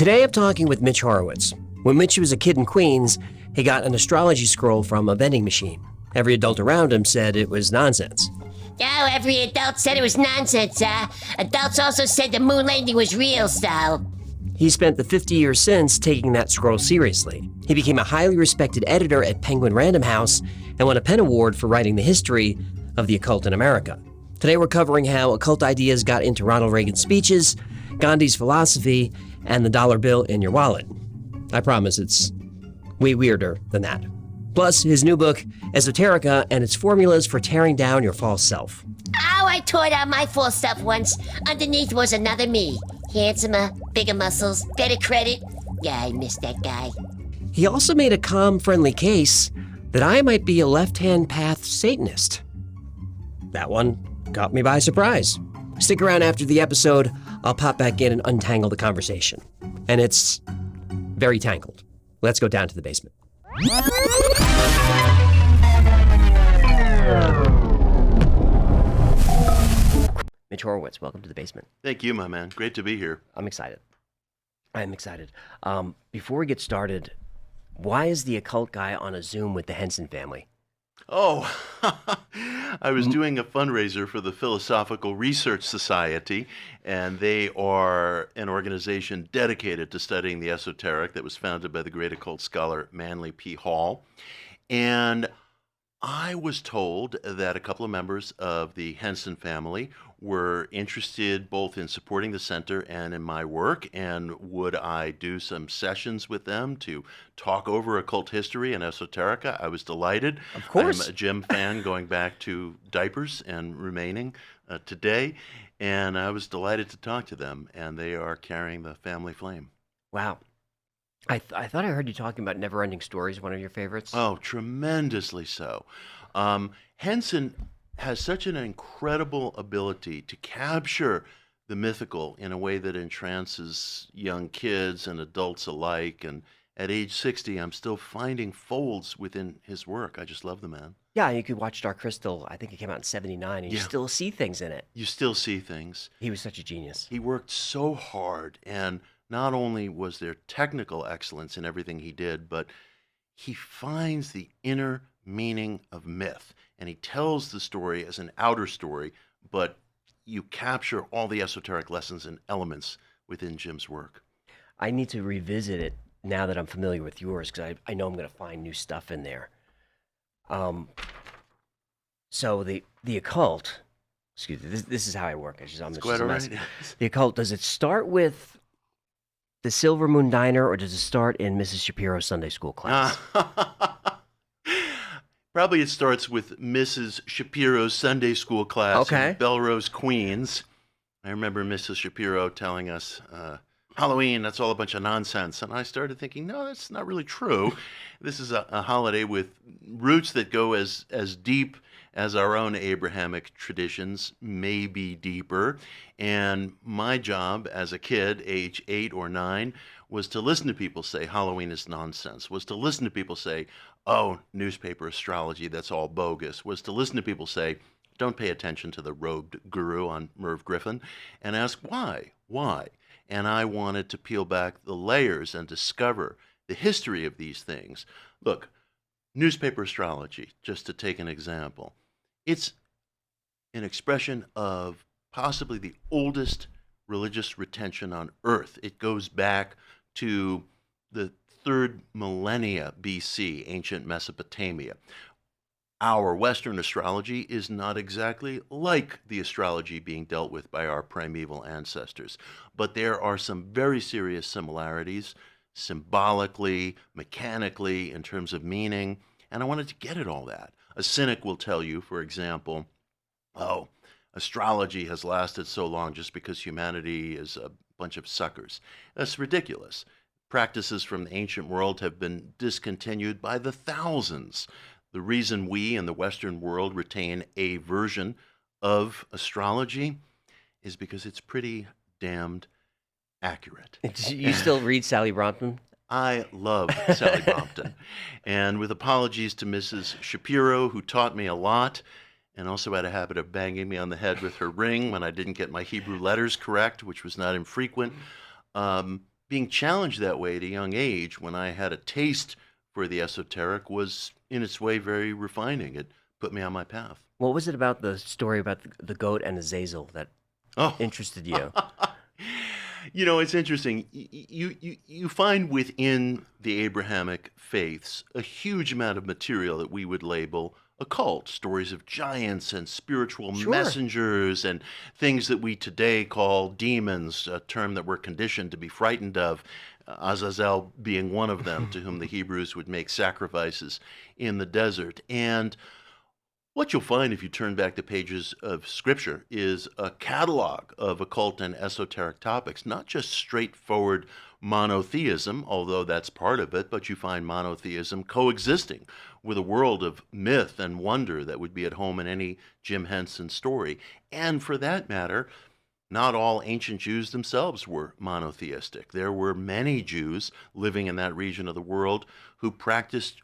Today I'm talking with Mitch Horowitz. When Mitch was a kid in Queens, he got an astrology scroll from a vending machine. Every adult around him said it was nonsense. Oh, every adult said it was nonsense, Adults also said the moon landing was real, so... He spent the 50 years since taking that scroll seriously. He became a highly respected editor at Penguin Random House and won a Penn Award for writing the history of the occult in America. Today we're covering how occult ideas got into Ronald Reagan's speeches, Gandhi's philosophy, and the dollar bill in your wallet. I promise it's way weirder than that. Plus, his new book, Esoterica, and its formulas for tearing down your false self. Oh, I tore down my false self once. Underneath was another me. Handsomer, bigger muscles, better credit. Yeah, I miss that guy. He also made a calm, friendly case that I might be a left-hand path Satanist. That one caught me by surprise. Stick around after the episode. I'll pop back in and untangle the conversation. And it's very tangled. Let's go down to the basement. Mitch Horowitz, welcome to the basement. Thank you, my man. Great to be here. I'm excited. Before we get started, why is the occult guy on a Zoom with the Henson family? Oh, I was doing a fundraiser for the Philosophical Research Society, and they are an organization dedicated to studying the esoteric that was founded by the great occult scholar Manly P. Hall. And I was told that a couple of members of the Henson family were interested both in supporting the center and in my work, and would I do some sessions with them to talk over occult history and esoterica. I was delighted. Of course. I'm a Jim fan going back to diapers and remaining today, and I was delighted to talk to them, and they are carrying the family flame. Wow. I thought I heard you talking about Never-Ending Stories, one of your favorites. Oh, tremendously so. Henson has such an incredible ability to capture the mythical in a way that entrances young kids and adults alike. And at age 60, I'm still finding folds within his work. I just love the man. Yeah, you could watch Dark Crystal. I think it came out in 79, and you still see things in it. You still see things. He was such a genius. He worked so hard, and not only was there technical excellence in everything he did, but he finds the inner meaning of myth. And he tells the story as an outer story, but you capture all the esoteric lessons and elements within Jim's work. I need to revisit it now that I'm familiar with yours, because I know I'm going to find new stuff in there. So the occult, excuse me, this is how I work. I'm just quite a all mess. right. The occult, does it start with the Silver Moon Diner, or does it start in Mrs. Shapiro's Sunday school class? Probably it starts with Mrs. Shapiro's Sunday school class in Belrose, Queens. I remember Mrs. Shapiro telling us, Halloween, that's all a bunch of nonsense. And I started thinking, no, that's not really true. This is a holiday with roots that go as deep as our own Abrahamic traditions, maybe deeper. And my job as a kid, age 8 or 9, was to listen to people say Halloween is nonsense, was to listen to people say, oh, newspaper astrology, that's all bogus, was to listen to people say, don't pay attention to the robed guru on Merv Griffin, and ask why. And I wanted to peel back the layers and discover the history of these things. Look, newspaper astrology, just to take an example, it's an expression of possibly the oldest religious retention on earth. It goes back to the 3rd millennia BC, ancient Mesopotamia. Our Western astrology is not exactly like the astrology being dealt with by our primeval ancestors, but there are some very serious similarities, symbolically, mechanically, in terms of meaning, and I wanted to get at all that. A cynic will tell you, for example, oh, astrology has lasted so long just because humanity is a bunch of suckers. That's ridiculous. Practices from the ancient world have been discontinued by the thousands. The reason we in the Western world retain a version of astrology is because it's pretty damned accurate. You still read Sally Brompton? I love Sally Brompton. And with apologies to Mrs. Shapiro, who taught me a lot, and also had a habit of banging me on the head with her ring when I didn't get my Hebrew letters correct, which was not infrequent. being challenged that way at a young age, when I had a taste for the esoteric, was in its way very refining. It put me on my path. What was it about the story about the goat and Azazel that interested you? You know, it's interesting. You find within the Abrahamic faiths a huge amount of material that we would label occult, stories of giants and spiritual messengers and things that we today call demons, a term that we're conditioned to be frightened of, Azazel being one of them, to whom the Hebrews would make sacrifices in the desert. And what you'll find if you turn back the pages of Scripture is a catalog of occult and esoteric topics, not just straightforward monotheism, although that's part of it, but you find monotheism coexisting with a world of myth and wonder that would be at home in any Jim Henson story. And for that matter, not all ancient Jews themselves were monotheistic. There were many Jews living in that region of the world who practiced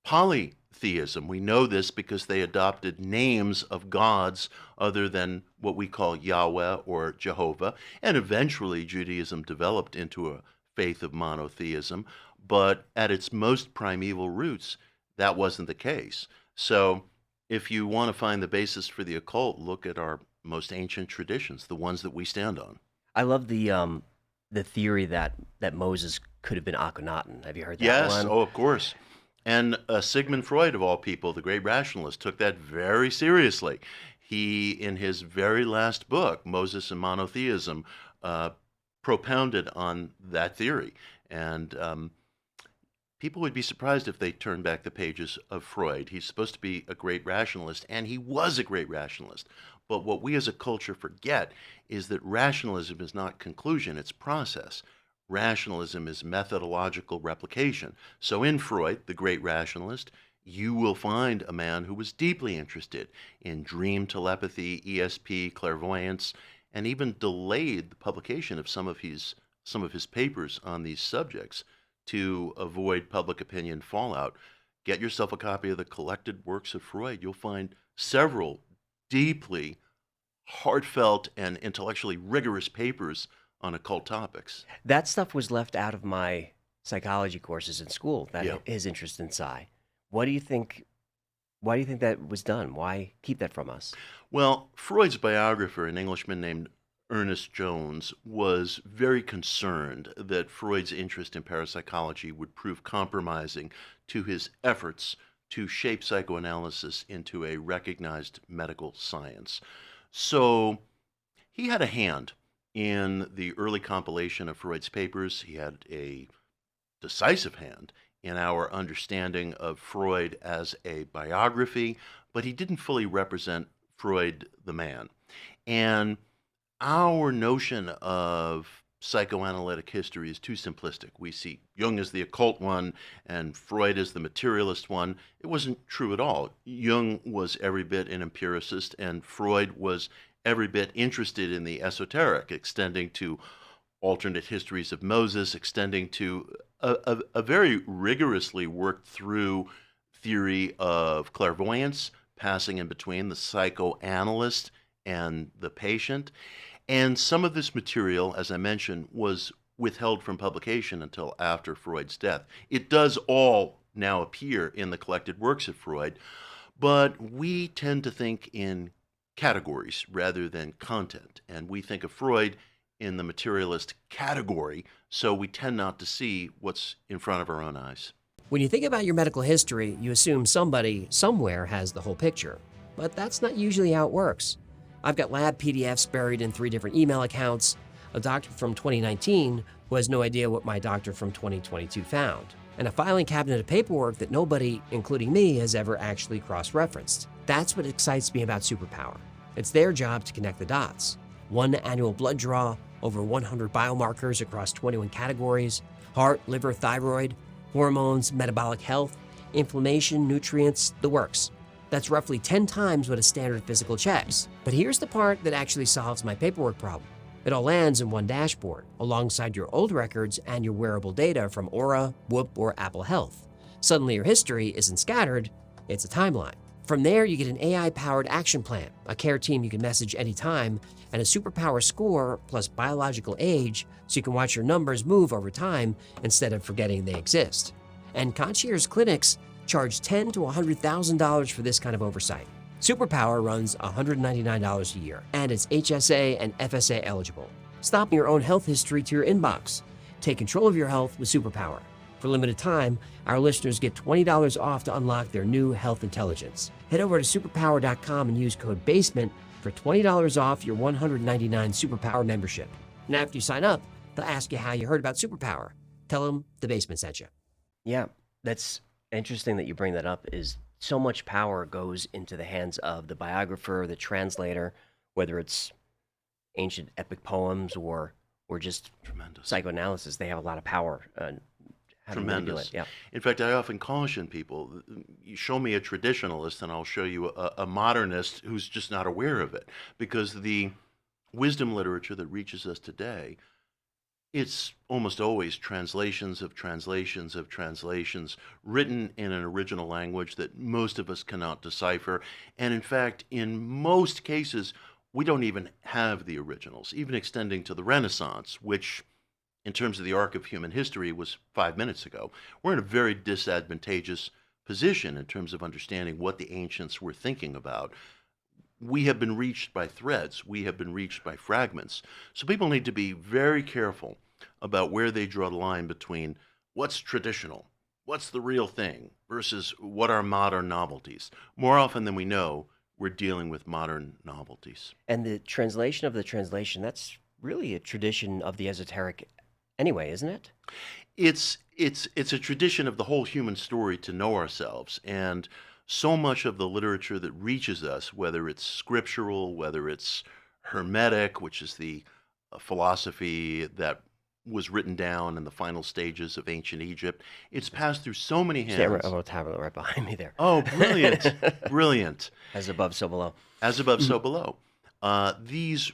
polytheism. We know this because they adopted names of gods other than what we call Yahweh or Jehovah, and eventually Judaism developed into a faith of monotheism, but at its most primeval roots, that wasn't the case. So if you want to find the basis for the occult, look at our most ancient traditions, the ones that we stand on. I love the theory that Moses could have been Akhenaten. Have you heard that Yes, one? oh, of course. And Sigmund Freud, of all people, the great rationalist, took that very seriously. He, in his very last book, Moses and Monotheism, propounded on that theory. And people would be surprised if they turned back the pages of Freud. He's supposed to be a great rationalist, and he was a great rationalist. But what we as a culture forget is that rationalism is not conclusion, it's process. Rationalism is methodological replication. So in Freud, the great rationalist, you will find a man who was deeply interested in dream telepathy, ESP, clairvoyance, and even delayed the publication of some of his papers on these subjects to avoid public opinion fallout. Get yourself a copy of the collected works of Freud. You'll find several deeply heartfelt and intellectually rigorous papers on occult topics. That stuff was left out of my psychology courses in school, his interest in psi. Why do you think that was done? Why keep that from us? Well, Freud's biographer, an Englishman named Ernest Jones, was very concerned that Freud's interest in parapsychology would prove compromising to his efforts to shape psychoanalysis into a recognized medical science. So he had a hand in the early compilation of Freud's papers. He had a decisive hand in our understanding of Freud as a biography, but he didn't fully represent Freud the man. And our notion of psychoanalytic history is too simplistic. We see Jung as the occult one and Freud as the materialist one. It wasn't true at all. Jung was every bit an empiricist, and Freud was every bit interested in the esoteric, extending to alternate histories of Moses, extending to a very rigorously worked through theory of clairvoyance, passing in between the psychoanalyst and the patient. And some of this material, as I mentioned, was withheld from publication until after Freud's death. It does all now appear in the collected works of Freud, but we tend to think in categories rather than content. And we think of Freud in the materialist category, so we tend not to see what's in front of our own eyes. When you think about your medical history, you assume somebody somewhere has the whole picture. But that's not usually how it works. I've got lab PDFs buried in 3 different email accounts, a doctor from 2019 who has no idea what my doctor from 2022 found, and a filing cabinet of paperwork that nobody, including me, has ever actually cross-referenced. That's what excites me about Superpower. It's their job to connect the dots. 1 annual blood draw, over 100 biomarkers across 21 categories, heart, liver, thyroid, hormones, metabolic health, inflammation, nutrients, the works. That's roughly 10 times what a standard physical checks. But here's the part that actually solves my paperwork problem. It all lands in one dashboard, alongside your old records and your wearable data from Aura, Whoop, or Apple Health. Suddenly your history isn't scattered, it's a timeline. From there, you get an AI-powered action plan, a care team you can message anytime, and a superpower score plus biological age so you can watch your numbers move over time instead of forgetting they exist. And concierge clinics charge $10,000 to $100,000 for this kind of oversight. Superpower runs $199 a year, and it's HSA and FSA eligible. Stop your own health history to your inbox. Take control of your health with Superpower. For a limited time, our listeners get $20 off to unlock their new health intelligence. Head over to superpower.com and use code BASEMENT for $20 off your $199 Superpower membership. And after you sign up, they'll ask you how you heard about Superpower. Tell them the Basement sent you. Yeah, that's interesting that you bring that up. Is so much power goes into the hands of the biographer, the translator, whether it's ancient epic poems or just Tremendous. Psychoanalysis. They have a lot of power. Tremendous. Yeah. In fact, I often caution people, you show me a traditionalist and I'll show you a modernist who's just not aware of it. Because the wisdom literature that reaches us today, it's almost always translations of translations of translations written in an original language that most of us cannot decipher. And in fact, in most cases, we don't even have the originals, even extending to the Renaissance, which in terms of the arc of human history was 5 minutes ago. We're in a very disadvantageous position in terms of understanding what the ancients were thinking about. We have been reached by threads. We have been reached by fragments. So people need to be very careful about where they draw the line between what's traditional, what's the real thing, versus what are modern novelties. More often than we know, we're dealing with modern novelties. And the translation of the translation, that's really a tradition of the esoteric anyway, isn't it? It's a tradition of the whole human story to know ourselves. And so much of the literature that reaches us, whether it's scriptural, whether it's Hermetic, which is the philosophy that was written down in the final stages of ancient Egypt, it's passed through so many hands. I'm going to have it right behind me there. Oh, brilliant. Brilliant. As above, so below. As above, so below. These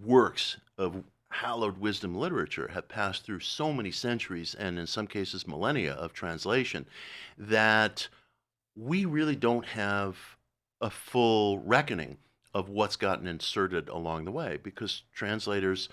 works of hallowed wisdom literature have passed through so many centuries and in some cases millennia of translation that we really don't have a full reckoning of what's gotten inserted along the way, because translators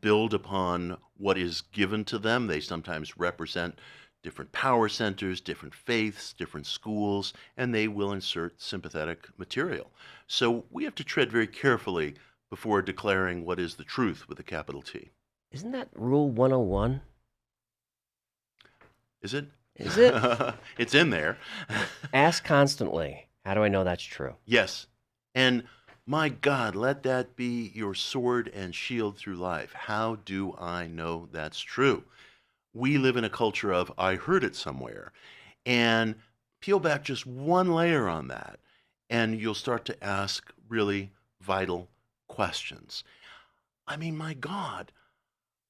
build upon what is given to them. They sometimes represent different power centers, different faiths, different schools, and they will insert sympathetic material. So we have to tread very carefully before declaring what is the truth with a capital T. Isn't that Rule 101? Is it? Is it? It's in there. Ask constantly. How do I know that's true? Yes. And my God, let that be your sword and shield through life. How do I know that's true? We live in a culture of, I heard it somewhere. And peel back just one layer on that, and you'll start to ask really vital questions. I mean, my God,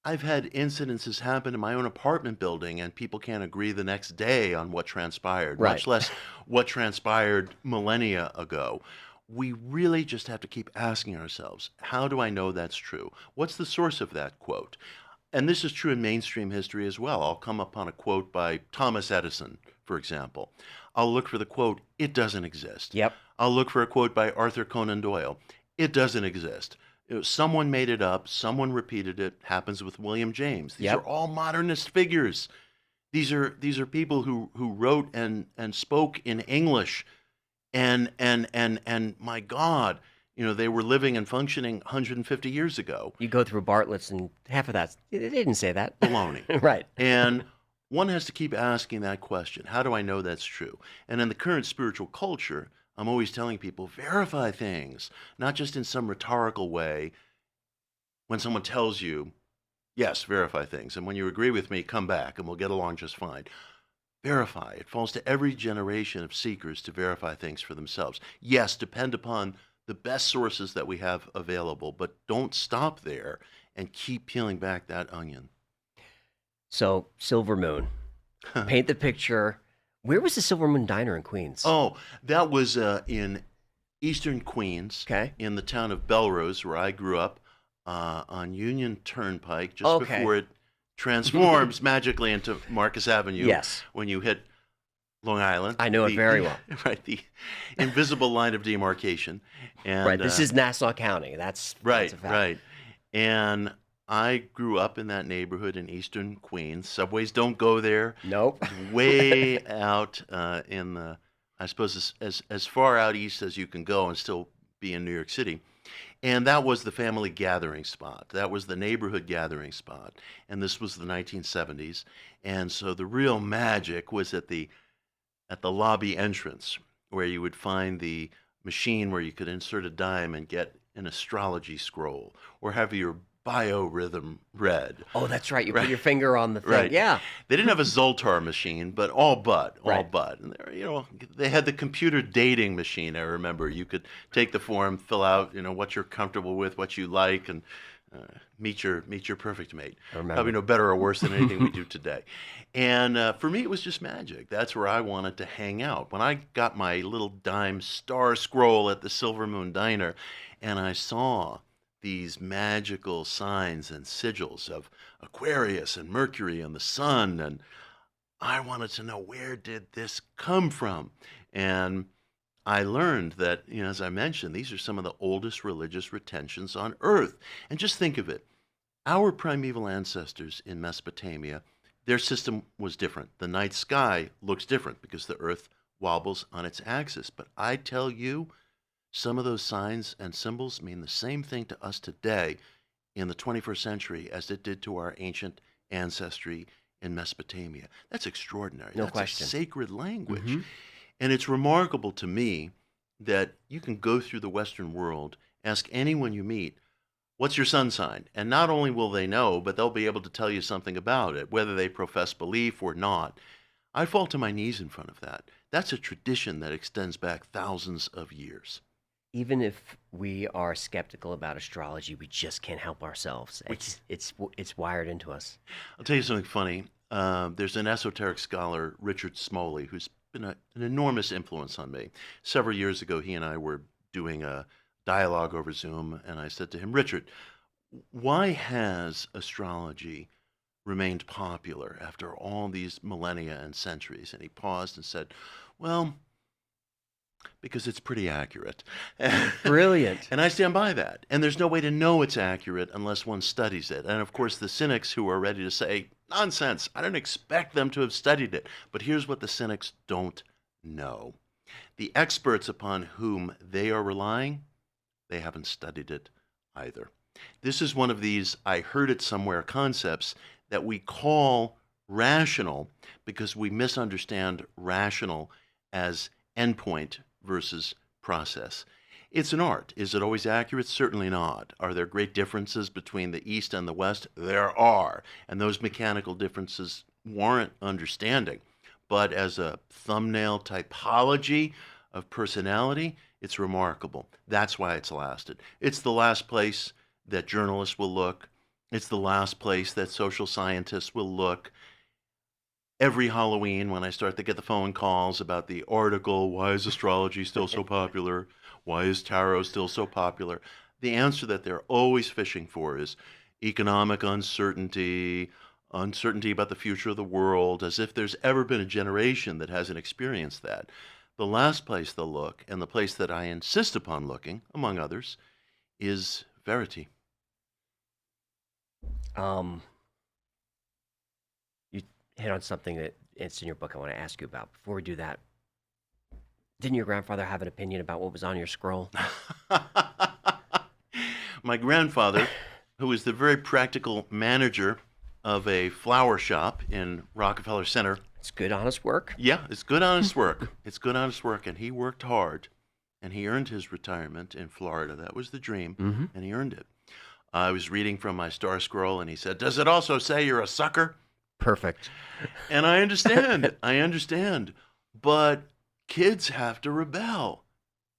I've had incidences happen in my own apartment building and people can't agree the next day on what transpired, Right. much less what transpired millennia ago. We really just have to keep asking ourselves, how do I know that's true? What's the source of that quote? And this is true in mainstream history as well. I'll come upon a quote by Thomas Edison, for example. I'll look for the quote, it doesn't exist. Yep. I'll look for a quote by Arthur Conan Doyle. It doesn't exist. Someone made it up. Someone repeated it. Happens with William James. These Yep. are all modernist figures. These are people who wrote and spoke in English, and my God, they were living and functioning 150 years ago. You go through Bartlett's and half of that, they didn't say that. Baloney. Right. And one has to keep asking that question. How do I know that's true? And in the current spiritual culture, I'm always telling people, verify things, not just in some rhetorical way. When someone tells you, yes, verify things, and when you agree with me, come back and we'll get along just fine. Verify. It falls to every generation of seekers to verify things for themselves. Yes, depend upon the best sources that we have available, but don't stop there and keep peeling back that onion. So, Silver Moon. Paint the picture. Where was the Silver Moon Diner in Queens? Oh, that was in eastern Queens, Okay. in the town of Belrose, where I grew up, on Union Turnpike, just before it transforms magically into Marcus Avenue. Yes. When you hit Long Island. I know it very well. Right, the invisible line of demarcation. And, right, this is Nassau County. That's right, a fact. right. And I grew up in that neighborhood in eastern Queens. Subways don't go there. Nope. Way out in the, I suppose, as far out east as you can go and still be in New York City. And that was the family gathering spot. That was the neighborhood gathering spot. And this was the 1970s. And so the real magic was at the lobby entrance, where you would find the machine where you could insert a dime and get an astrology scroll, or have your biorhythm read. Oh, that's right. You put your finger on the thing. Right. Yeah. They didn't have a Zoltar machine, but all but. And they had the computer dating machine. I remember you could take the form, fill out, what you're comfortable with, what you like, and meet your perfect mate. Probably no better or worse than anything we do today. And for me, it was just magic. That's where I wanted to hang out. When I got my little dime star scroll at the Silver Moon Diner, and I saw these magical signs and sigils of Aquarius and Mercury and the sun, and I wanted to know, where did this come from? And I learned that, as I mentioned, these are some of the oldest religious retentions on Earth. And just think of it. Our primeval ancestors in Mesopotamia, their system was different. The night sky looks different because the Earth wobbles on its axis. But I tell you, some of those signs and symbols mean the same thing to us today in the 21st century as it did to our ancient ancestry in Mesopotamia. That's extraordinary. No That's question. A sacred language. And it's remarkable to me that you can go through the Western world, ask anyone you meet, what's your sun sign? And not only will they know, but they'll be able to tell you something about it, whether they profess belief or not. I fall to my knees in front of that. That's a tradition that extends back thousands of years. Even if we are skeptical about astrology, we just can't help ourselves. It's wired into us. I'll tell you something funny. There's an esoteric scholar, Richard Smoley, who's been an enormous influence on me. Several years ago, he and I were doing a dialogue over Zoom, and I said to him, Richard, why has astrology remained popular after all these millennia and centuries? And he paused and said, well, because it's pretty accurate. Brilliant. And I stand by that. And there's no way to know it's accurate unless one studies it. And of course, the cynics who are ready to say, nonsense, I don't expect them to have studied it. But here's what the cynics don't know. The experts upon whom they are relying, they haven't studied it either. This is one of these I heard it somewhere concepts that we call rational because we misunderstand rational as endpoint versus process. It's an art. Is it always accurate? Certainly not. Are there great differences between the East and the West? There are. And those mechanical differences warrant understanding. But as a thumbnail typology of personality, it's remarkable. That's why it's lasted. It's the last place that journalists will look. It's the last place that social scientists will look. Every Halloween, when I start to get the phone calls about the article, why is astrology still so popular? Why is tarot still so popular? The answer that they're always fishing for is economic uncertainty, uncertainty about the future of the world, as if there's ever been a generation that hasn't experienced that. The last place they'll look, and the place that I insist upon looking, among others, is verity. You hit on something that it's in your book I want to ask you about. Before we do that, didn't your grandfather have an opinion about what was on your scroll? My grandfather, who was the very practical manager of a flower shop in Rockefeller Center. It's good, honest work. Yeah, it's good, honest work. It's good, honest work. And he worked hard, and he earned his retirement in Florida. That was the dream, and he earned it. I was reading from my star scroll, and he said, does it also say you're a sucker? Perfect. And I understand. I understand. But kids have to rebel.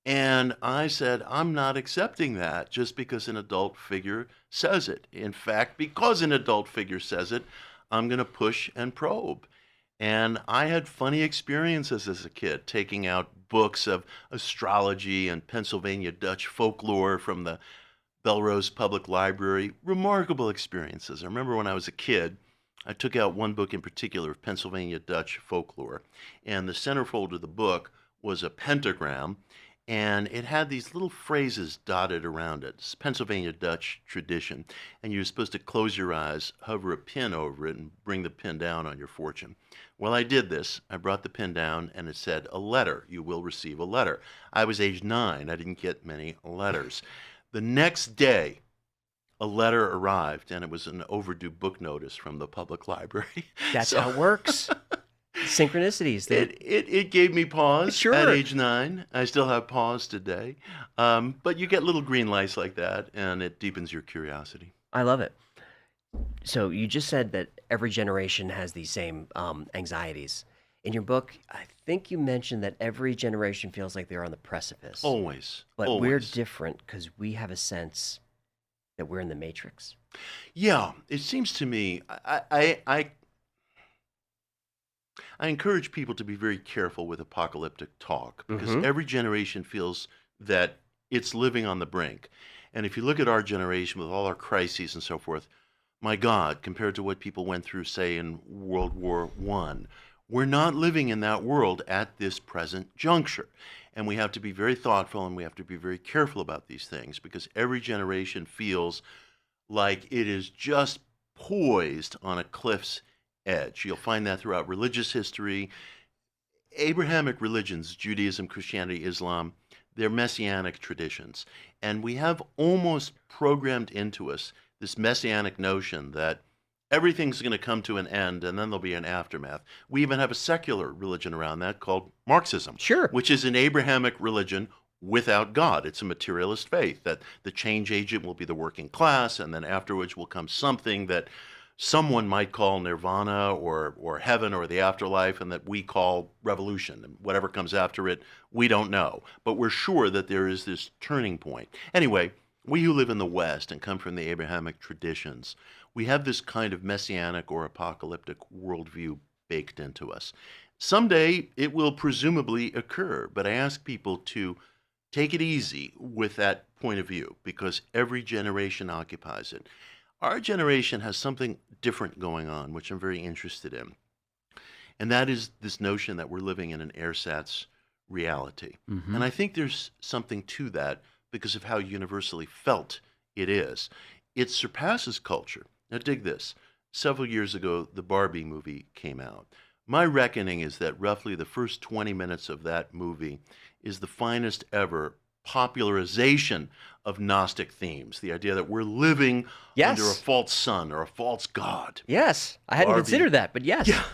And I said, I'm not accepting that just because an adult figure says it. In fact, because an adult figure says it, I'm going to push and probe. And I had funny experiences as a kid, taking out books of astrology and Pennsylvania Dutch folklore from the Belrose Public Library. Remarkable experiences. I remember when I was a kid, I took out one book in particular of Pennsylvania Dutch folklore, and the centerfold of the book was a pentagram, and it had these little phrases dotted around it. It's Pennsylvania Dutch tradition, and you're supposed to close your eyes, hover a pin over it, and bring the pin down on your fortune. Well, I did this. I brought the pin down, and it said, "A letter. You will receive a letter." I was age 9. I didn't get many letters. The next day, a letter arrived, and it was an overdue book notice from the public library. That's how it works. Synchronicities. It gave me pause Sure. at age 9. I still have pause today. But you get little green lights like that, and it deepens your curiosity. I love it. So you just said that every generation has these same anxieties. In your book, I think you mentioned that every generation feels like they're on the precipice. Always. But always. we're different because we have a sense that we're in the matrix. Yeah, it seems to me, I encourage people to be very careful with apocalyptic talk because every generation feels that it's living on the brink. And if you look at our generation with all our crises and so forth, my God, compared to what people went through, say, in World War I, we're not living in that world at this present juncture. And we have to be very thoughtful and we have to be very careful about these things because every generation feels like it is just poised on a cliff's edge. You'll find that throughout religious history. Abrahamic religions, Judaism, Christianity, Islam, they're messianic traditions. And we have almost programmed into us this messianic notion that everything's going to come to an end and then there'll be an aftermath. We even have a secular religion around that called Marxism, Sure. which is an Abrahamic religion without God. It's a materialist faith that the change agent will be the working class and then afterwards will come something that someone might call nirvana or heaven or the afterlife and that we call revolution. And whatever comes after it, we don't know. But we're sure that there is this turning point. Anyway, we who live in the West and come from the Abrahamic traditions, we have this kind of messianic or apocalyptic worldview baked into us. Someday it will presumably occur, but I ask people to take it easy with that point of view because every generation occupies it. Our generation has something different going on, which I'm very interested in. And that is this notion that we're living in an ersatz reality. And I think there's something to that because of how universally felt it is. It surpasses culture. Now dig this. Several years ago, the Barbie movie came out. My reckoning is that roughly the first 20 minutes of that movie is the finest ever popularization of Gnostic themes. The idea that we're living under a false sun or a false god. Yes. I hadn't considered that, but yes. Yeah.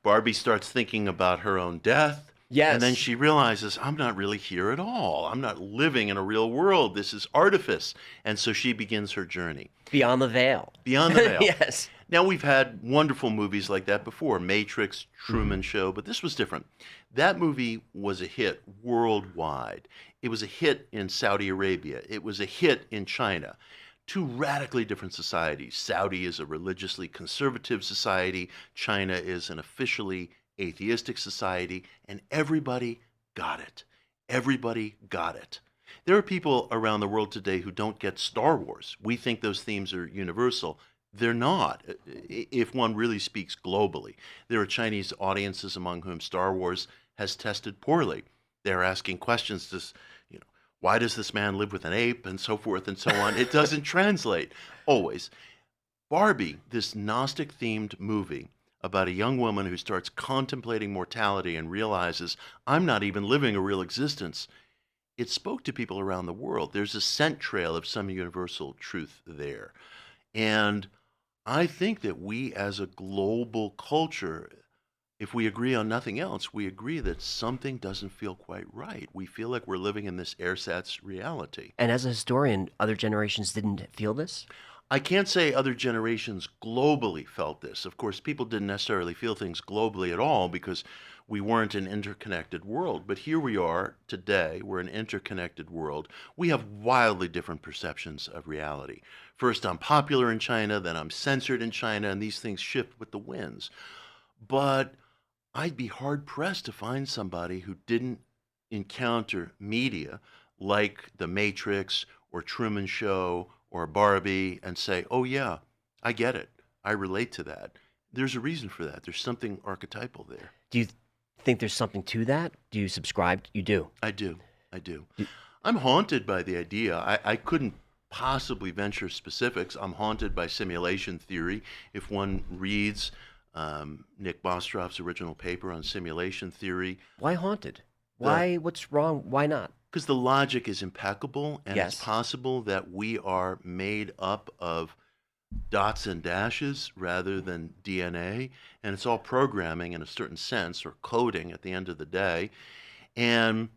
Barbie starts thinking about her own death. Yes. And then she realizes, I'm not really here at all. I'm not living in a real world. This is artifice. And so she begins her journey. Beyond the veil. Beyond the veil. Yes. Now, we've had wonderful movies like that before, Matrix, Truman Show, but this was different. That movie was a hit worldwide. It was a hit in Saudi Arabia. It was a hit in China. Two radically different societies. Saudi is a religiously conservative society. China is an officially atheistic society, and everybody got it. Everybody got it. There are people around the world today who don't get Star Wars. We think those themes are universal. They're not, if one really speaks globally. There are Chinese audiences among whom Star Wars has tested poorly. They're asking questions, why does this man live with an ape, and so forth and so on. It doesn't translate, always. Barbie, this Gnostic-themed movie about a young woman who starts contemplating mortality and realizes, I'm not even living a real existence. It spoke to people around the world. There's a scent trail of some universal truth there. And I think that we as a global culture, if we agree on nothing else, we agree that something doesn't feel quite right. We feel like we're living in this ersatz reality. And as a historian, other generations didn't feel this? I can't say other generations globally felt this. Of course, people didn't necessarily feel things globally at all because we weren't an interconnected world. But here we are today. We're an interconnected world. We have wildly different perceptions of reality. First, I'm popular in China, then I'm censored in China, and these things shift with the winds. But I'd be hard-pressed to find somebody who didn't encounter media like The Matrix or Truman Show or Barbie and say, oh yeah, I get it. I relate to that. there's a reason for that. There's something archetypal there. Do you think there's something to that? Do you subscribe? You do? I do. I'm haunted by the idea. I couldn't possibly venture specifics. I'm haunted by simulation theory. If one reads Nick Bostrov's original paper on simulation theory. Why haunted? Why? What's wrong? Why not? Because the logic is impeccable, and Yes. it's possible that we are made up of dots and dashes rather than DNA, and it's all programming in a certain sense, or coding at the end of the day. And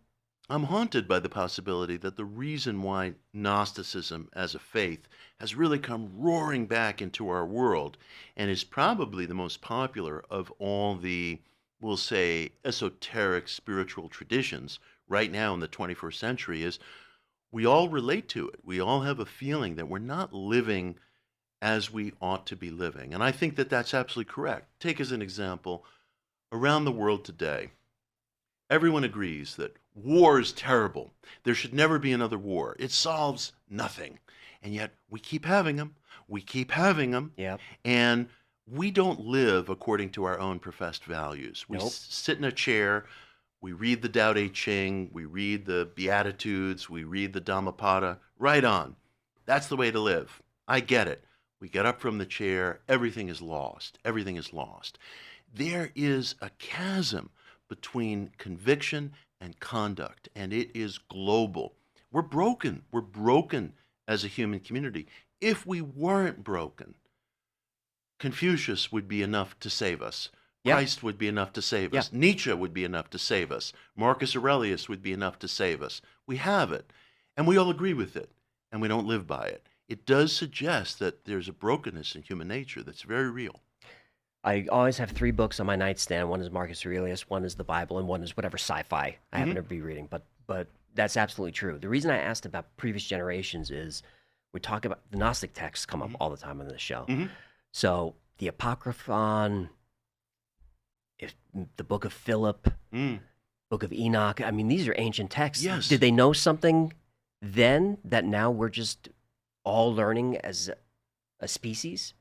I'm haunted by the possibility that the reason why Gnosticism as a faith has really come roaring back into our world and is probably the most popular of all the, we'll say, esoteric spiritual traditions right now in the 21st century is we all relate to it. We all have a feeling that we're not living as we ought to be living. And I think that that's absolutely correct. Take as an example, around the world today, everyone agrees that war is terrible. There should never be another war. It solves nothing. And yet we keep having them. We keep having them. Yep. And we don't live according to our own professed values. We Nope. sit in a chair, we read the Tao Te Ching, we read the Beatitudes, we read the Dhammapada, right on. That's the way to live. I get it. We get up from the chair, everything is lost. Everything is lost. There is a chasm between conviction and conduct, and it is global. We're broken. We're broken as a human community. If we weren't broken, Confucius would be enough to save us. Yeah. Christ would be enough to save us. Yeah. Nietzsche would be enough to save us. Marcus Aurelius would be enough to save us. We have it, and we all agree with it, and we don't live by it. It does suggest that there's a brokenness in human nature that's very real. I always have 3 books on my nightstand. One is Marcus Aurelius, one is the Bible, and one is whatever sci-fi I happen to be reading. But that's absolutely true. The reason I asked about previous generations is we talk about the Gnostic texts come up all the time on this show. So the Apocryphon, the Book of Philip, Book of Enoch. I mean, these are ancient texts. Yes. Did they know something then that now we're just all learning as a species?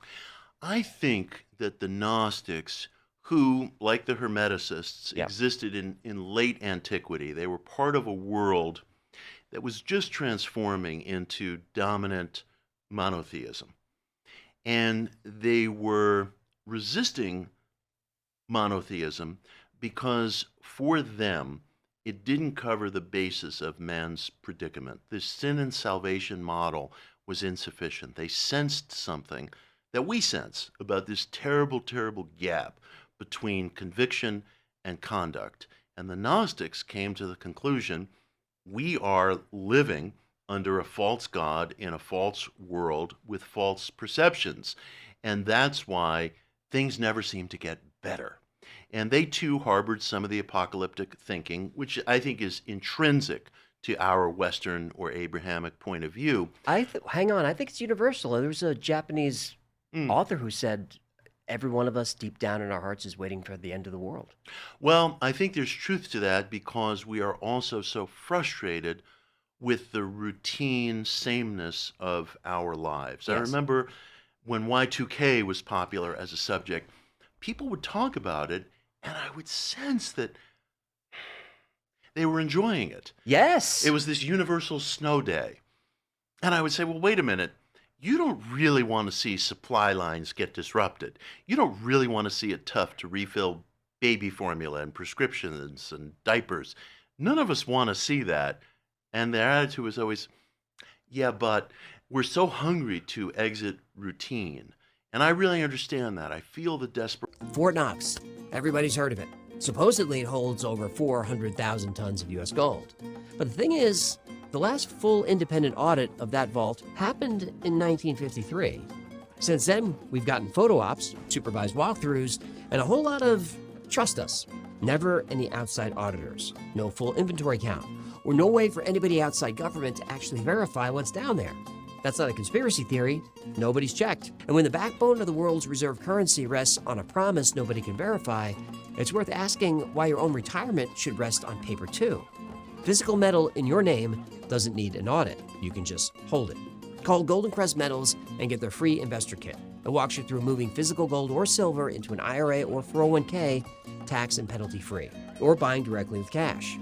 I think that the Gnostics, who, like the Hermeticists, Yeah. existed in late antiquity, they were part of a world that was just transforming into dominant monotheism. And they were resisting monotheism because for them, it didn't cover the basis of man's predicament. This sin and salvation model was insufficient. They sensed something that we sense about this terrible, terrible gap between conviction and conduct. And the Gnostics came to the conclusion, we are living under a false God in a false world with false perceptions. And that's why things never seem to get better. And they too harbored some of the apocalyptic thinking, which I think is intrinsic to our Western or Abrahamic point of view. Hang on, I think it's universal. There was a Japanese author who said every one of us deep down in our hearts is waiting for the end of the world. Well, I think there's truth to that because we are also so frustrated with the routine sameness of our lives. I Yes. remember when Y2K was popular as a subject, people would talk about it, and I would sense that they were enjoying it. Yes. It was this universal snow day. And I would say, well, wait a minute. You don't really want to see supply lines get disrupted. You don't really want to see it tough to refill baby formula and prescriptions and diapers. None of us want to see that. And their attitude was always, yeah, but we're so hungry to exit routine. And I really understand that. I feel the desperate. Fort Knox. Everybody's heard of it. Supposedly, it holds over 400,000 tons of U.S. gold. But the thing is, the last full independent audit of that vault happened in 1953. Since then, we've gotten photo ops, supervised walkthroughs, and a whole lot of trust us. Never any outside auditors, no full inventory count, or no way for anybody outside government to actually verify what's down there. That's not a conspiracy theory. Nobody's checked. And when the backbone of the world's reserve currency rests on a promise nobody can verify, it's worth asking why your own retirement should rest on paper too. Physical metal in your name doesn't need an audit. You can just hold it. Call Golden Crest Metals and get their free investor kit. It walks you through moving physical gold or silver into an IRA or 401k tax and penalty free, or buying directly with cash.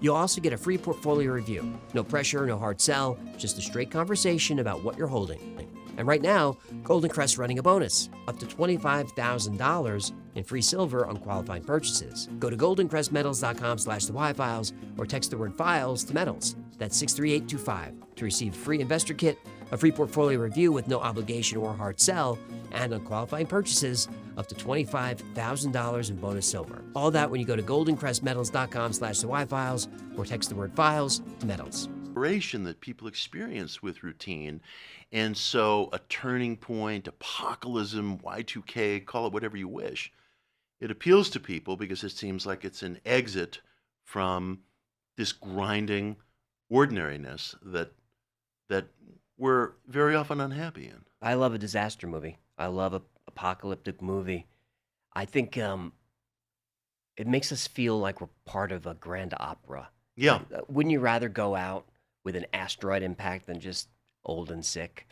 You'll also get a free portfolio review. No pressure, no hard sell, just a straight conversation about what you're holding. And right now, Golden Crest's running a bonus, up to $25,000 in free silver on qualifying purchases. Go to goldencrestmetals.com/thewhyfiles or text the word files to metals. That's 63825 to receive a free investor kit, a free portfolio review with no obligation or hard sell, and on qualifying purchases, up to $25,000 in bonus silver. All that when you go to goldencrestmetals.com/thewhyfiles or text the word files to metals. That people experience with routine. And so a turning point, apocalypse, Y2K, call it whatever you wish. It appeals to people because it seems like it's an exit from this grinding ordinariness that we're very often unhappy in. I love a disaster movie. I love an apocalyptic movie. I think it makes us feel like we're part of a grand opera. Yeah. Wouldn't you rather go out with an asteroid impact than just old and sick?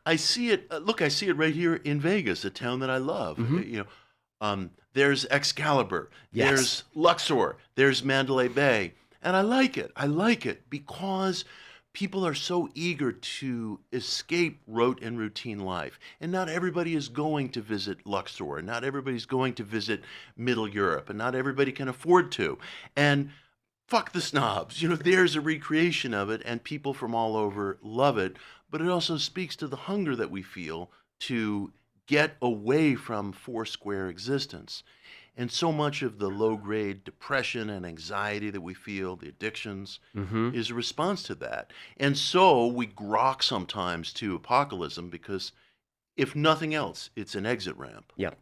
I see it. Look, I see it right here in Vegas, a town that I love. There's Excalibur. Yes. There's Luxor. There's Mandalay Bay. And I like it. I like it because people are so eager to escape rote and routine life. And not everybody is going to visit Luxor. Not everybody's going to visit Middle Europe. And not everybody can afford to. And fuck the snobs. There's a recreation of it, and people from all over love it. But it also speaks to the hunger that we feel to get away from foursquare existence. And so much of the low-grade depression and anxiety that we feel, the addictions, is a response to that. And so we grok sometimes to apocalypse because, if nothing else, it's an exit ramp. Yep.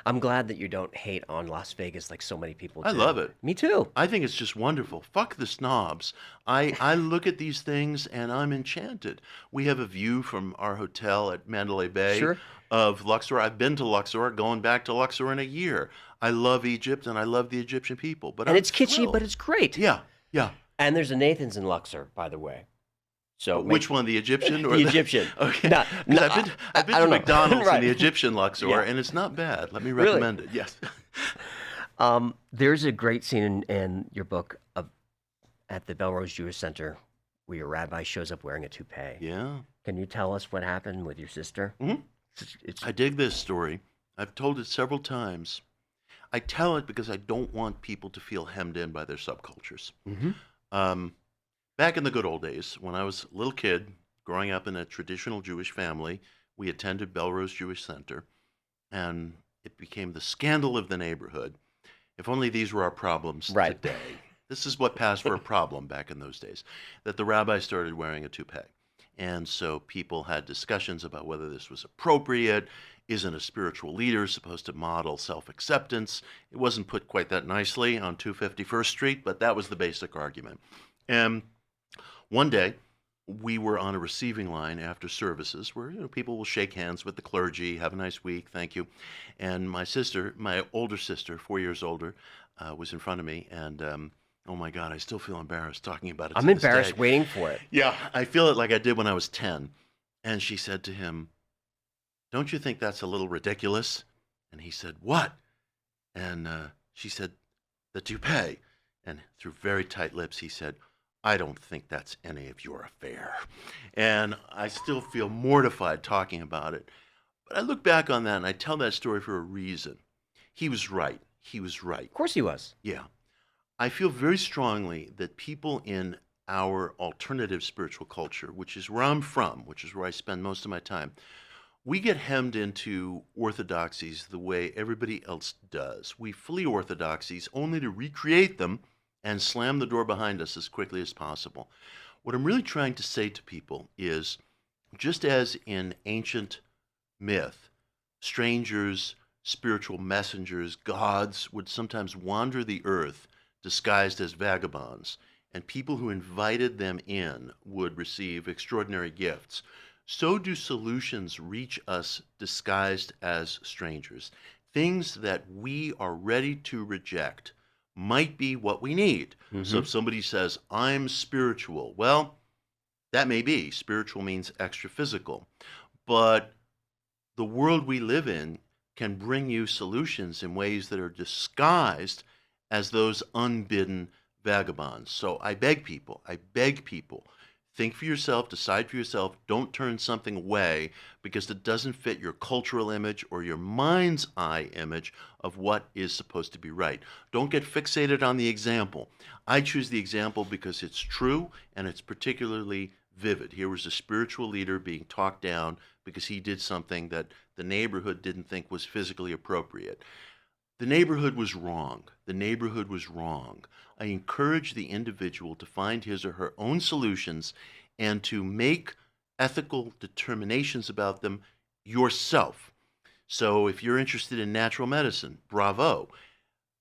I'm glad that you don't hate on Las Vegas like so many people do. I love it. Me too. I think it's just wonderful. Fuck the snobs. I look at these things and I'm enchanted. We have a view from our hotel at Mandalay Bay of Luxor. I've been to Luxor, going back to Luxor in a year. I love Egypt and I love the Egyptian people. And it's kitschy, but it's great. Yeah, yeah. And there's a Nathan's in Luxor, by the way. So which one, the Egyptian or the Egyptian? Okay. I've been to McDonald's in the Egyptian Luxor, and it's not bad. Let me recommend it. Yes. There's a great scene in your book at the Belrose Jewish Center where your rabbi shows up wearing a toupee. Yeah. Can you tell us what happened with your sister? Mm-hmm. I dig this story. I've told it several times. I tell it because I don't want people to feel hemmed in by their subcultures. Back in the good old days, when I was a little kid, growing up in a traditional Jewish family, we attended Belrose Jewish Center, and it became the scandal of the neighborhood. If only these were our problems today. This is what passed for a problem back in those days, that the rabbi started wearing a toupee. And so people had discussions about whether this was appropriate. Isn't a spiritual leader supposed to model self-acceptance? It wasn't put quite that nicely on 251st Street, but that was the basic argument. And one day, we were on a receiving line after services where people will shake hands with the clergy, have a nice week, thank you. And my sister, my older sister, 4 years older, was in front of me, and oh my God, I still feel embarrassed talking about it. I'm embarrassed waiting for it. Yeah, I feel it like I did when I was 10. And she said to him, "Don't you think that's a little ridiculous?" And he said, "What?" And she said, "The toupee." And through very tight lips, he said, "I don't think that's any of your affair." And I still feel mortified talking about it. But I look back on that and I tell that story for a reason. He was right. He was right. Of course he was. Yeah. I feel very strongly that people in our alternative spiritual culture, which is where I'm from, which is where I spend most of my time, we get hemmed into orthodoxies the way everybody else does. We flee orthodoxies only to recreate them and slam the door behind us as quickly as possible. What I'm really trying to say to people is, just as in ancient myth, strangers, spiritual messengers, gods would sometimes wander the earth disguised as vagabonds, and people who invited them in would receive extraordinary gifts, so do solutions reach us disguised as strangers. Things that we are ready to reject might be what we need. So if somebody says, "I'm spiritual," well, that may be. Spiritual means extra physical. But the world we live in can bring you solutions in ways that are disguised as those unbidden vagabonds. So I beg people, think for yourself, decide for yourself, don't turn something away because it doesn't fit your cultural image or your mind's eye image of what is supposed to be right. Don't get fixated on the example. I choose the example because it's true and it's particularly vivid. Here was a spiritual leader being talked down because he did something that the neighborhood didn't think was physically appropriate. The neighborhood was wrong. The neighborhood was wrong. I encourage the individual to find his or her own solutions and to make ethical determinations about them yourself. So if you're interested in natural medicine, bravo.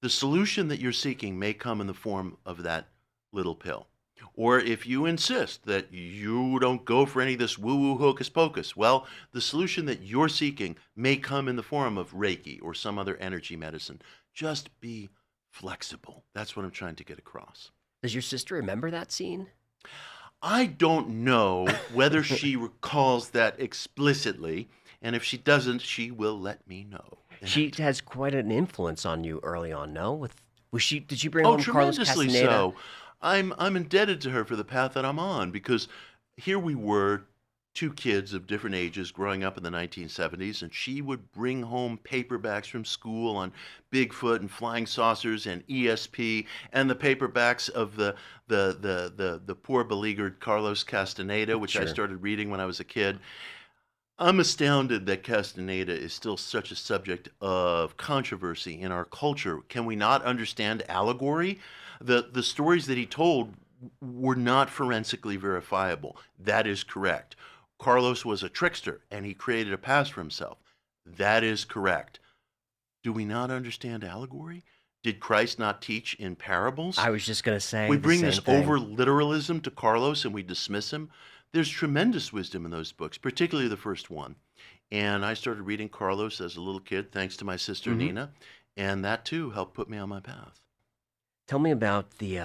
The solution that you're seeking may come in the form of that little pill. Or if you insist that you don't go for any of this woo-woo hocus pocus, well, the solution that you're seeking may come in the form of Reiki or some other energy medicine. Just be flexible. That's what I'm trying to get across. Does your sister remember that scene? I don't know whether she recalls that explicitly, and if she doesn't, she will let me know. She has quite an influence on you early on, no? Did she bring home Carlos tremendously Castaneda? So. I'm indebted to her for the path that I'm on, because here we were, two kids of different ages growing up in the 1970s, and she would bring home paperbacks from school on Bigfoot and flying saucers and ESP, and the paperbacks of the poor beleaguered Carlos Castaneda, which I started reading when I was a kid. I'm astounded that Castaneda is still such a subject of controversy in our culture. Can we not understand allegory? The stories that he told were not forensically verifiable. That is correct. Carlos was a trickster, and he created a past for himself. That is correct. Do we not understand allegory? Did Christ not teach in parables? I was just going to say we bring this thing. over-literalism to Carlos and we dismiss him. There's tremendous wisdom in those books, particularly the first one. And I started reading Carlos as a little kid, thanks to my sister Nina, and that too helped put me on my path. Tell me about the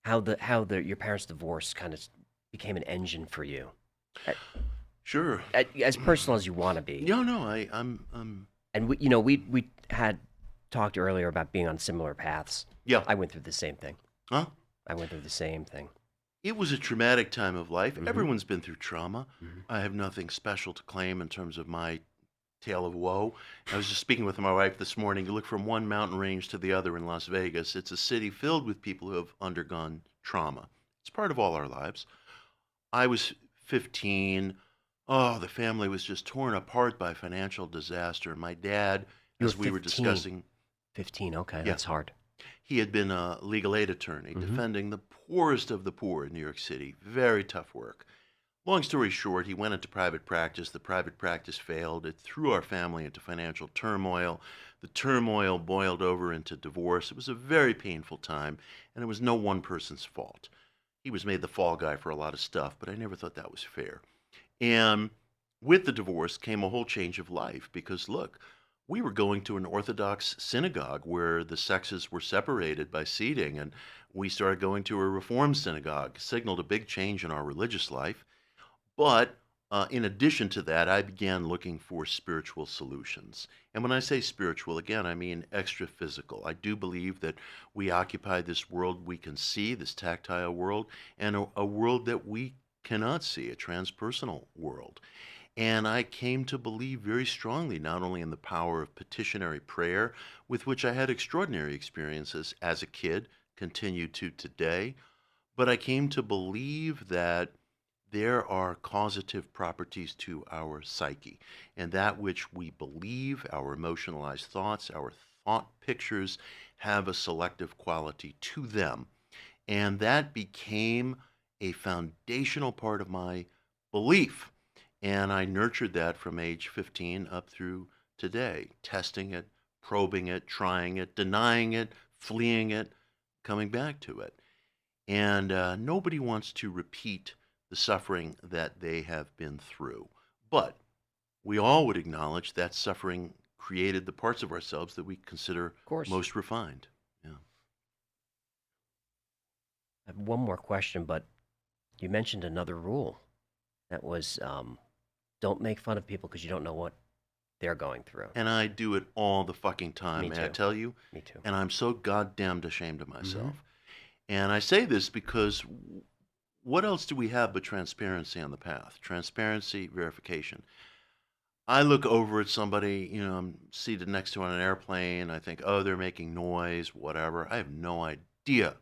how your parents' divorce kind of became an engine for you. Sure. As personal as you want to be. No, I'm. And we had talked earlier about being on similar paths. Yeah. I went through the same thing. Huh? I went through the same thing. It was a traumatic time of life. Everyone's been through trauma. I have nothing special to claim in terms of my tale of woe. I was just speaking with my wife this morning. You look from one mountain range to the other in Las Vegas. It's a city filled with people who have undergone trauma. It's part of all our lives. I was 15. Oh, the family was just torn apart by financial disaster. My dad, as we were discussing... 15, okay, that's hard. He had been a legal aid attorney defending the poorest of the poor in New York City. Very tough work. Long story short, he went into private practice. The private practice failed. It threw our family into financial turmoil. The turmoil boiled over into divorce. It was a very painful time, and it was no one person's fault. He was made the fall guy for a lot of stuff, but I never thought that was fair. And with the divorce came a whole change of life because, look, we were going to an Orthodox synagogue where the sexes were separated by seating, and we started going to a Reform synagogue, signaled a big change in our religious life. But in addition to that, I began looking for spiritual solutions. And when I say spiritual, again, I mean extra physical. I do believe that we occupy this world we can see, this tactile world, and a world that we cannot see, a transpersonal world. And I came to believe very strongly not only in the power of petitionary prayer, with which I had extraordinary experiences as a kid, continue to today, but I came to believe that there are causative properties to our psyche, and that which we believe, our emotionalized thoughts, our thought pictures, have a selective quality to them. And that became a foundational part of my belief. And I nurtured that from age 15 up through today, testing it, probing it, trying it, denying it, fleeing it, coming back to it. And nobody wants to repeat the suffering that they have been through. But we all would acknowledge that suffering created the parts of ourselves that we consider most refined. Yeah. I have one more question, but you mentioned another rule That was, don't make fun of people because you don't know what they're going through. And I do it all the fucking time, may I tell you? Me too. And I'm so goddamned ashamed of myself. And I say this because what else do we have but transparency on the path? Transparency, verification. I look over at somebody, I'm seated next to on an airplane. I think, oh, they're making noise, whatever. I have no idea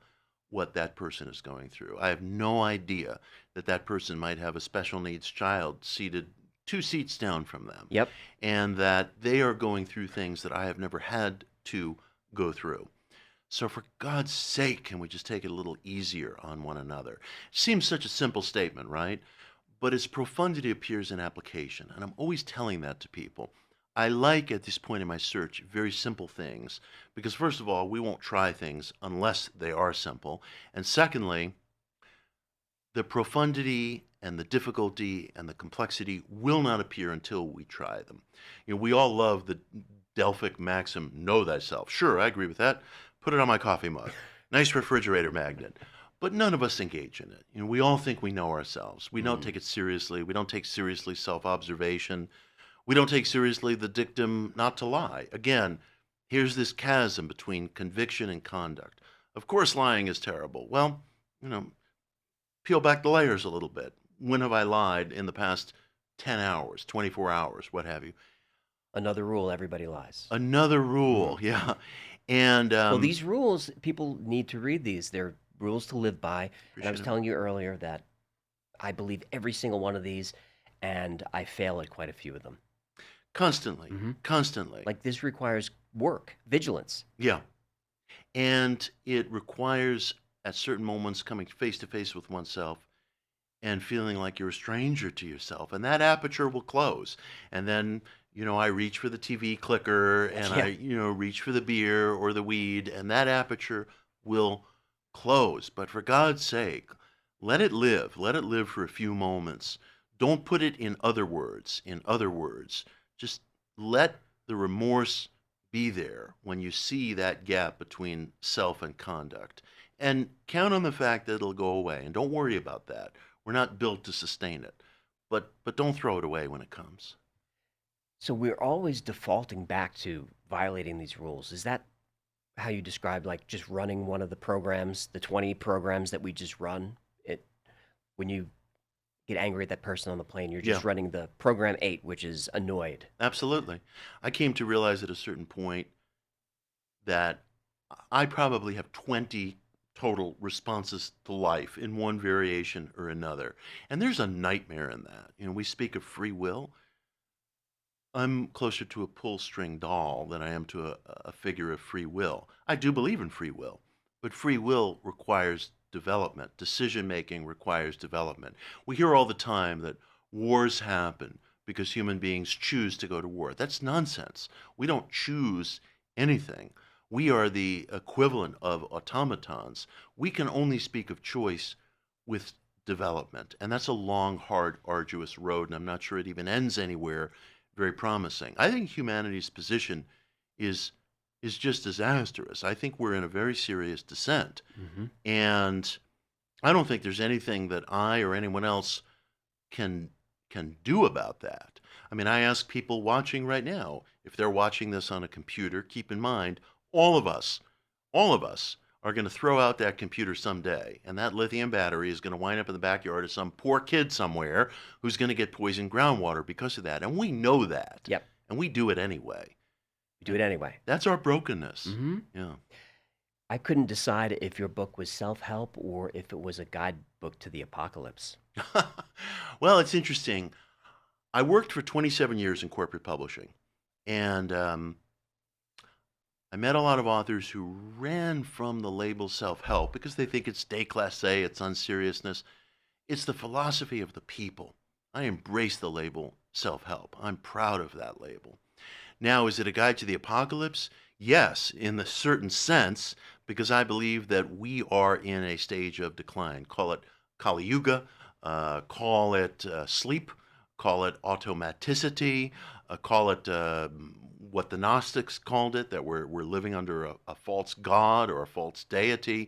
what that person is going through. I have no idea that that person might have a special needs child seated 2 seats down from them. Yep. And that they are going through things that I have never had to go through. So for God's sake, can we just take it a little easier on one another? Seems such a simple statement, right? But its profundity appears in application, and I'm always telling that to people. I like, at this point in my search, very simple things, because first of all, we won't try things unless they are simple, and secondly, the profundity and the difficulty and the complexity will not appear until we try them. We all love the Delphic maxim, know thyself. Sure, I agree with that. Put it on my coffee mug. Nice refrigerator magnet. But none of us engage in it. We all think we know ourselves. We don't take it seriously. We don't take seriously self-observation. We don't take seriously the dictum not to lie. Again, here's this chasm between conviction and conduct. Of course, lying is terrible. Well, peel back the layers a little bit. When have I lied in the past 10 hours, 24 hours, what have you? Another rule, everybody lies. Another rule, yeah. And well, these rules, people need to read these. They're rules to live by. And I was telling you earlier that I believe every single one of these, and I fail at quite a few of them. Constantly, constantly. Like this requires work, vigilance. Yeah. And it requires, at certain moments, coming face to face with oneself and feeling like you're a stranger to yourself. And that aperture will close. And then, I reach for the TV clicker and I, reach for the beer or the weed, and that aperture will close. But for God's sake, let it live. Let it live for a few moments. Don't put it in other words. Just let the remorse be there when you see that gap between self and conduct. And count on the fact that it'll go away. And don't worry about that. We're not built to sustain it. But don't throw it away when it comes. So we're always defaulting back to violating these rules. Is that how you describe, like, just running one of the programs, the 20 programs that we just run? When you get angry at that person on the plane, you're just running the program 8, which is annoyed. Absolutely. I came to realize at a certain point that I probably have 20 total responses to life in one variation or another. And there's a nightmare in that. We speak of free will. I'm closer to a pull-string doll than I am to a figure of free will. I do believe in free will, but free will requires development. Decision-making requires development. We hear all the time that wars happen because human beings choose to go to war. That's nonsense. We don't choose anything. We are the equivalent of automatons. We can only speak of choice with development, and that's a long, hard, arduous road, and I'm not sure it even ends anywhere very promising. I think humanity's position is just disastrous. I think we're in a very serious descent. And I don't think there's anything that I or anyone else can do about that. I mean, I ask people watching right now, if they're watching this on a computer, keep in mind, all of us are going to throw out that computer someday, and that lithium battery is going to wind up in the backyard of some poor kid somewhere who's going to get poisoned groundwater because of that. And we know that. Yep. And we do it anyway. We do it anyway. That's our brokenness. Yeah. I couldn't decide if your book was self-help or if it was a guidebook to the apocalypse. Well, it's interesting. I worked for 27 years in corporate publishing, and I met a lot of authors who ran from the label self-help because they think it's déclassé, it's unseriousness. It's the philosophy of the people. I embrace the label self-help. I'm proud of that label. Now, is it a guide to the apocalypse? Yes, in a certain sense, because I believe that we are in a stage of decline. Call it Kali Yuga, call it sleep, call it automaticity, call it what the Gnostics called it, that we're living under a false god or a false deity.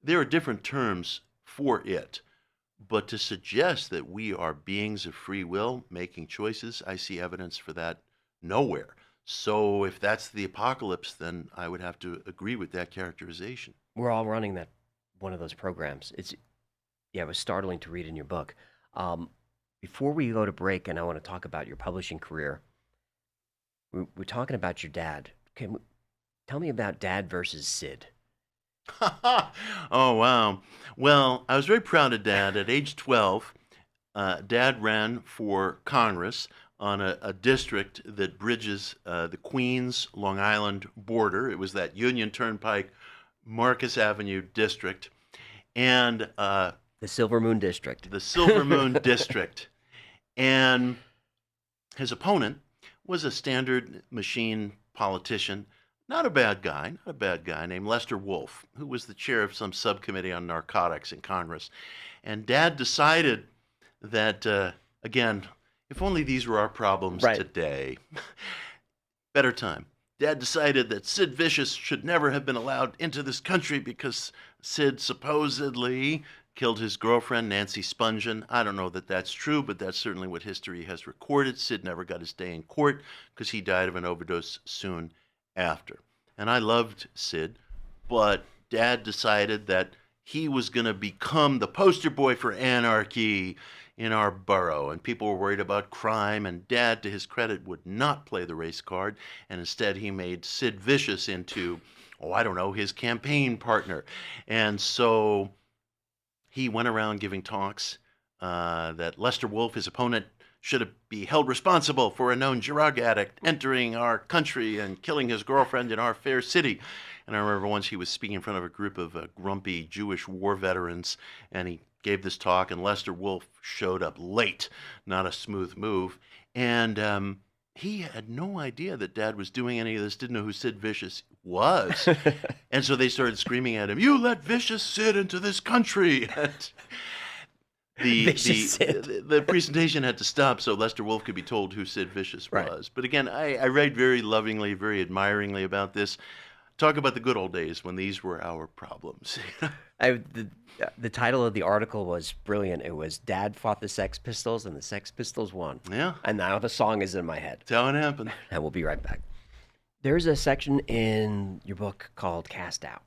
There are different terms for it. But to suggest that we are beings of free will making choices, I see evidence for that nowhere. So if that's the apocalypse, then I would have to agree with that characterization. We're all running one of those programs. It was startling to read in your book. Before we go to break, and I want to talk about your publishing career, we're talking about your dad. Tell me about Dad versus Sid. Oh, wow. Well, I was very proud of Dad. At age 12, Dad ran for Congress on a district that bridges the Queens, Long Island border. It was that Union Turnpike, Marcus Avenue district. And the Silver Moon District. The Silver Moon District. And his opponent was a standard machine politician, not a bad guy, named Lester Wolf, who was the chair of some subcommittee on narcotics in Congress. And Dad decided that, again, if only these were our problems today. Better time. Dad decided that Sid Vicious should never have been allowed into this country because Sid supposedly killed his girlfriend, Nancy Spungen. I don't know that that's true, but that's certainly what history has recorded. Sid never got his day in court because he died of an overdose soon after. And I loved Sid, but Dad decided that he was going to become the poster boy for anarchy in our borough, and people were worried about crime, and Dad, to his credit, would not play the race card, and instead he made Sid Vicious into, his campaign partner. And so he went around giving talks that Lester Wolf, his opponent, should be held responsible for a known drug addict entering our country and killing his girlfriend in our fair city. And I remember once he was speaking in front of a group of grumpy Jewish war veterans, and he gave this talk, and Lester Wolf showed up late, not a smooth move. And he had no idea that Dad was doing any of this, didn't know who Sid Vicious was. And so they started screaming at him, "You let Vicious Sid into this country!" The presentation had to stop so Lester Wolf could be told who Sid Vicious was. But again, I write very lovingly, very admiringly about this. Talk about the good old days when these were our problems. The title of the article was brilliant. It was Dad Fought the Sex Pistols and the Sex Pistols Won. Yeah. And now the song is in my head. That's how it happened. And we'll be right back. There's a section in your book called Cast Out.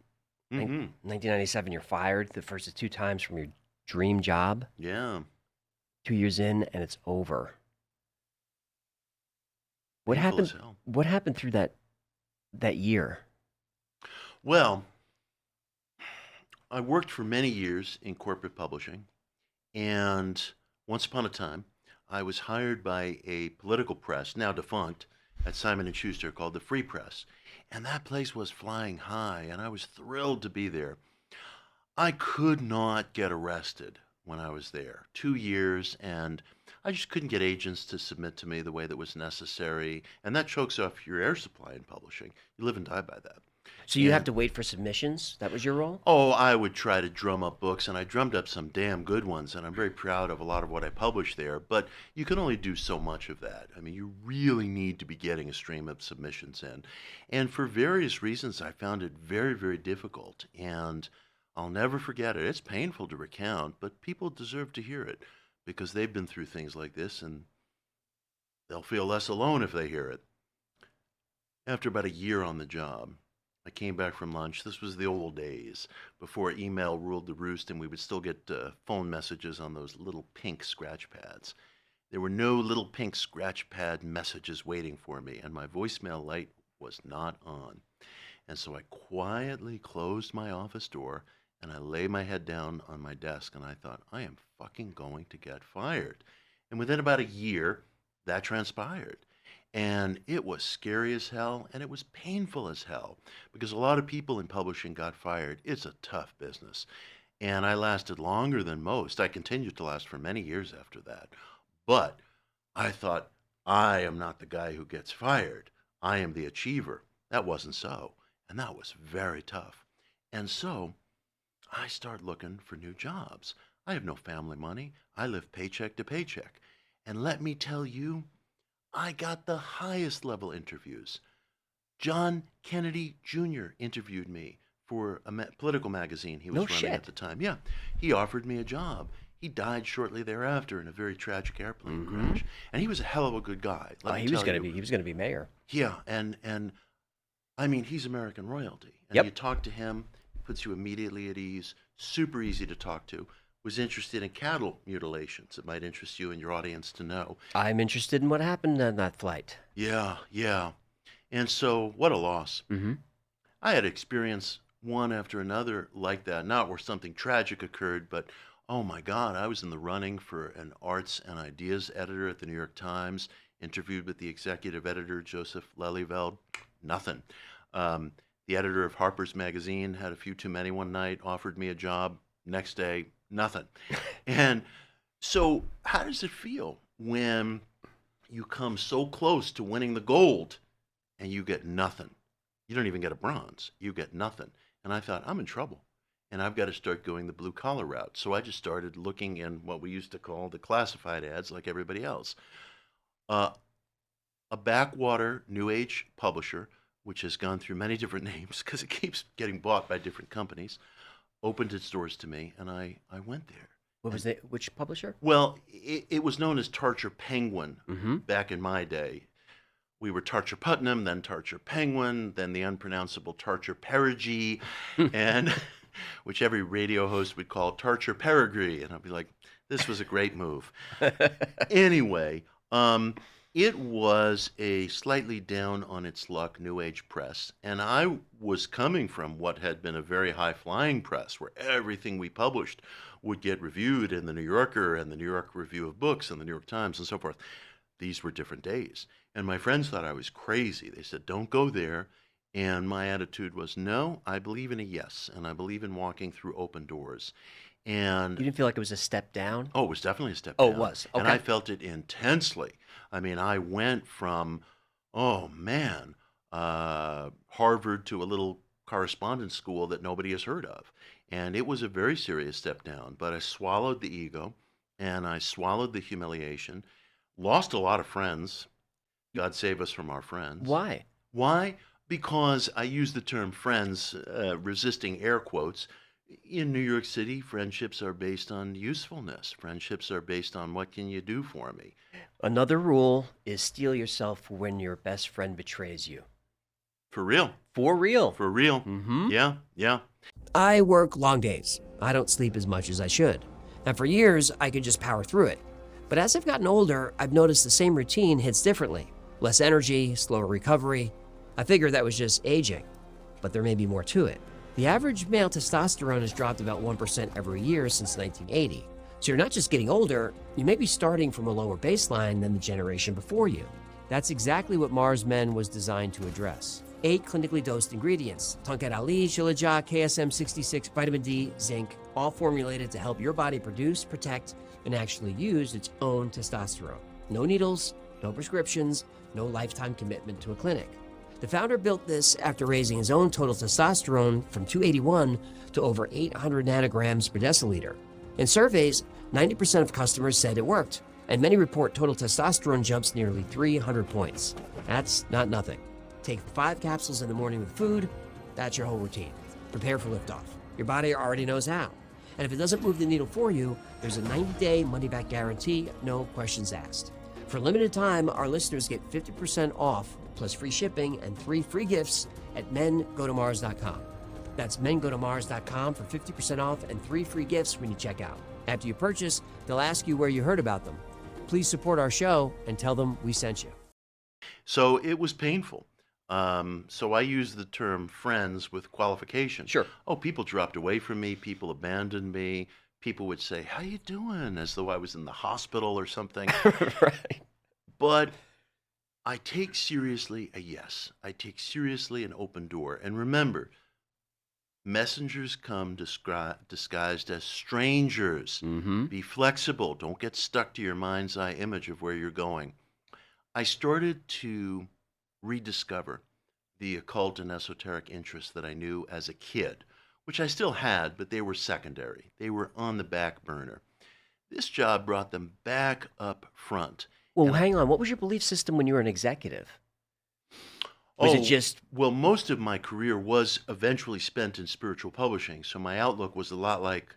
Mm-hmm. 1997, you're fired the first 2 times from your dream job. Yeah. 2 years in, and it's over. What Painful happened? as hell. What happened through that year? Well, I worked for many years in corporate publishing, and once upon a time, I was hired by a political press, now defunct, at Simon & Schuster called the Free Press. And that place was flying high, and I was thrilled to be there. I could not get arrested when I was there. 2 years, and I just couldn't get agents to submit to me the way that was necessary. And that chokes off your air supply in publishing. You live and die by that. So you have to wait for submissions? That was your role? Oh, I would try to drum up books, and I drummed up some damn good ones, and I'm very proud of a lot of what I published there, but you can only do so much of that. I mean, you really need to be getting a stream of submissions in. And for various reasons, I found it very, very difficult, and I'll never forget it. It's painful to recount, but people deserve to hear it because they've been through things like this, and they'll feel less alone if they hear it. After about a year on the job, I came back from lunch. This was the old days before email ruled the roost and we would still get phone messages on those little pink scratch pads. There were no little pink scratch pad messages waiting for me, and my voicemail light was not on. And so I quietly closed my office door and I lay my head down on my desk and I thought, I am fucking going to get fired. And within about a year, that transpired. And it was scary as hell, and it was painful as hell, because a lot of people in publishing got fired. It's a tough business. And I lasted longer than most. I continued to last for many years after that. But I thought, I am not the guy who gets fired. I am the achiever. That wasn't so. And that was very tough. And so I start looking for new jobs. I have no family money. I live paycheck to paycheck. And let me tell you, I got the highest level interviews. John Kennedy Jr. interviewed me for a political magazine he was running at the time. Yeah, he offered me a job. He died shortly thereafter in a very tragic airplane crash. And he was a hell of a good guy. He was going to be mayor. Yeah, and I mean, he's American royalty. And you talk to him, he puts you immediately at ease, super easy to talk to. Was interested in cattle mutilations. It might interest you and your audience to know. I'm interested in what happened on that flight. Yeah. And so, what a loss. I had experienced one after another like that, not where something tragic occurred, but oh my God, I was in the running for an arts and ideas editor at the New York Times, interviewed with the executive editor, Joseph Lelyveld, nothing. The editor of Harper's Magazine had a few too many one night, offered me a job. Next day, nothing. And so how does it feel when you come so close to winning the gold and you get nothing? You don't even get a bronze. You get nothing. And I thought, I'm in trouble. And I've got to start going the blue-collar route. So I just started looking in what we used to call the classified ads like everybody else. A backwater New Age publisher, which has gone through many different names because it keeps getting bought by different companies, opened its doors to me, and I went there. What was it? Which publisher? Well, it was known as Tarcher Penguin back in my day. We were Tarcher Putnam, then Tarcher Penguin, then the unpronounceable Tarcher Perigee, and which every radio host would call Tarcher Peregree. And I'd be like, this was a great move. Anyway, it was a slightly down on its luck New Age press. And I was coming from what had been a very high-flying press where everything we published would get reviewed in the New Yorker and the New York Review of Books and the New York Times and so forth. These were different days. And my friends thought I was crazy. They said, don't go there. And my attitude was, no, I believe in a yes. And I believe in walking through open doors. And you didn't feel like it was a step down? Oh, it was definitely a step down. Oh, it was. Okay. And I felt it intensely. I mean, I went from, Harvard to a little correspondence school that nobody has heard of. And it was a very serious step down. But I swallowed the ego and I swallowed the humiliation. Lost a lot of friends. God save us from our friends. Why? Why? Because I use the term friends, resisting air quotes. In New York City, friendships are based on usefulness. Friendships are based on what can you do for me. Another rule is steel yourself when your best friend betrays you. For real. For real. For real. Yeah. I work long days. I don't sleep as much as I should. And for years, I could just power through it. But as I've gotten older, I've noticed the same routine hits differently. Less energy, slower recovery. I figured that was just aging, but there may be more to it. The average male testosterone has dropped about 1% every year since 1980. So you're not just getting older, you may be starting from a lower baseline than the generation before you. That's exactly what Mars Men was designed to address. 8 clinically dosed ingredients: Tonkat Ali, Shilajah, KSM-66, vitamin D, zinc, all formulated to help your body produce, protect, and actually use its own testosterone. No needles, no prescriptions, no lifetime commitment to a clinic. The founder built this after raising his own total testosterone from 281 to over 800 nanograms per deciliter. In surveys, 90% of customers said it worked, and many report total testosterone jumps nearly 300 points. That's not nothing. Take 5 capsules in the morning with food, that's your whole routine. Prepare for liftoff. Your body already knows how. And if it doesn't move the needle for you, there's a 90-day money-back guarantee, no questions asked. For a limited time, our listeners get 50% off, plus free shipping and 3 free gifts at mengotomars.com. That's mengotomars.com for 50% off and 3 free gifts when you check out. After you purchase, they'll ask you where you heard about them. Please support our show and tell them we sent you. So it was painful. So I use the term friends with qualification. Sure. Oh, people dropped away from me. People abandoned me. People would say, how you doing? As though I was in the hospital or something. Right. But I take seriously a yes. I take seriously an open door. And remember, messengers come disguised as strangers. Mm-hmm. Be flexible. Don't get stuck to your mind's eye image of where you're going. I started to rediscover the occult and esoteric interests that I knew as a kid, which I still had, but they were secondary. They were on the back burner. This job brought them back up front. Well, hang on. What was your belief system when you were an executive? Was it just... Well, most of my career was eventually spent in spiritual publishing, so my outlook was a lot like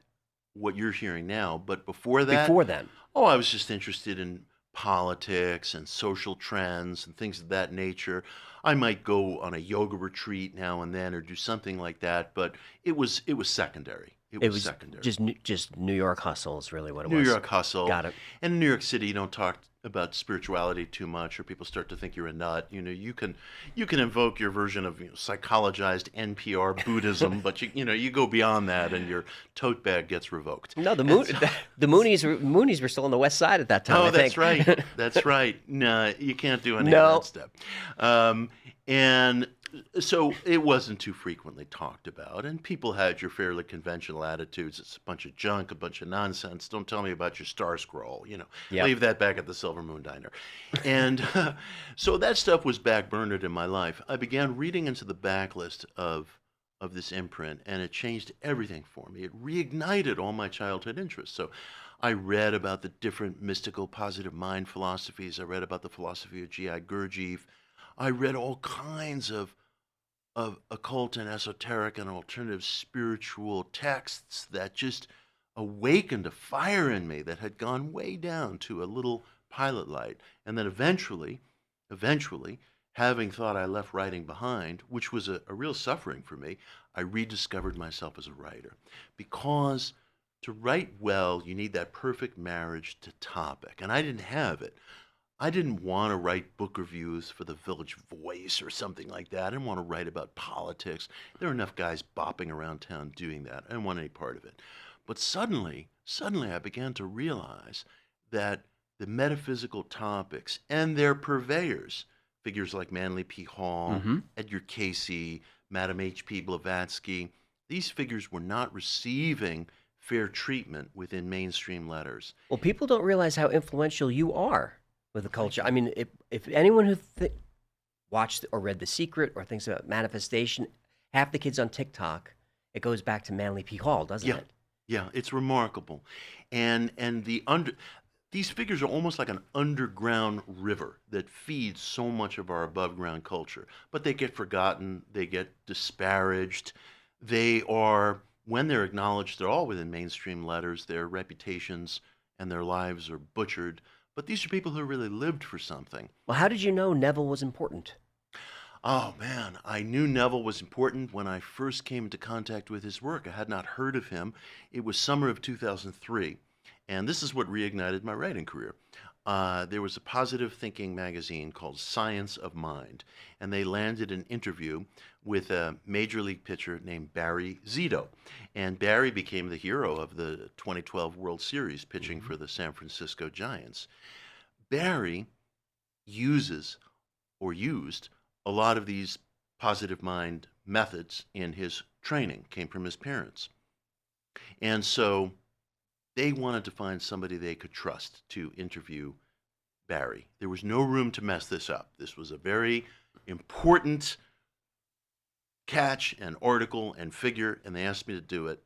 what you're hearing now. But before that, Before then, I was just interested in politics and social trends and things of that nature. I might go on a yoga retreat now and then or do something like that, but it was secondary. It was secondary. just New York hustle is really what it was. New York hustle. Got it. And in New York City, you don't talk about spirituality too much, or people start to think you're a nut. You know, you can invoke your version of psychologized NPR Buddhism, but you go beyond that, and your tote bag gets revoked. No, the Moonies were still on the West Side at that time. Oh, I that's think. right. That's right. No, you can't do any of that stuff. And so it wasn't too frequently talked about, and people had your fairly conventional attitudes. It's a bunch of junk, a bunch of nonsense. Don't tell me about your star scroll. Yep. Leave that back at the Silver Moon Diner. And so that stuff was backburnered in my life. I began reading into the backlist of this imprint, and it changed everything for me. It reignited all my childhood interests. So I read about the different mystical positive mind philosophies. I read about the philosophy of G.I. Gurdjieff. I read all kinds of occult and esoteric and alternative spiritual texts that just awakened a fire in me that had gone way down to a little pilot light. And then eventually, having thought I left writing behind, which was a real suffering for me, I rediscovered myself as a writer. Because to write well, you need that perfect marriage to topic. And I didn't have it. I didn't want to write book reviews for the Village Voice or something like that. I didn't want to write about politics. There were enough guys bopping around town doing that. I didn't want any part of it. But suddenly I began to realize that the metaphysical topics and their purveyors, figures like Manly P. Hall, Edgar Cayce, Madame H.P. Blavatsky, these figures were not receiving fair treatment within mainstream letters. Well, people don't realize how influential you are with the culture. I mean, if anyone who watched or read The Secret or thinks about manifestation, half the kids on TikTok, it goes back to Manly P. Hall, doesn't it? Yeah, it's remarkable. And these figures are almost like an underground river that feeds so much of our above ground culture. But they get forgotten, they get disparaged. They are, when they're acknowledged, they're all within mainstream letters. Their reputations and their lives are butchered. But these are people who really lived for something. Well, how did you know Neville was important? Oh, man, I knew Neville was important when I first came into contact with his work. I had not heard of him. It was summer of 2003, and this is what reignited my writing career. There was a positive thinking magazine called Science of Mind, and they landed an interview with a major league pitcher named Barry Zito. And Barry became the hero of the 2012 World Series, pitching for the San Francisco Giants. Barry used a lot of these positive mind methods in his training, came from his parents. And so they wanted to find somebody they could trust to interview Barry. There was no room to mess this up. This was a very important catch and article and figure, and they asked me to do it.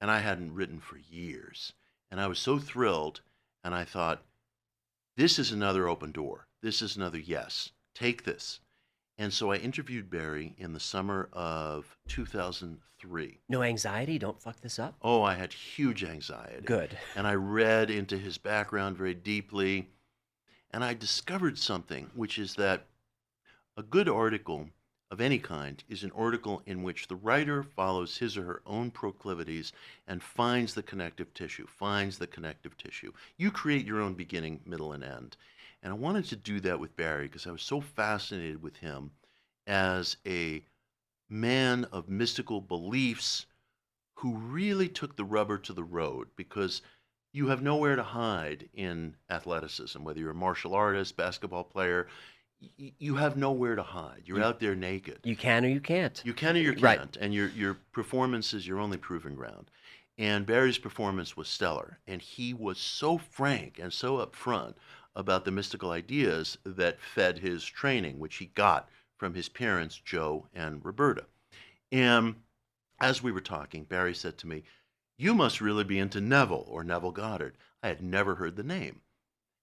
And I hadn't written for years. And I was so thrilled, and I thought, this is another open door. This is another yes. Take this. And so I interviewed Barry in the summer of 2003. No anxiety? Don't fuck this up? Oh, I had huge anxiety. Good. And I read into his background very deeply. And I discovered something, which is that a good article of any kind is an article in which the writer follows his or her own proclivities and finds the connective tissue, You create your own beginning, middle, and end. And I wanted to do that with Barry because I was so fascinated with him as a man of mystical beliefs who really took the rubber to the road, because you have nowhere to hide in athleticism, whether you're a martial artist, basketball player. You have nowhere to hide. You're out there naked. You can or you can't. You can or you can't. Right. And your performance is your only proving ground. And Barry's performance was stellar. And he was so frank and so upfront about the mystical ideas that fed his training, which he got from his parents, Joe and Roberta. And as we were talking, Barry said to me, "You must really be into Neville or Neville Goddard." I had never heard the name.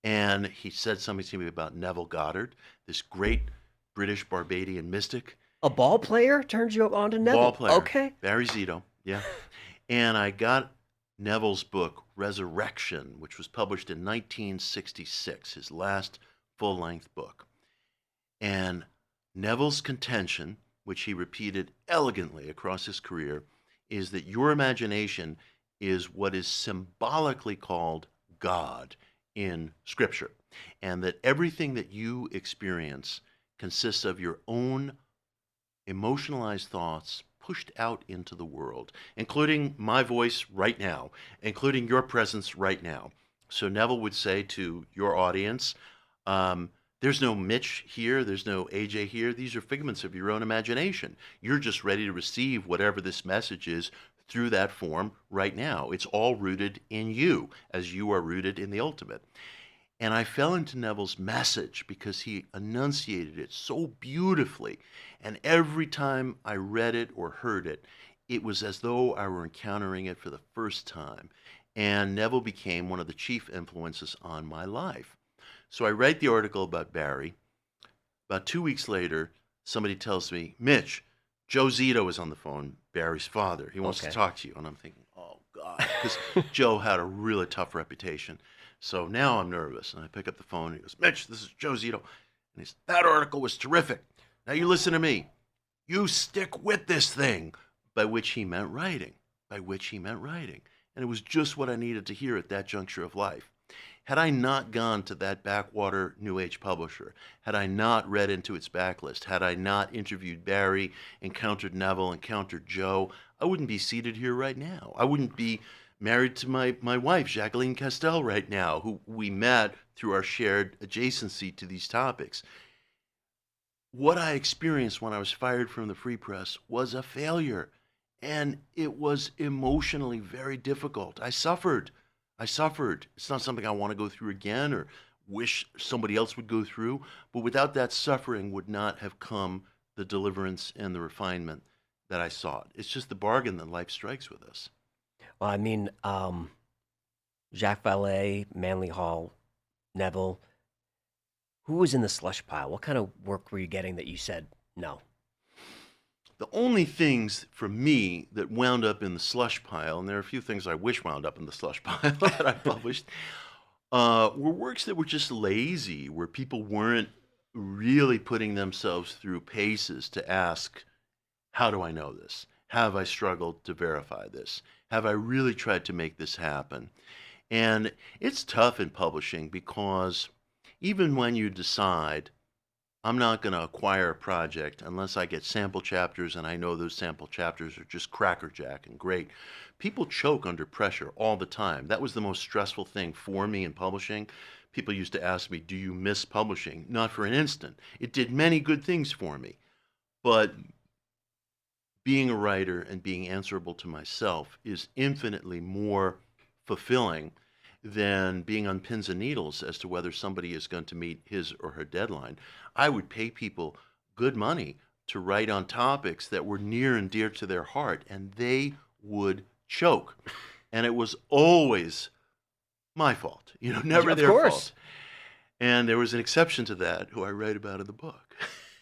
And he said something to me about Neville Goddard, this great British Barbadian mystic. A ball player turns you on to Neville? Ball player. Okay. Barry Zito, yeah. And I got Neville's book, Resurrection, which was published in 1966, his last full-length book. And Neville's contention, which he repeated elegantly across his career, is that your imagination is what is symbolically called God in Scripture, and that everything that you experience consists of your own emotionalized thoughts pushed out into the world, including my voice right now, including your presence right now. So Neville would say to your audience, there's no Mitch here, there's no AJ here, these are figments of your own imagination. You're just ready to receive whatever this message is through that form right now. It's all rooted in you, as you are rooted in the ultimate. And I fell into Neville's message because he enunciated it so beautifully. And every time I read it or heard it, it was as though I were encountering it for the first time. And Neville became one of the chief influences on my life. So I write the article about Barry. About 2 weeks later, somebody tells me, Mitch, Joe Zito is on the phone, Barry's father. He wants to talk to you. And I'm thinking, oh, God, because Joe had a really tough reputation. So now I'm nervous, and I pick up the phone, and he goes, Mitch, this is Joe Zito. And he says, that article was terrific. Now you listen to me. You stick with this thing, by which he meant writing, And it was just what I needed to hear at that juncture of life. Had I not gone to that backwater New Age publisher, had I not read into its backlist, had I not interviewed Barry, encountered Neville, encountered Joe, I wouldn't be seated here right now. I wouldn't be married to my wife, Jacqueline Castell, right now, who we met through our shared adjacency to these topics. What I experienced when I was fired from the Free Press was a failure, and it was emotionally very difficult. I suffered. It's not something I want to go through again or wish somebody else would go through, but without that suffering would not have come the deliverance and the refinement that I sought. It's just the bargain that life strikes with us. Well, I mean, Jacques Vallée, Manly Hall, Neville, who was in the slush pile? What kind of work were you getting that you said no? The only things for me that wound up in the slush pile, and there are a few things I wish wound up in the slush pile that I published, were works that were just lazy, where people weren't really putting themselves through paces to ask, how do I know this? Have I struggled to verify this? Have I really tried to make this happen? And it's tough in publishing because even when you decide, I'm not going to acquire a project unless I get sample chapters and I know those sample chapters are just crackerjack and great, people choke under pressure all the time. That was the most stressful thing for me in publishing. People used to ask me, do you miss publishing? Not for an instant. It did many good things for me. But being a writer and being answerable to myself is infinitely more fulfilling than being on pins and needles as to whether somebody is going to meet his or her deadline. I would pay people good money to write on topics that were near and dear to their heart, and they would choke. And it was always my fault, never their fault. And there was an exception to that, who I write about in the book.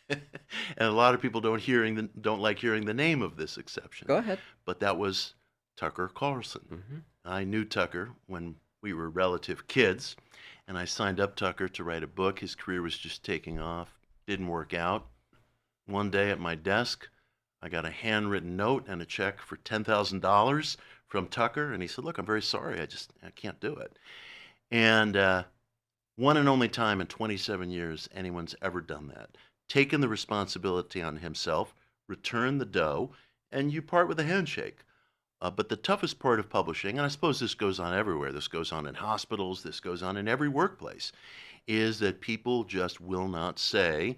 And a lot of people don't like hearing the name of this exception. Go ahead. But that was Tucker Carlson. Mm-hmm. I knew Tucker when we were relative kids, and I signed up Tucker to write a book. His career was just taking off. Didn't work out. One day at my desk, I got a handwritten note and a check for $10,000 from Tucker, and he said, look, I'm very sorry. I can't do it. And one and only time in 27 years anyone's ever done that. Taken the responsibility on himself, returned the dough, and you part with a handshake. But the toughest part of publishing, and I suppose this goes on everywhere, this goes on in hospitals, this goes on in every workplace, is that people just will not say,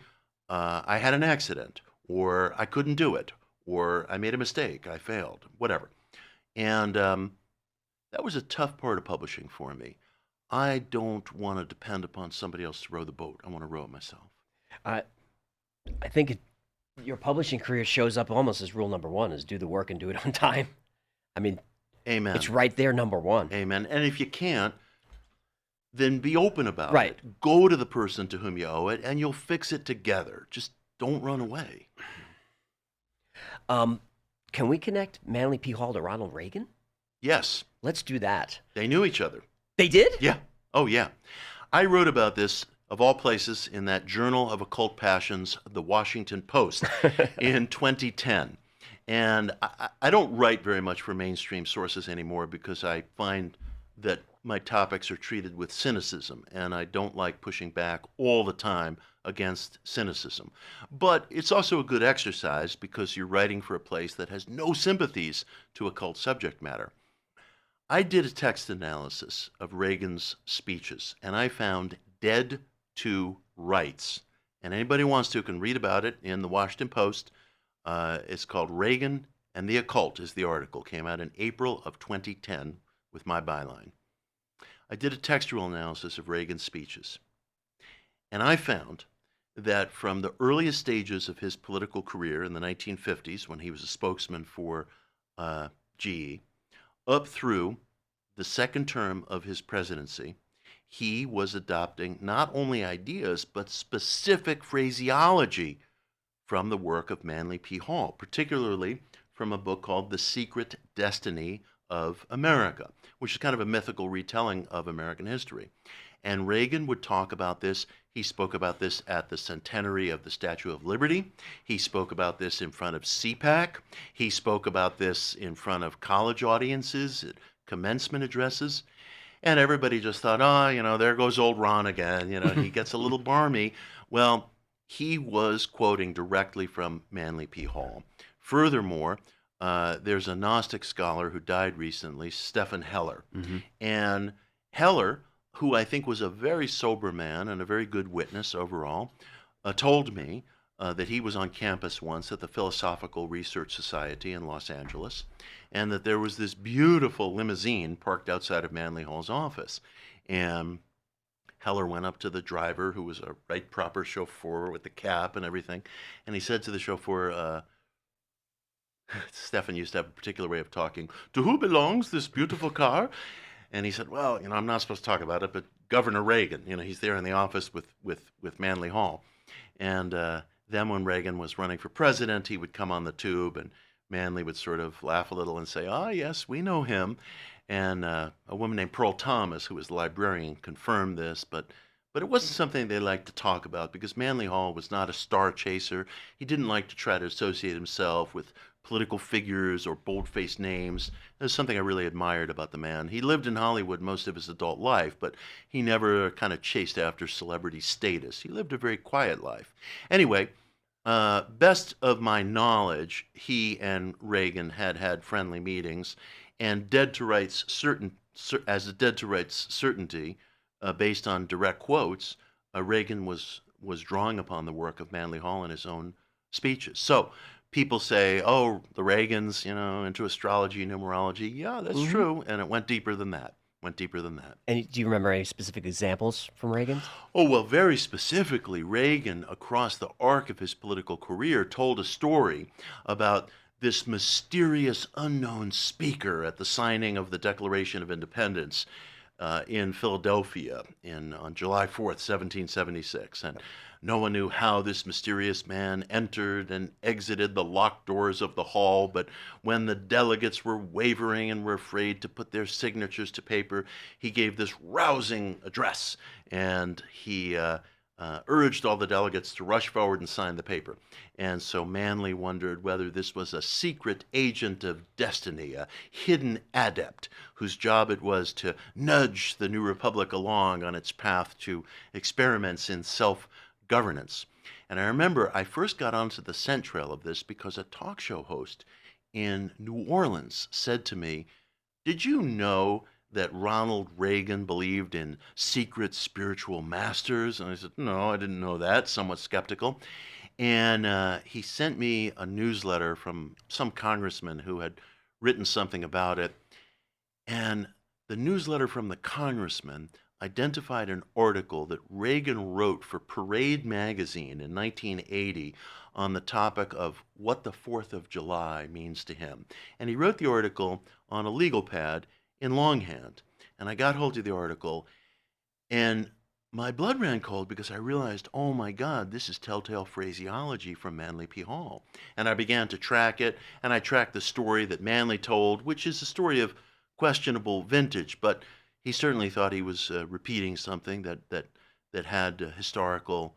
I had an accident, or I couldn't do it, or I made a mistake, I failed, whatever. And that was a tough part of publishing for me. I don't want to depend upon somebody else to row the boat. I want to row it myself. I think your publishing career shows up almost as rule number one, is do the work and do it on time. I mean, amen. It's right there, number one. Amen. And if you can't, then be open about right. it. Go to the person to whom you owe it, and you'll fix it together. Just don't run away. Can we connect Manly P. Hall to Ronald Reagan? Yes. Let's do that. They knew each other. They did? Yeah. Oh, yeah. I wrote about this, of all places, in that Journal of Occult Passions, the Washington Post, in 2010. And I don't write very much for mainstream sources anymore because I find that my topics are treated with cynicism, and I don't like pushing back all the time against cynicism. But it's also a good exercise because you're writing for a place that has no sympathies to occult subject matter. I did a text analysis of Reagan's speeches, and I found dead to rights. And anybody who wants to can read about it in the Washington Post. It's called Reagan and the Occult is the article. Came out in April of 2010 with my byline. I did a textual analysis of Reagan's speeches. And I found that from the earliest stages of his political career in the 1950s, when he was a spokesman for GE, up through the second term of his presidency, he was adopting not only ideas, but specific phraseology from the work of Manly P. Hall, particularly from a book called The Secret Destiny of America, which is kind of a mythical retelling of American history. And Reagan would talk about this. He spoke about this at the centenary of the Statue of Liberty. He spoke about this in front of CPAC. He spoke about this in front of college audiences at commencement addresses. And everybody just thought, oh, there goes old Ron again. He gets a little barmy. Well, he was quoting directly from Manly P. Hall. Furthermore, there's a Gnostic scholar who died recently, Stephen Heller. Mm-hmm. And Heller, who I think was a very sober man and a very good witness overall, told me that he was on campus once at the Philosophical Research Society in Los Angeles, and that there was this beautiful limousine parked outside of Manly Hall's office. And Heller went up to the driver, who was a right proper chauffeur with the cap and everything, and he said to the chauffeur, Stephen used to have a particular way of talking, "To who belongs this beautiful car?" And he said, well, I'm not supposed to talk about it, but Governor Reagan, he's there in the office with Manly Hall. And then when Reagan was running for president, he would come on the tube, and Manly would sort of laugh a little and say, yes, we know him. And a woman named Pearl Thomas, who was the librarian, confirmed this, but it wasn't something they liked to talk about because Manly Hall was not a star chaser. He didn't like to try to associate himself with political figures or bold-faced names. There's something I really admired about the man. He lived in Hollywood most of his adult life, but he never kind of chased after celebrity status. He lived a very quiet life. Anyway, best of my knowledge, he and Reagan had friendly meetings, and dead to rights certainty, based on direct quotes, Reagan was drawing upon the work of Manly Hall in his own speeches. So people say, the Reagans, into astrology, numerology. Yeah, that's true. And it went deeper than that. And do you remember any specific examples from Reagan? Oh, well, very specifically, Reagan, across the arc of his political career, told a story about this mysterious unknown speaker at the signing of the Declaration of Independence in Philadelphia on July 4th, 1776. And no one knew how this mysterious man entered and exited the locked doors of the hall, but when the delegates were wavering and were afraid to put their signatures to paper, he gave this rousing address, and he urged all the delegates to rush forward and sign the paper. And so Manly wondered whether this was a secret agent of destiny, a hidden adept whose job it was to nudge the new republic along on its path to experiments in self-governance. And I remember I first got onto the scent trail of this because a talk show host in New Orleans said to me, "Did you know that Ronald Reagan believed in secret spiritual masters?" And I said, "No, I didn't know that," somewhat skeptical. And he sent me a newsletter from some congressman who had written something about it. And the newsletter from the congressman identified an article that Reagan wrote for Parade magazine in 1980 on the topic of what the 4th of July means to him. And he wrote the article on a legal pad in longhand. And I got hold of the article, and my blood ran cold because I realized, oh my God, this is telltale phraseology from Manly P. Hall. And I began to track it, and I tracked the story that Manly told, which is a story of questionable vintage, but he certainly thought he was repeating something that had historical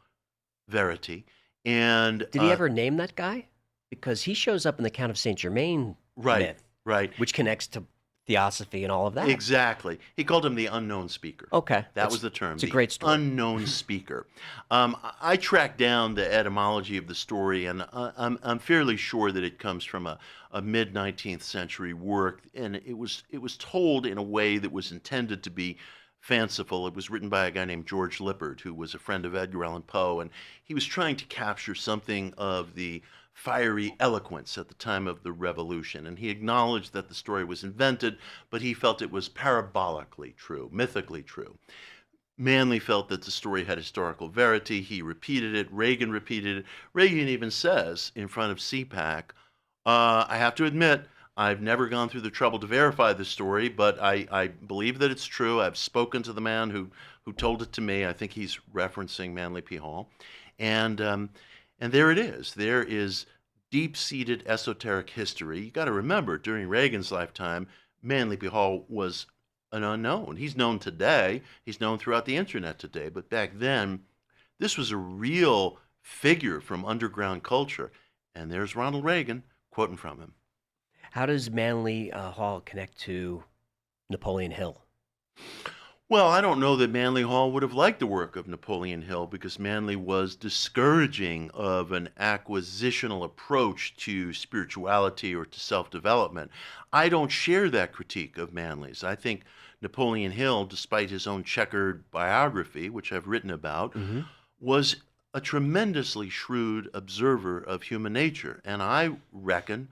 verity. And did he ever name that guy? Because he shows up in the Count of Saint Germain myth, right, which connects to theosophy and all of that. Exactly. He called him the unknown speaker. Okay, that was the term. It's a great story. Unknown speaker. I tracked down the etymology of the story, and I'm fairly sure that it comes from a mid 19th century work, and it was told in a way that was intended to be fanciful. It was written by a guy named George Lippard, who was a friend of Edgar Allan Poe, and he was trying to capture something of the fiery eloquence at the time of the Revolution. And he acknowledged that the story was invented, but he felt it was parabolically true, mythically true. Manley felt that the story had historical verity. He repeated it. Reagan repeated it. Reagan even says in front of CPAC, I have to admit, I've never gone through the trouble to verify the story, but I believe that it's true. I've spoken to the man who told it to me. I think he's referencing Manly P. Hall. And there it is. There is deep-seated esoteric history. You got to remember, during Reagan's lifetime, Manly P. Hall was an unknown. He's known today. He's known throughout the internet today. But back then, this was a real figure from underground culture. And there's Ronald Reagan quoting from him. How does Manly Hall connect to Napoleon Hill? Well, I don't know that Manly Hall would have liked the work of Napoleon Hill, because Manly was discouraging of an acquisitional approach to spirituality or to self-development. I don't share that critique of Manly's. I think Napoleon Hill, despite his own checkered biography, which I've written about, was a tremendously shrewd observer of human nature. And I reckon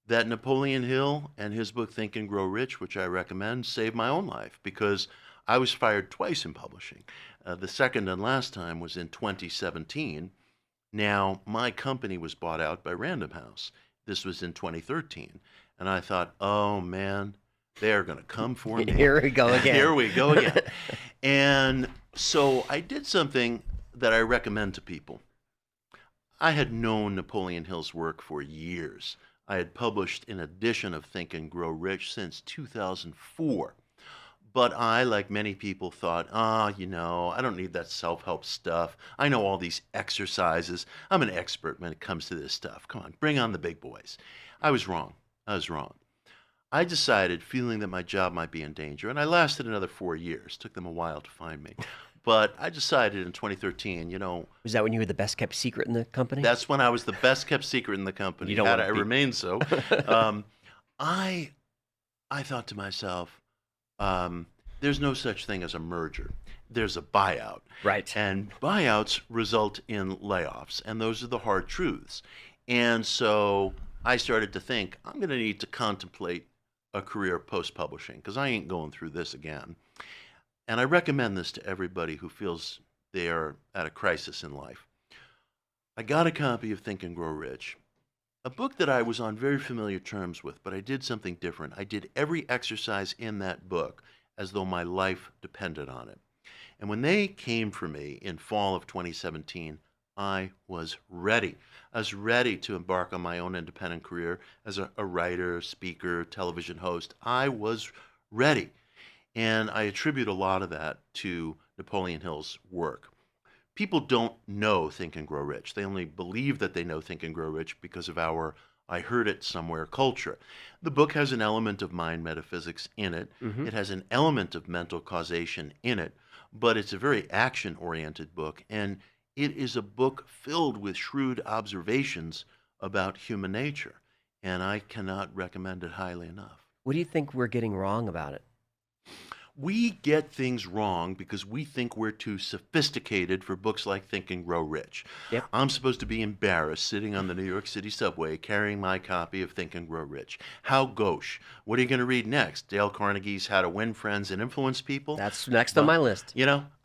that Napoleon Hill and his book Think and Grow Rich, which I recommend, saved my own life, because I was fired twice in publishing. The second and last time was in 2017. Now, my company was bought out by Random House. This was in 2013. And I thought, oh man, they're going to come for me. Here we go again. Here we go again. And so I did something that I recommend to people. I had known Napoleon Hill's work for years. I had published an edition of Think and Grow Rich since 2004. But I, like many people, thought, I don't need that self-help stuff. I know all these exercises. I'm an expert when it comes to this stuff. Come on, bring on the big boys. I was wrong. I decided, feeling that my job might be in danger, and I lasted another 4 years. Took them a while to find me. But I decided in 2013, Was that when you were the best kept secret in the company? That's when I was the best kept secret in the company. You don't Had want I to be... remained so. I thought to myself, there's no such thing as a merger. There's a buyout. Right. And buyouts result in layoffs, and those are the hard truths. And so I started to think, I'm going to need to contemplate a career post-publishing, because I ain't going through this again. And I recommend this to everybody who feels they are at a crisis in life. I got a copy of Think and Grow Rich, a book that I was on very familiar terms with, but I did something different. I did every exercise in that book as though my life depended on it. And when they came for me in fall of 2017, I was ready. I was ready to embark on my own independent career as a writer, speaker, television host. I was ready. And I attribute a lot of that to Napoleon Hill's work. People don't know Think and Grow Rich. They only believe that they know Think and Grow Rich because of our I heard it somewhere culture. The book has an element of mind metaphysics in it. It has an element of mental causation in it, but it's a very action-oriented book, and it is a book filled with shrewd observations about human nature, and I cannot recommend it highly enough. What do you think we're getting wrong about it? We get things wrong because we think we're too sophisticated for books like Think and Grow Rich. Yep. I'm supposed to be embarrassed sitting on the New York City subway carrying my copy of Think and Grow Rich. How gauche. What are you going to read next? Dale Carnegie's How to Win Friends and Influence People? That's next on my list.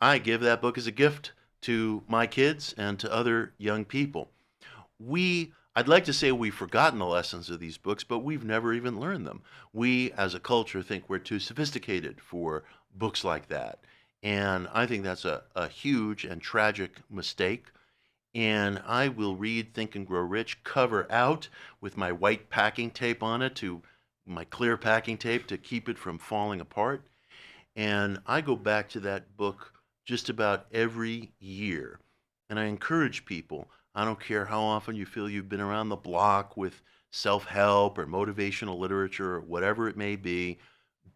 I give that book as a gift to my kids and to other young people. I'd like to say we've forgotten the lessons of these books, but we've never even learned them. We, as a culture, think we're too sophisticated for books like that. And I think that's a huge and tragic mistake. And I will read Think and Grow Rich cover out with my white packing tape on it to my clear packing tape to keep it from falling apart. And I go back to that book just about every year. And I encourage people, I don't care how often you feel you've been around the block with self-help or motivational literature or whatever it may be,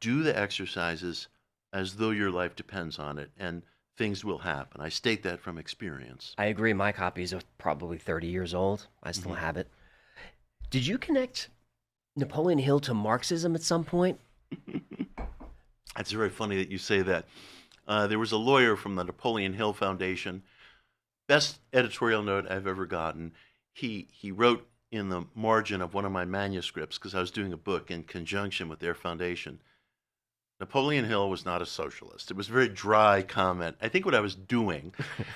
do the exercises as though your life depends on it, and things will happen. I state that from experience. I agree. My copies are probably 30 years old. I still have it. Did you connect Napoleon Hill to Marxism at some point? It's very funny that you say that. There was a lawyer from the Napoleon Hill Foundation, best editorial note I've ever gotten. He wrote in the margin of one of my manuscripts, because I was doing a book in conjunction with their foundation, Napoleon Hill was not a socialist. It was a very dry comment. I think what I was doing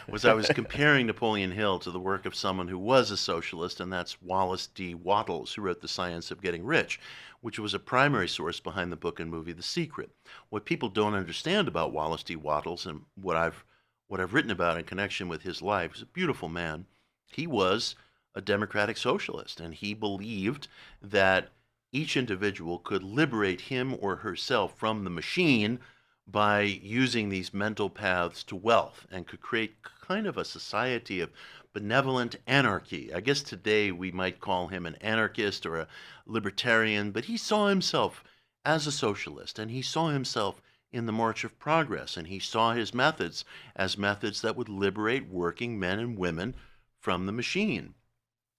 was I was comparing Napoleon Hill to the work of someone who was a socialist, and that's Wallace D. Wattles, who wrote The Science of Getting Rich, which was a primary source behind the book and movie The Secret. What people don't understand about Wallace D. Wattles, and what I've written about in connection with his life, is a beautiful man. He was a democratic socialist, and he believed that each individual could liberate him or herself from the machine by using these mental paths to wealth, and could create kind of a society of benevolent anarchy. I guess today we might call him an anarchist or a libertarian, but he saw himself as a socialist, and he saw himself in the March of Progress, and he saw his methods as methods that would liberate working men and women from the machine.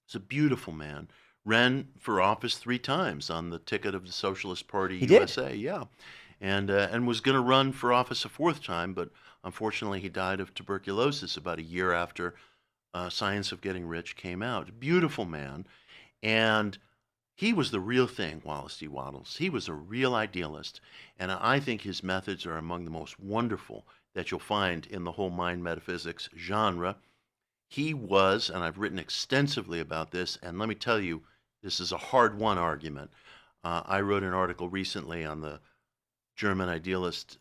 He's a beautiful man. Ran for office 3 times on the ticket of the Socialist Party USA. Yeah, and was going to run for office a 4th time, but unfortunately he died of tuberculosis about a year after Science of Getting Rich came out. Beautiful man, and he was the real thing, Wallace D. Wattles. He was a real idealist, and I think his methods are among the most wonderful that you'll find in the whole mind metaphysics genre. He was, and I've written extensively about this, and let me tell you, this is a hard-won argument. I wrote an article recently on the German idealist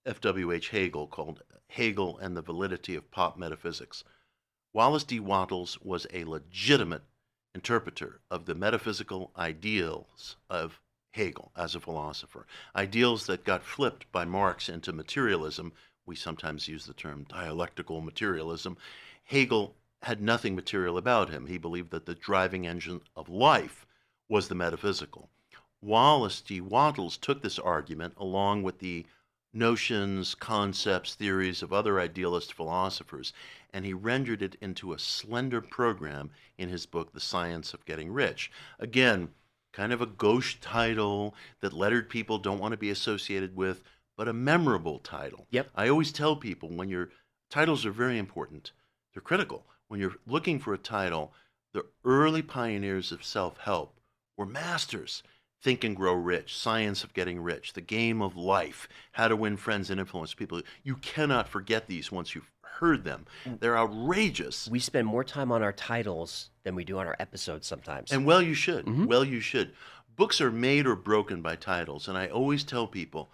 F.W.H. Hegel called Hegel and the Validity of Pop Metaphysics. Wallace D. Wattles was a legitimate interpreter of the metaphysical ideals of Hegel as a philosopher, ideals that got flipped by Marx into materialism. We sometimes use the term dialectical materialism. Hegel had nothing material about him. He believed that the driving engine of life was the metaphysical. Wallace D. Wattles took this argument along with the notions, concepts, theories of other idealist philosophers, and he rendered it into a slender program in his book, The Science of Getting Rich. Again, kind of a gauche title that lettered people don't want to be associated with, but a memorable title. Yep. I always tell people, when your titles are very important, they're critical. When you're looking for a title, the early pioneers of self-help were masters. Think and Grow Rich, Science of Getting Rich, The Game of Life, How to Win Friends and Influence People. You cannot forget these once you've heard them. They're outrageous. We spend more time on our titles than we do on our episodes sometimes. And well, you should. Well, you should. Books are made or broken by titles, and I always tell people,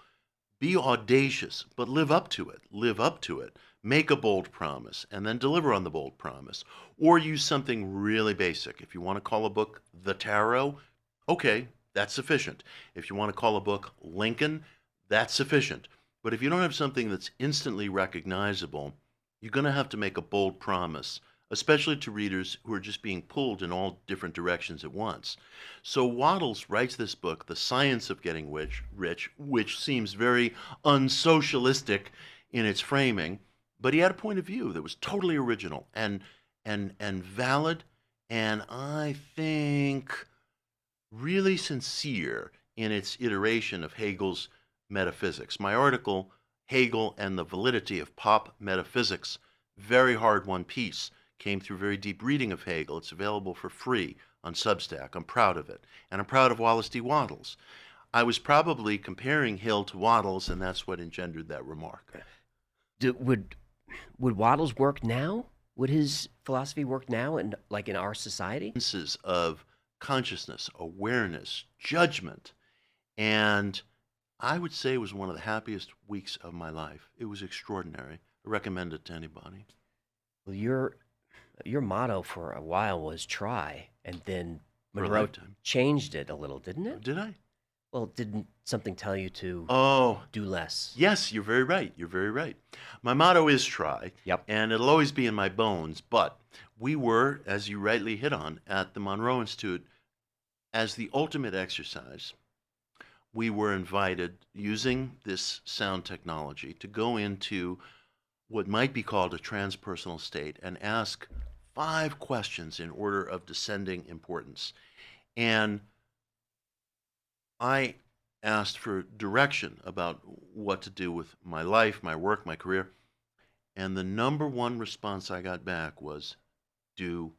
be audacious, but live up to it. Live up to it. Make a bold promise, and then deliver on the bold promise. Or use something really basic. If you want to call a book The Tarot, okay, that's sufficient. If you want to call a book Lincoln, that's sufficient. But if you don't have something that's instantly recognizable, you're going to have to make a bold promise, especially to readers who are just being pulled in all different directions at once. So Wattles writes this book, The Science of Getting Rich, which seems very unsocialistic in its framing, but he had a point of view that was totally original and valid, and I think really sincere in its iteration of Hegel's metaphysics. My article, Hegel and the Validity of Pop Metaphysics, very hard-won piece, came through very deep reading of Hegel. It's available for free on Substack. I'm proud of it, and I'm proud of Wallace D. Wattles. I was probably comparing Hill to Wattles, and that's what engendered that remark. Would Wattles work now? Would his philosophy work now in our society? Senses of consciousness, awareness, judgment, and I would say it was one of the happiest weeks of my life. It was extraordinary. I recommend it to anybody. Well, your motto for a while was try, and then Monroe changed it a little, didn't it? Did I? Well, didn't something tell you to do less? Yes, you're very right. You're very right. My motto is try. Yep. And it'll always be in my bones. But we were, as you rightly hit on, at the Monroe Institute, as the ultimate exercise, we were invited, using this sound technology, to go into what might be called a transpersonal state and ask 5 questions in order of descending importance. And I asked for direction about what to do with my life, my work, my career. And the number one response I got back was, do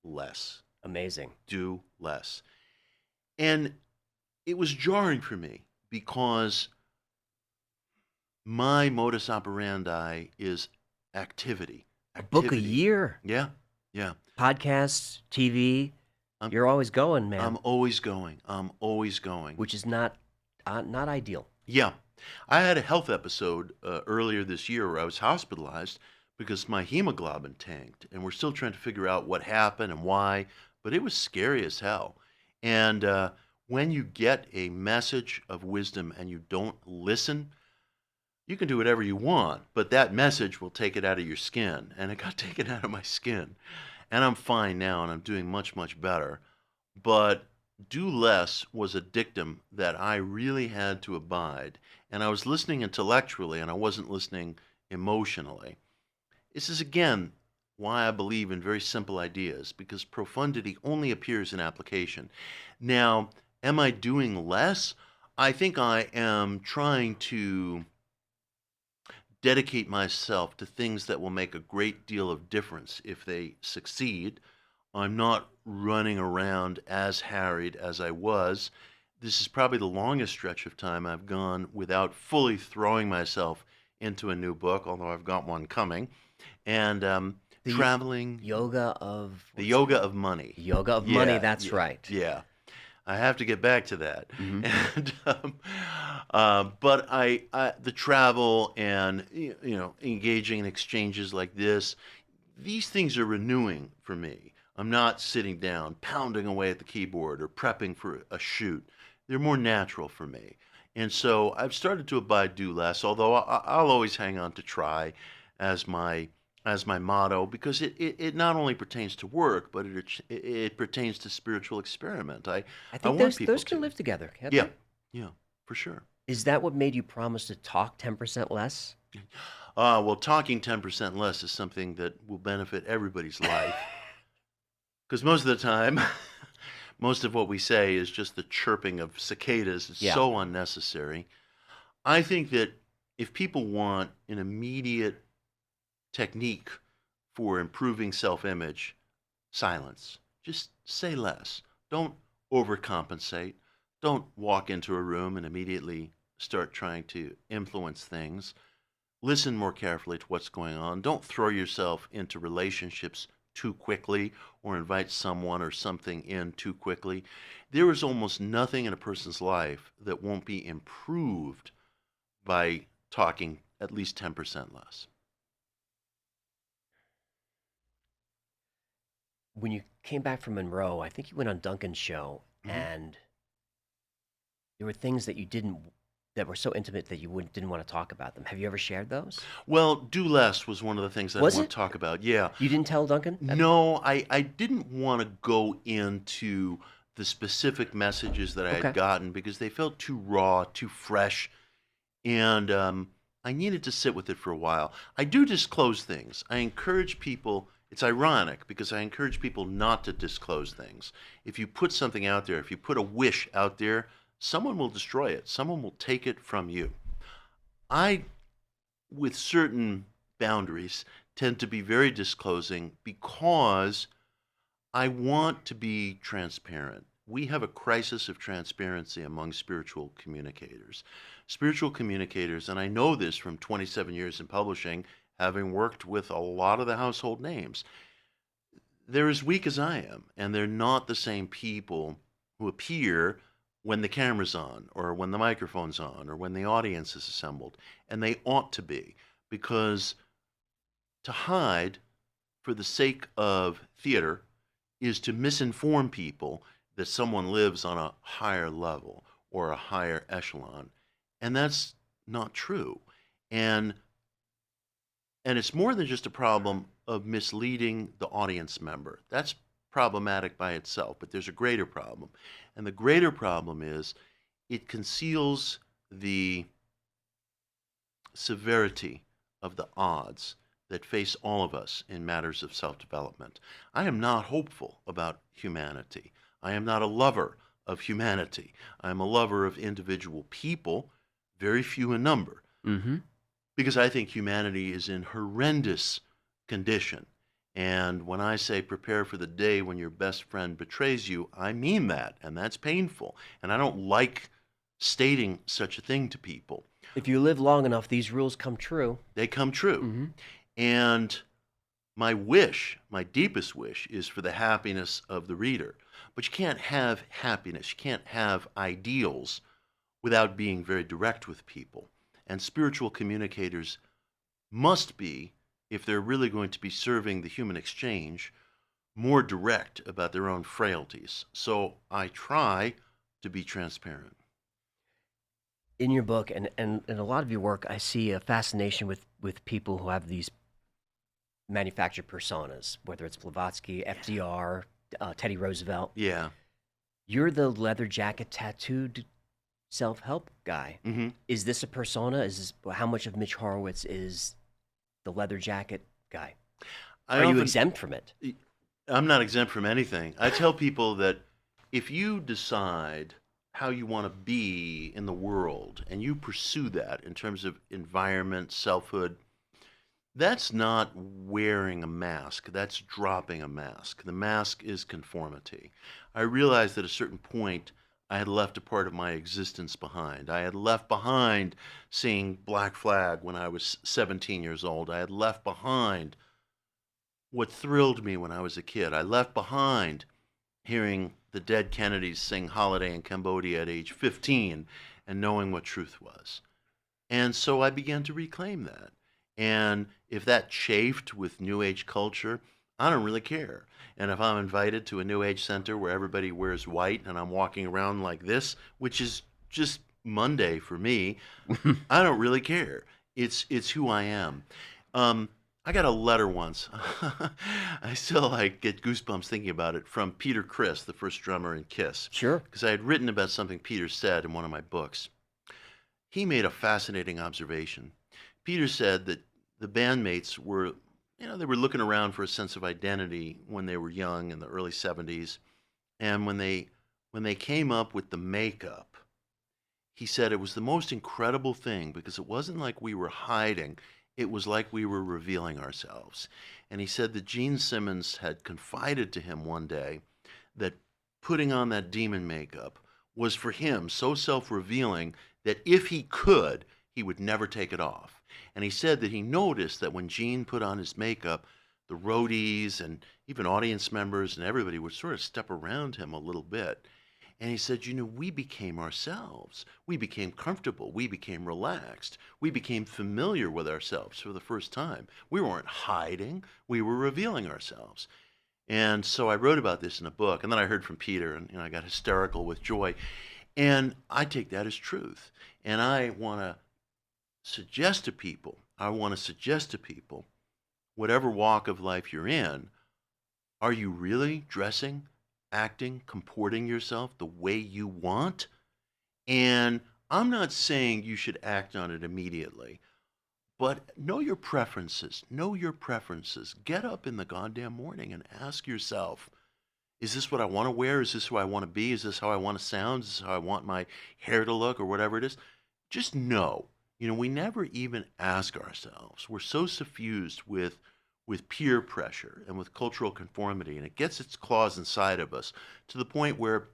less. Amazing. Do less. And it was jarring for me because my modus operandi is activity. A book a year. Yeah, yeah. Podcasts, TV. You're always going, man. I'm always going. I'm always going. Which is not ideal. Yeah. I had a health episode earlier this year where I was hospitalized because my hemoglobin tanked, and we're still trying to figure out what happened and why, but it was scary as hell. And when you get a message of wisdom and you don't listen, you can do whatever you want, but that message will take it out of your skin. And it got taken out of my skin. And I'm fine now, and I'm doing much, much better. But do less was a dictum that I really had to abide. And I was listening intellectually, and I wasn't listening emotionally. This is, again, why I believe in very simple ideas, because profundity only appears in application. Now, am I doing less? I think I am trying to dedicate myself to things that will make a great deal of difference if they succeed. I'm not running around as harried as I was. This is probably the longest stretch of time I've gone without fully throwing myself into a new book, although I've got one coming. And traveling. The yoga of money. Yoga of money, that's right. Yeah. I have to get back to that. Mm-hmm. And, but the travel and, engaging in exchanges like this, these things are renewing for me. I'm not sitting down, pounding away at the keyboard or prepping for a shoot. They're more natural for me. And so I've started to abide do less, although I'll always hang on to try as my motto, because it not only pertains to work, but it pertains to spiritual experiment. I think those can live together, can't they? Yeah, for sure. Is that what made you promise to talk 10% less? Well, talking 10% less is something that will benefit everybody's life. Because most of the time, most of what we say is just the chirping of cicadas. It's so unnecessary. I think that if people want an immediate technique for improving self-image, silence. Just say less. Don't overcompensate. Don't walk into a room and immediately start trying to influence things. Listen more carefully to what's going on. Don't throw yourself into relationships too quickly or invite someone or something in too quickly. There is almost nothing in a person's life that won't be improved by talking at least 10% less. When you came back from Monroe, I think you went on Duncan's show, and there were things that were so intimate that you didn't want to talk about them. Have you ever shared those? Well, do less was one of the things that I want to talk about. Yeah. You didn't tell Duncan? No, I didn't want to go into the specific messages that I had gotten because they felt too raw, too fresh, and I needed to sit with it for a while. I do disclose things. I encourage people. It's ironic because I encourage people not to disclose things. If you put something out there, if you put a wish out there, someone will destroy it. Someone will take it from you. I, with certain boundaries, tend to be very disclosing because I want to be transparent. We have a crisis of transparency among spiritual communicators. Spiritual communicators, and I know this from 27 years in publishing, having worked with a lot of the household names, they're as weak as I am, and they're not the same people who appear when the camera's on, or when the microphone's on, or when the audience is assembled. And they ought to be, because to hide for the sake of theater is to misinform people that someone lives on a higher level, or a higher echelon. And that's not true. And it's more than just a problem of misleading the audience member. That's problematic by itself, but there's a greater problem. And the greater problem is it conceals the severity of the odds that face all of us in matters of self-development. I am not hopeful about humanity. I am not a lover of humanity. I am a lover of individual people, very few in number, because I think humanity is in horrendous condition. And when I say prepare for the day when your best friend betrays you, I mean that, and that's painful. And I don't like stating such a thing to people. If you live long enough, these rules come true. They come true. And my wish, my deepest wish, is for the happiness of the reader. But you can't have happiness, you can't have ideals without being very direct with people. And spiritual communicators must be, if they're really going to be serving the human exchange, more direct about their own frailties. So I try to be transparent. In your book and in a lot of your work, I see a fascination with people who have these manufactured personas, whether it's Blavatsky, FDR, Teddy Roosevelt. Yeah. You're the leather jacket tattooed self-help guy. Is this a persona? How much of Mitch Horowitz is the leather jacket guy? Are you exempt from it? I'm not exempt from anything. I tell people that if you decide how you want to be in the world and you pursue that in terms of environment, selfhood, that's not wearing a mask. That's dropping a mask. The mask is conformity. I realized at a certain point I had left a part of my existence behind. I had left behind seeing Black Flag when I was 17 years old. I had left behind what thrilled me when I was a kid. I left behind hearing the dead Kennedys sing Holiday in Cambodia at age 15 and knowing what truth was. And so I began to reclaim that. And if that chafed with New Age culture, I don't really care. And if I'm invited to a New Age center where everybody wears white and I'm walking around like this, which is just Monday for me, I don't really care. It's who I am. I got a letter once. I still get goosebumps thinking about it, from Peter Criss, the first drummer in Kiss. Sure. Because I had written about something Peter said in one of my books. He made a fascinating observation. Peter said that the bandmates were, they were looking around for a sense of identity when they were young in the early 70s. And when they came up with the makeup, he said it was the most incredible thing because it wasn't like we were hiding. It was like we were revealing ourselves. And he said that Gene Simmons had confided to him one day that putting on that demon makeup was for him so self-revealing that if he could, he would never take it off. And he said that he noticed that when Gene put on his makeup, the roadies and even audience members and everybody would sort of step around him a little bit. And he said, we became ourselves. We became comfortable. We became relaxed. We became familiar with ourselves for the first time. We weren't hiding. We were revealing ourselves. And so I wrote about this in a book. And then I heard from Peter, and I got hysterical with joy. And I take that as truth. And I want to suggest to people, whatever walk of life you're in, are you really dressing, acting, comporting yourself the way you want? And I'm not saying you should act on it immediately, but know your preferences. Get up in the goddamn morning and ask yourself, is this what I want to wear? Is this who I want to be? Is this how I want to sound? Is this how I want my hair to look, or whatever it is? Just know. We never even ask ourselves. We're so suffused with peer pressure and with cultural conformity, and it gets its claws inside of us to the point where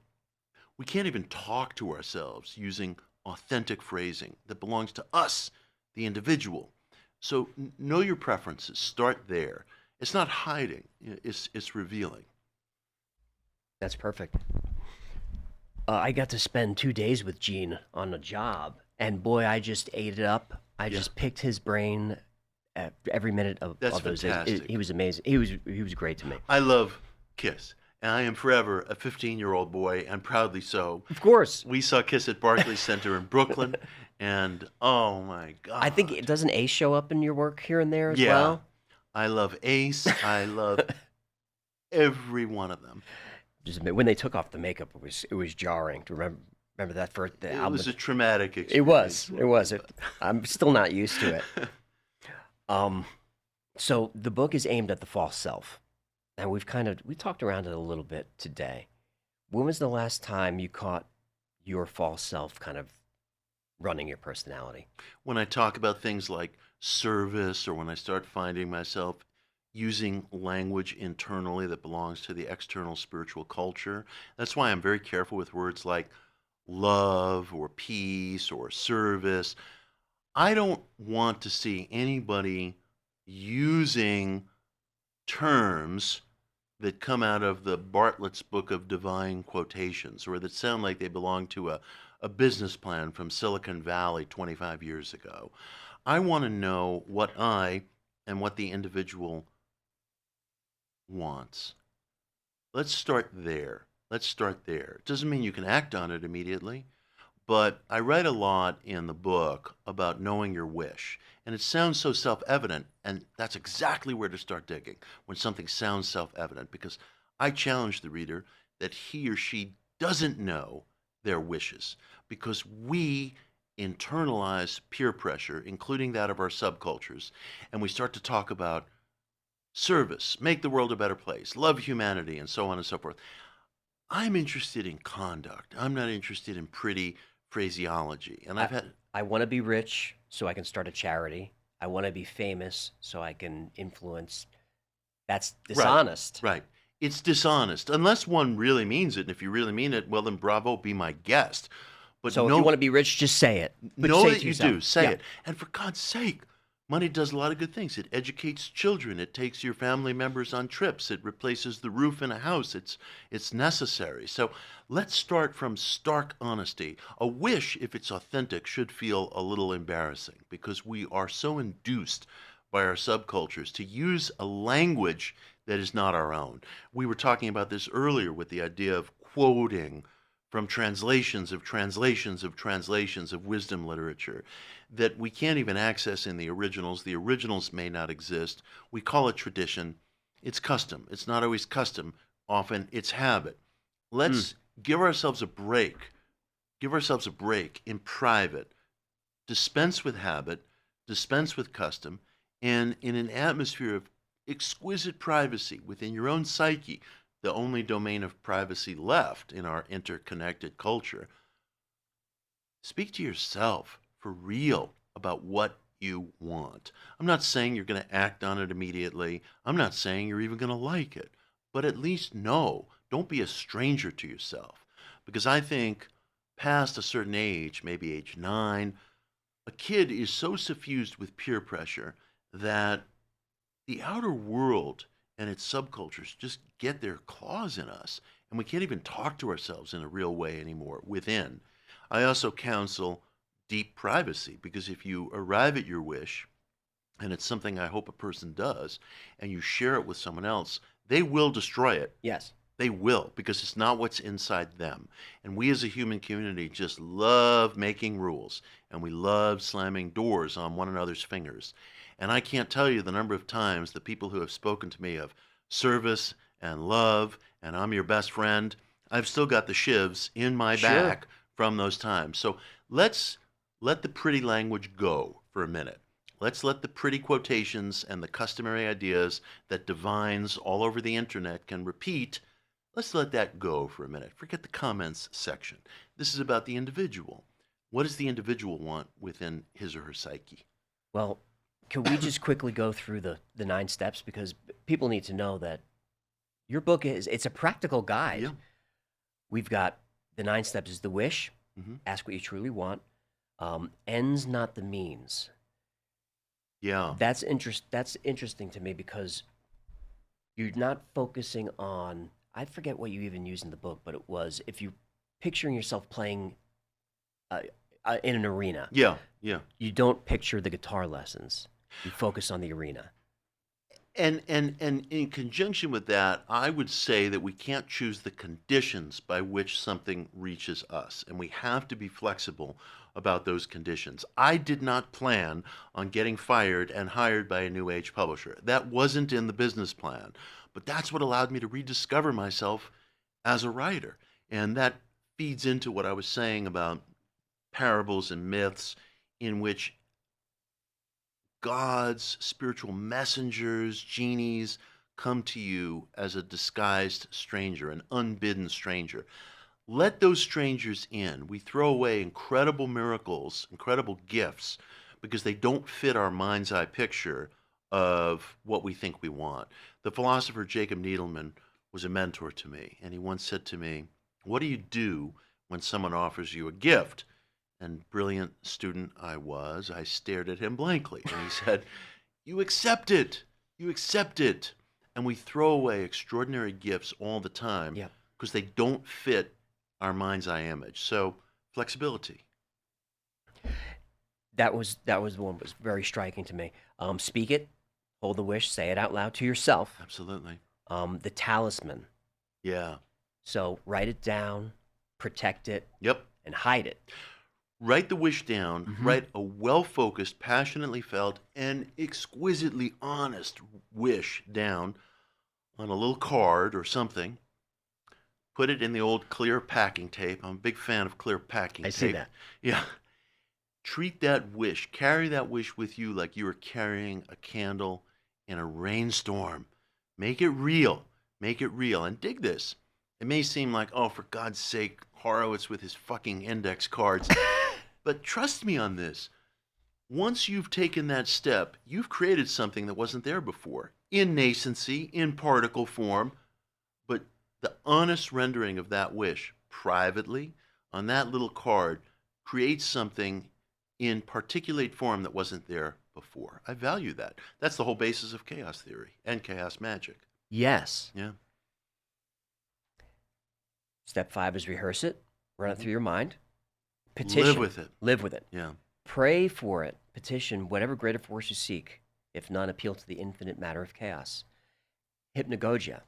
we can't even talk to ourselves using authentic phrasing that belongs to us, the individual. So know your preferences. Start there. It's not hiding. It's revealing. That's perfect. I got to spend 2 days with Gene on a job, and boy, I just ate it up. I just picked his brain every minute of those days. He was amazing. He was great to me. I love Kiss. And I am forever a 15-year-old boy, and proudly so. Of course. We saw Kiss at Barclays Center in Brooklyn, and oh my God. I think, doesn't Ace show up in your work here and there as Yeah. well? I love Ace. I love every one of them. Just when they took off the makeup, it was jarring. To remember that for the album. It was a traumatic experience. It was. I'm still not used to it. So the book is aimed at the false self, and we talked around it a little bit today. When was the last time you caught your false self kind of running your personality? When I talk about things like service, or when I start finding myself using language internally that belongs to the external spiritual culture. That's why I'm very careful with words like love or peace or service. I don't want to see anybody using terms that come out of the Bartlett's Book of Divine Quotations, or that sound like they belong to a business plan from Silicon Valley 25 years ago. I want to know what I and what the individual wants. Let's start there. It doesn't mean you can act on it immediately, but I write a lot in the book about knowing your wish. And it sounds so self-evident, and that's exactly where to start digging, when something sounds self-evident, because I challenge the reader that he or she doesn't know their wishes, because we internalize peer pressure, including that of our subcultures, and we start to talk about service, make the world a better place, love humanity, and so on and so forth. I'm interested in conduct. I'm not interested in pretty phraseology. And I want to be rich so I can start a charity. I want to be famous so I can influence. That's dishonest. Right. It's dishonest, unless one really means it. And if you really mean it, well, then bravo, be my guest. But so if you want to be rich, just say it. Know that you do. Say it. And for God's sake, money does a lot of good things. It educates children. It takes your family members on trips. It replaces the roof in a house. It's necessary. So let's start from stark honesty. A wish, if it's authentic, should feel a little embarrassing, because we are so induced by our subcultures to use a language that is not our own. We were talking about this earlier with the idea of quoting from translations of wisdom literature that we can't even access in the originals. The originals may not exist. We call it tradition. It's custom. It's not always custom. Often it's habit. Let's give ourselves a break. Give ourselves a break in private. Dispense with habit. Dispense with custom. And in an atmosphere of exquisite privacy within your own psyche, the only domain of privacy left in our interconnected culture, speak to yourself for real about what you want. I'm not saying you're going to act on it immediately. I'm not saying you're even going to like it. But at least know. Don't be a stranger to yourself. Because I think past a certain age, maybe age 9, a kid is so suffused with peer pressure that the outer world and its subcultures just get their claws in us, and we can't even talk to ourselves in a real way anymore within. I also counsel deep privacy, because if you arrive at your wish, and it's something I hope a person does, and you share it with someone else, they will destroy it. Yes. They will, because it's not what's inside them. And we as a human community just love making rules, and we love slamming doors on one another's fingers. And I can't tell you the number of times the people who have spoken to me of service and love and I'm your best friend, I've still got the shivs in my back from those times. So let's let the pretty language go for a minute. Let's let the pretty quotations and the customary ideas that divines all over the internet can repeat, let's let that go for a minute. Forget the comments section. This is about the individual. What does the individual want within his or her psyche? Well, can we just quickly go through the 9 steps? Because people need to know that your book it's a practical guide. Yeah. We've got the 9 steps is the wish, ask what you truly want, ends not the means. Yeah. That's interesting to me, because you're not focusing on, I forget what you even used in the book, but it was if you picturing yourself playing in an arena. Yeah. You don't picture the guitar lessons. You focus on the arena. And in conjunction with that, I would say that we can't choose the conditions by which something reaches us, and we have to be flexible about those conditions. I did not plan on getting fired and hired by a New Age publisher. That wasn't in the business plan, but that's what allowed me to rediscover myself as a writer. And that feeds into what I was saying about parables and myths in which gods, spiritual messengers, genies come to you as a disguised stranger, an unbidden stranger. Let those strangers in. We throw away incredible miracles, incredible gifts, because they don't fit our mind's eye picture of what we think we want. The philosopher Jacob Needleman was a mentor to me, and he once said to me, "What do you do when someone offers you a gift?" And brilliant student I was, I stared at him blankly. And he said, "You accept it. You accept it." And we throw away extraordinary gifts all the time because they don't fit our mind's eye image. So flexibility. That was the one that was very striking to me. Speak it, hold the wish, say it out loud to yourself. Absolutely. The talisman. Yeah. So write it down, protect it, and hide it. Write the wish down, write a well-focused, passionately felt, and exquisitely honest wish down on a little card or something. Put it in the old clear packing tape. I'm a big fan of clear packing tape. I see that. Yeah. Treat that wish, carry that wish with you like you were carrying a candle in a rainstorm. Make it real. Make it real. And dig this. It may seem like, oh, for God's sake, Horowitz with his fucking index cards. But trust me on this. Once you've taken that step, you've created something that wasn't there before. In nascency, in particle form. But the honest rendering of that wish, privately, on that little card, creates something in particulate form that wasn't there before. I value that. That's the whole basis of chaos theory and chaos magic. Yes. Yeah. Step 5 is rehearse it, run it through your mind. Petition. Live with it. Live with it. Yeah. Pray for it. Petition whatever greater force you seek. If none, appeal to the infinite matter of chaos. Hypnagogia.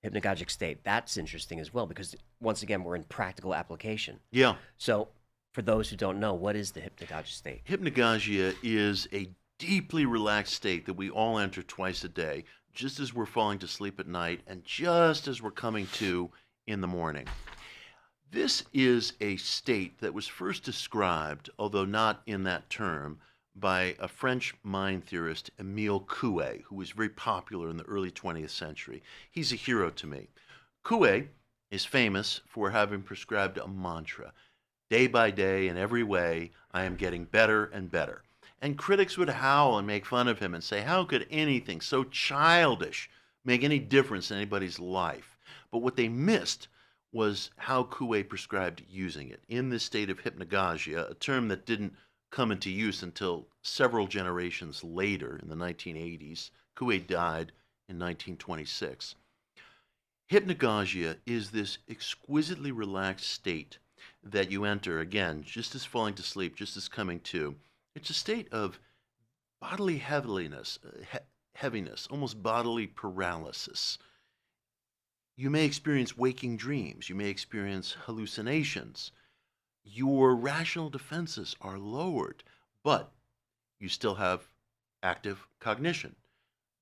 Hypnagogic state. That's interesting as well because, once again, we're in practical application. Yeah. So, for those who don't know, what is the hypnagogic state? Hypnagogia is a deeply relaxed state that we all enter twice a day, just as we're falling to sleep at night and just as we're coming to in the morning. This is a state that was first described, although not in that term, by a French mind theorist, Émile Coué, who was very popular in the early 20th century. He's a hero to me. Coué is famous for having prescribed a mantra. Day by day, in every way, I am getting better and better. And critics would howl and make fun of him and say, how could anything so childish make any difference in anybody's life? But what they missed was how Coué prescribed using it. In this state of hypnagogia, a term that didn't come into use until several generations later in the 1980s. Coué died in 1926. Hypnagogia is this exquisitely relaxed state that you enter, again, just as falling to sleep, just as coming to. It's a state of bodily heaviness, almost bodily paralysis. You may experience waking dreams. You may experience hallucinations. Your rational defenses are lowered, but you still have active cognition.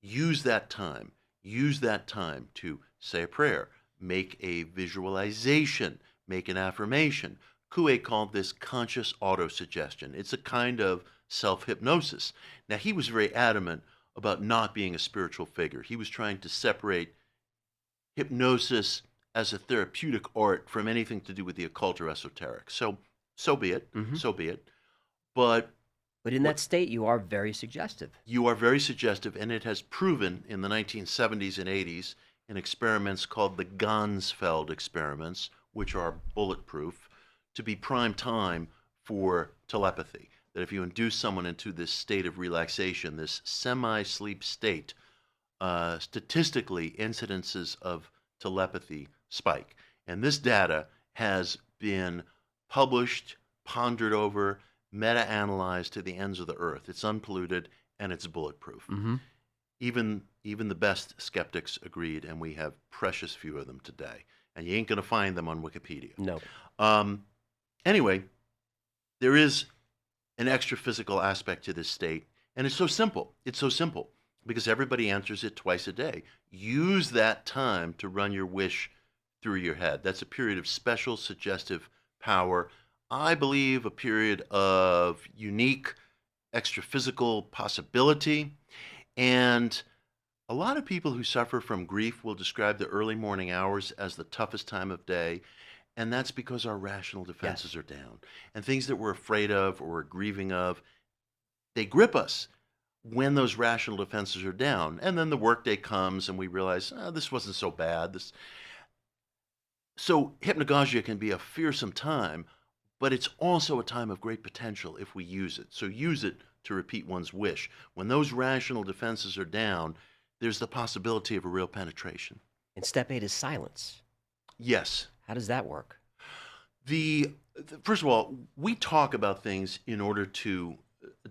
Use that time. Use that time to say a prayer, make a visualization, make an affirmation. Coué called this conscious autosuggestion. It's a kind of self-hypnosis. Now, he was very adamant about not being a spiritual figure. He was trying to separate hypnosis as a therapeutic art from anything to do with the occult or esoteric. So be it. So be it. But in that state, you are very suggestive. You are very suggestive, and it has proven in the 1970s and 80s in experiments called the Ganzfeld experiments, which are bulletproof, to be prime time for telepathy. That if you induce someone into this state of relaxation, this semi-sleep state, statistically, incidences of telepathy spike. And this data has been published, pondered over, meta-analyzed to the ends of the earth. It's unpolluted and it's bulletproof. Even Even the best skeptics agreed, and we have precious few of them today. And you ain't going to find them on Wikipedia. No. Anyway, there is an extra physical aspect to this state, and it's so simple. It's so simple because everybody answers it twice a day. Use that time to run your wish through your head. That's a period of special suggestive power. I believe a period of unique extra physical possibility. And a lot of people who suffer from grief will describe the early morning hours as the toughest time of day. And that's because our rational defenses are down. And things that we're afraid of or we're grieving of, they grip us when those rational defenses are down. And then the workday comes and we realize, this wasn't so bad. So hypnagogia can be a fearsome time, but it's also a time of great potential if we use it. So use it to repeat one's wish. When those rational defenses are down, there's the possibility of a real penetration. And step 8 is silence. Yes. How does that work? First of all, we talk about things in order to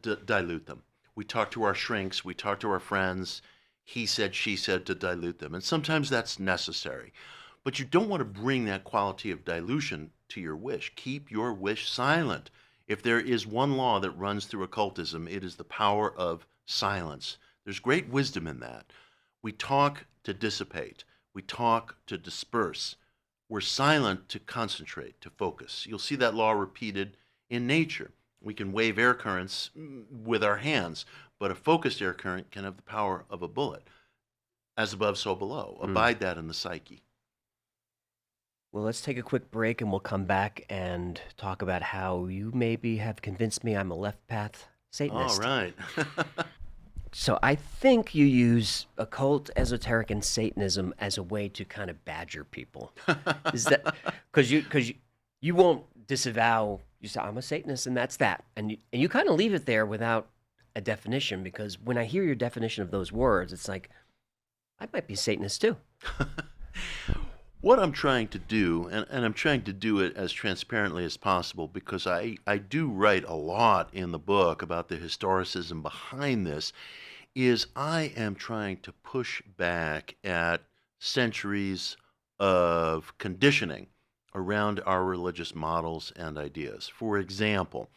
dilute them. We talk to our shrinks, we talk to our friends, he said, she said, to dilute them. And sometimes that's necessary. But you don't want to bring that quality of dilution to your wish. Keep your wish silent. If there is one law that runs through occultism, it is the power of silence. There's great wisdom in that. We talk to dissipate. We talk to disperse. We're silent to concentrate, to focus. You'll see that law repeated in nature. We can wave air currents with our hands, but a focused air current can have the power of a bullet. As above, so below. Abide that in the psyche. Well, let's take a quick break and we'll come back and talk about how you maybe have convinced me I'm a left path Satanist. All right. So I think you use occult, esoteric, and Satanism as a way to kind of badger people. Is that because you won't disavow? You say I'm a Satanist and that's that, and you kind of leave it there without a definition. Because when I hear your definition of those words, it's like I might be Satanist too. What I'm trying to do, and I'm trying to do it as transparently as possible, because I do write a lot in the book about the historicism behind this, is I am trying to push back at centuries of conditioning around our religious models and ideas. For example,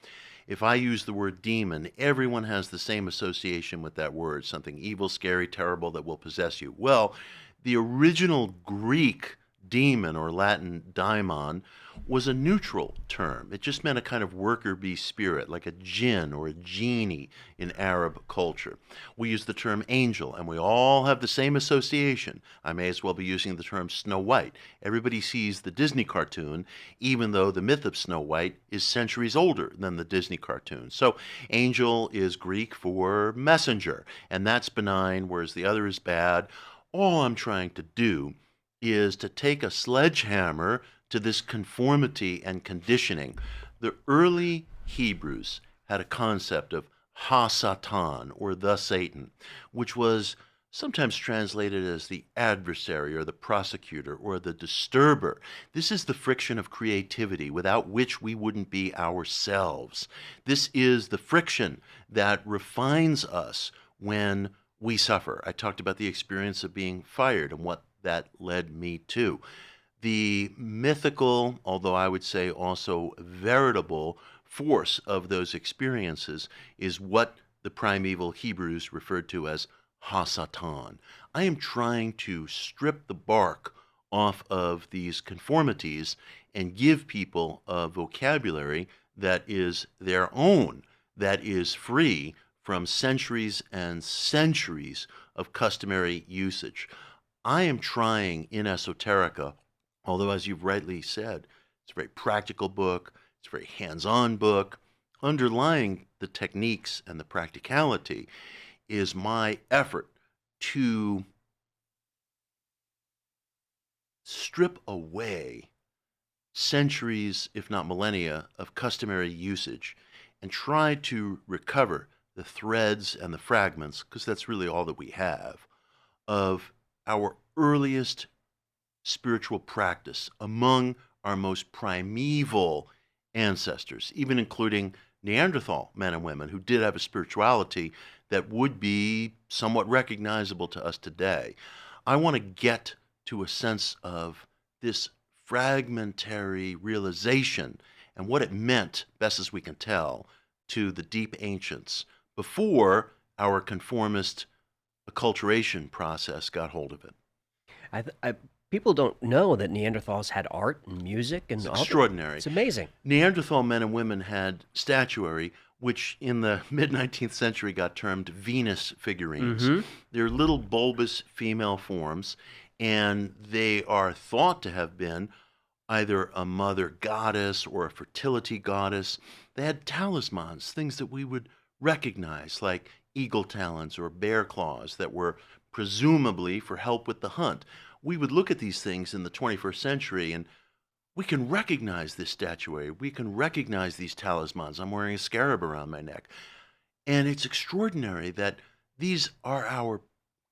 if I use the word demon, everyone has the same association with that word, something evil, scary, terrible that will possess you. Well, the original Greek demon, or Latin daimon, was a neutral term. It just meant a kind of worker bee spirit, like a jinn or a genie in Arab culture. We use the term angel, and we all have the same association. I may as well be using the term Snow White. Everybody sees the Disney cartoon, even though the myth of Snow White is centuries older than the Disney cartoon. So angel is Greek for messenger, and that's benign, whereas the other is bad. All I'm trying to do is to take a sledgehammer to this conformity and conditioning. The early Hebrews had a concept of Hasatan, or the Satan, which was sometimes translated as the adversary or the prosecutor or the disturber. This is the friction of creativity without which we wouldn't be ourselves. This is the friction that refines us when we suffer. I talked about the experience of being fired and what that led me to. The mythical, although I would say also veritable, force of those experiences is what the primeval Hebrews referred to as Hasatan. I am trying to strip the bark off of these conformities and give people a vocabulary that is their own, that is free from centuries and centuries of customary usage. I am trying in Esoterica, although as you've rightly said, it's a very practical book, it's a very hands-on book. Underlying the techniques and the practicality is my effort to strip away centuries, if not millennia, of customary usage and try to recover the threads and the fragments, because that's really all that we have, of our earliest spiritual practice among our most primeval ancestors, even including Neanderthal men and women who did have a spirituality that would be somewhat recognizable to us today. I want to get to a sense of this fragmentary realization and what it meant, best as we can tell, to the deep ancients before our conformist acculturation process got hold of it. People don't know that Neanderthals had art and music and all extraordinary. It's amazing. Neanderthal men and women had statuary, which in the mid-19th century got termed Venus figurines. Mm-hmm. They're little bulbous female forms, and they are thought to have been either a mother goddess or a fertility goddess. They had talismans, things that we would recognize, like eagle talons or bear claws that were presumably for help with the hunt. We would look at these things in the 21st century and we can recognize this statuary. We can recognize these talismans. I'm wearing a scarab around my neck. And it's extraordinary that these are our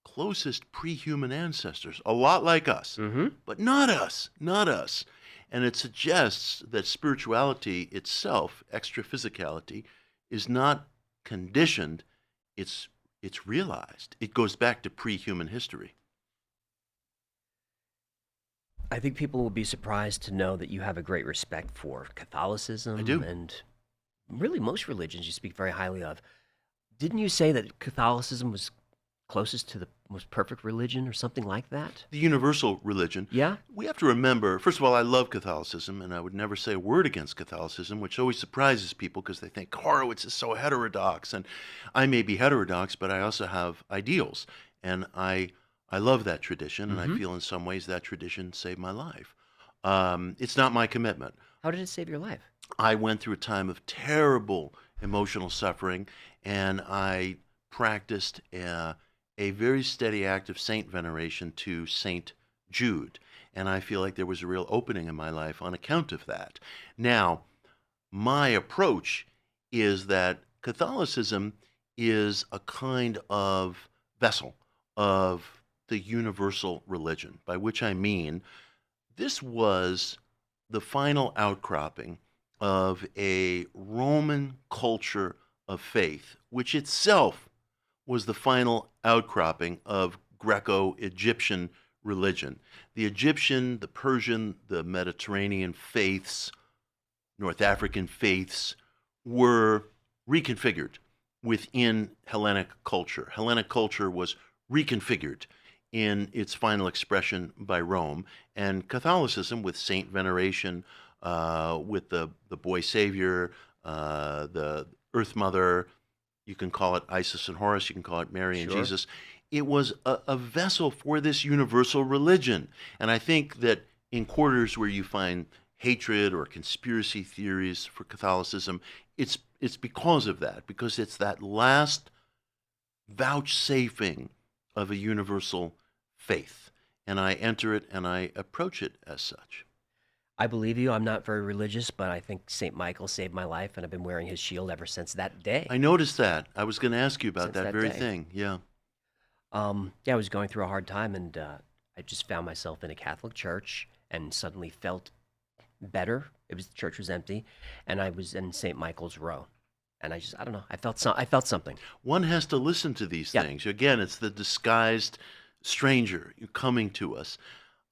closest pre-human ancestors, a lot like us, but not us, not us. And it suggests that spirituality itself, extra-physicality, is not conditioned, it's realized. It goes back to pre-human history. I think people will be surprised to know that you have a great respect for Catholicism. I do. And really most religions you speak very highly of. Didn't you say that Catholicism was closest to the most perfect religion or something like that? The universal religion. Yeah? We have to remember, first of all, I love Catholicism, and I would never say a word against Catholicism, which always surprises people because they think Horowitz is so heterodox. And I may be heterodox, but I also have ideals. And I love that tradition, and I feel in some ways that tradition saved my life. It's not my commitment. How did it save your life? I went through a time of terrible emotional suffering, and I practiced a very steady act of saint veneration to Saint Jude. And I feel like there was a real opening in my life on account of that. Now, my approach is that Catholicism is a kind of vessel of the universal religion, by which I mean this was the final outcropping of a Roman culture of faith, which itself was the final outcropping of Greco-Egyptian religion. The Egyptian, the Persian, the Mediterranean faiths, North African faiths were reconfigured within Hellenic culture. Hellenic culture was reconfigured in its final expression by Rome, and Catholicism, with saint veneration, with the boy savior, the Earth Mother, you can call it Isis and Horus, you can call it Mary and Jesus. It was a vessel for this universal religion. And I think that in quarters where you find hatred or conspiracy theories for Catholicism, it's because of that, because it's that last vouchsafing of a universal faith. And I enter it and I approach it as such. I believe you. I'm not very religious, but I think St. Michael saved my life, and I've been wearing his shield ever since that day. I noticed that. I was going to ask you about Since that that very day. thing. Yeah. I was going through a hard time, and I just found myself in a Catholic church and suddenly felt better. The church was empty, and I was in St. Michael's Row. And I don't know, I felt something. One has to listen to these things. Again, it's the disguised stranger coming to us.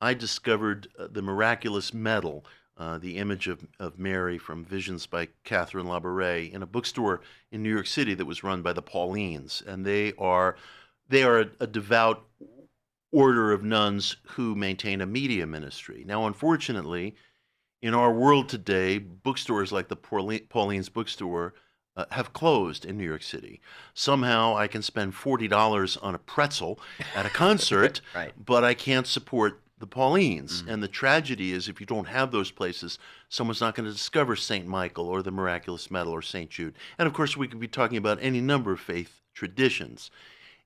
I discovered the miraculous medal, the image of Mary from Visions by Catherine Labouré, in a bookstore in New York City that was run by the Paulines. And they are a devout order of nuns who maintain a media ministry. Now, unfortunately, in our world today, bookstores like the Paulines bookstore have closed in New York City. Somehow I can spend $40 on a pretzel at a concert, Right. but I can't support the Paulines. And the tragedy is if you don't have those places, someone's not going to discover St. Michael or the Miraculous Medal or St. Jude. And of course, we could be talking about any number of faith traditions.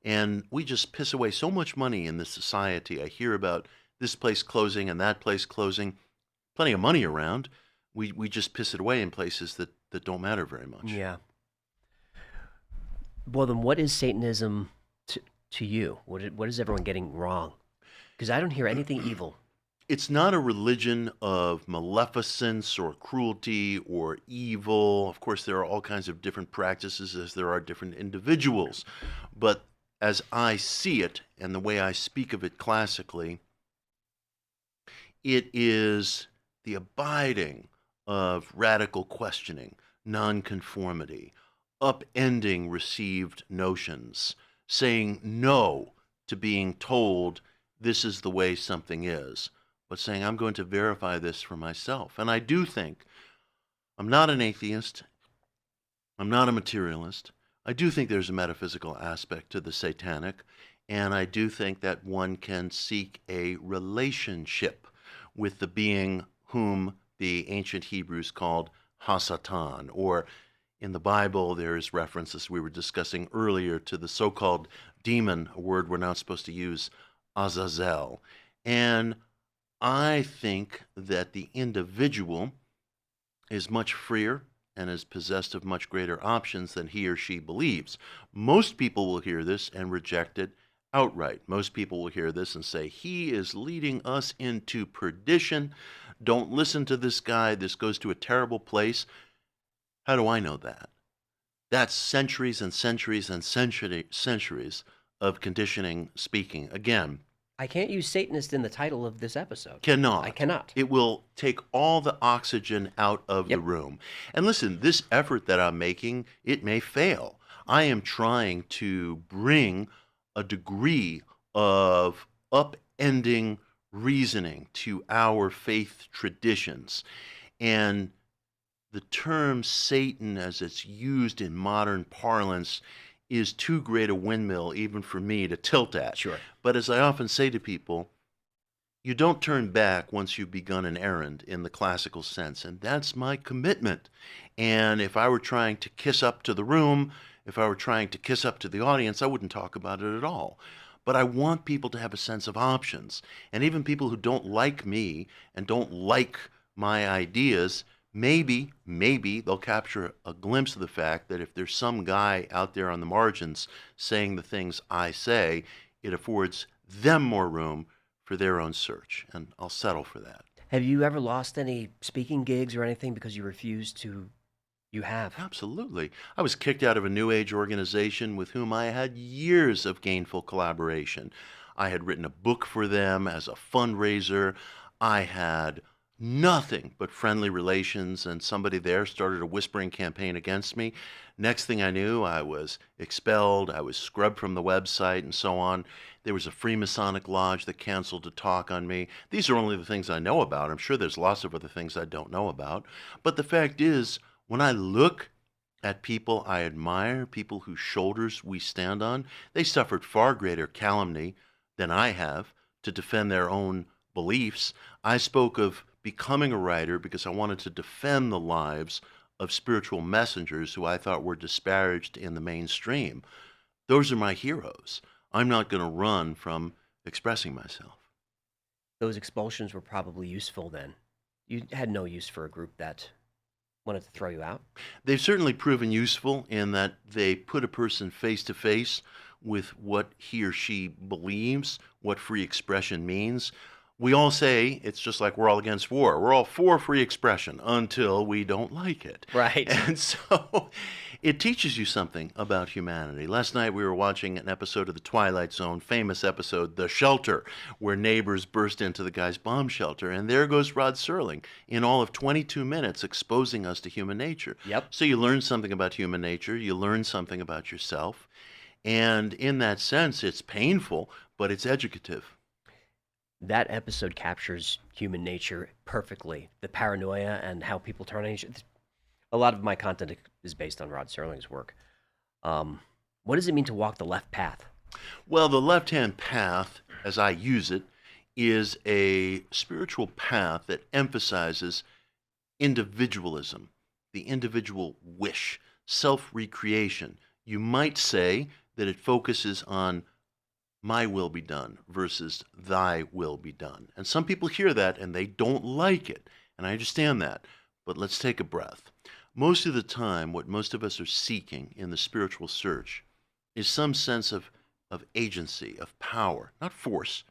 And we just piss away so much money in this society. I hear about this place closing and that place closing. Plenty of money around. We just piss it away in places that don't matter very much. Yeah. Well, then what is Satanism to you? What is everyone getting wrong? Because I don't hear anything evil. It's not a religion of maleficence or cruelty or evil. Of course, there are all kinds of different practices as there are different individuals. But as I see it, and the way I speak of it classically, it is the abiding of radical questioning, nonconformity, upending received notions, saying no to being told this is the way something is, but saying I'm going to verify this for myself. And I do think, I'm not an atheist, I'm not a materialist, I do think there's a metaphysical aspect to the satanic, and I do think that one can seek a relationship with the being whom the ancient Hebrews called Hasatan, or in the Bible there is reference, as we were discussing earlier, to the so-called demon, a word we're not supposed to use, Azazel. And I think that the individual is much freer and is possessed of much greater options than he or she believes. Most people will hear this and reject it outright. Most people will hear this and say, he is leading us into perdition. Don't listen to this guy. This goes to a terrible place. How do I know that? That's centuries and centuries and centuries of conditioning speaking. Again, I can't use Satanist in the title of this episode. Cannot. I cannot. It will take all the oxygen out of the room. And listen, this effort that I'm making, it may fail. I am trying to bring a degree of upending reasoning to our faith traditions. And the term Satan, as it's used in modern parlance, is too great a windmill even for me to tilt at. Sure. But as I often say to people, you don't turn back once you've begun an errand in the classical sense, and that's my commitment. And if I were trying to kiss up to the room, if I were trying to kiss up to the audience, I wouldn't talk about it at all. But I want people to have a sense of options. And even people who don't like me and don't like my ideas, maybe they'll capture a glimpse of the fact that if there's some guy out there on the margins saying the things I say, it affords them more room for their own search, and I'll settle for that. Have you ever lost any speaking gigs or anything because you refused to? You have? Absolutely. I was kicked out of a New Age organization with whom I had years of gainful collaboration. I had written a book for them as a fundraiser. I had nothing but friendly relations, and somebody there started a whispering campaign against me. Next thing I knew, I was expelled, I was scrubbed from the website, and so on. There was a Freemasonic lodge that canceled a talk on me. These are only the things I know about. I'm sure there's lots of other things I don't know about. But the fact is, when I look at people I admire, people whose shoulders we stand on, they suffered far greater calumny than I have to defend their own beliefs. I spoke of becoming a writer because I wanted to defend the lives of spiritual messengers who I thought were disparaged in the mainstream. Those are my heroes. I'm not going to run from expressing myself. Those expulsions were probably useful then. You had no use for a group that wanted to throw you out? They've certainly proven useful in that they put a person face to face with what he or she believes, what free expression means. We all say it's just like we're all against war. We're all for free expression until we don't like it. Right. And so it teaches you something about humanity. Last night we were watching an episode of The Twilight Zone, famous episode, The Shelter, where neighbors burst into the guy's bomb shelter. And there goes Rod Serling in all of 22 minutes exposing us to human nature. Yep. So you learn something about human nature. You learn something about yourself. And in that sense, it's painful, but it's educative. That episode captures human nature perfectly. The paranoia and how people turn on each other. A lot of my content is based on Rod Serling's work. What does it mean to walk the left path? Well, the left-hand path, as I use it, is a spiritual path that emphasizes individualism, the individual wish, self-recreation. You might say that it focuses on my will be done versus thy will be done. And some people hear that and they don't like it. And I understand that. But let's take a breath. Most of the time, what most of us are seeking in the spiritual search is some sense of agency, of power, not force,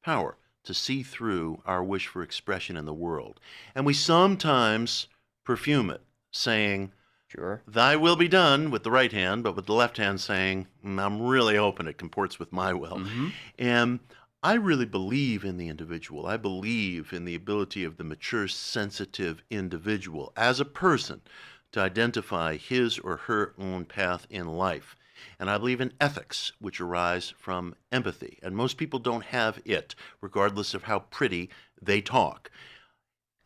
power, to see through our wish for expression in the world. And we sometimes perfume it, saying, Sure. "Thy will be done," with the right hand, but with the left hand saying, "I'm really hoping it comports with my will." And I really believe in the individual. I believe in the ability of the mature, sensitive individual as a person to identify his or her own path in life. And I believe in ethics, which arise from empathy. And most people don't have it, regardless of how pretty they talk.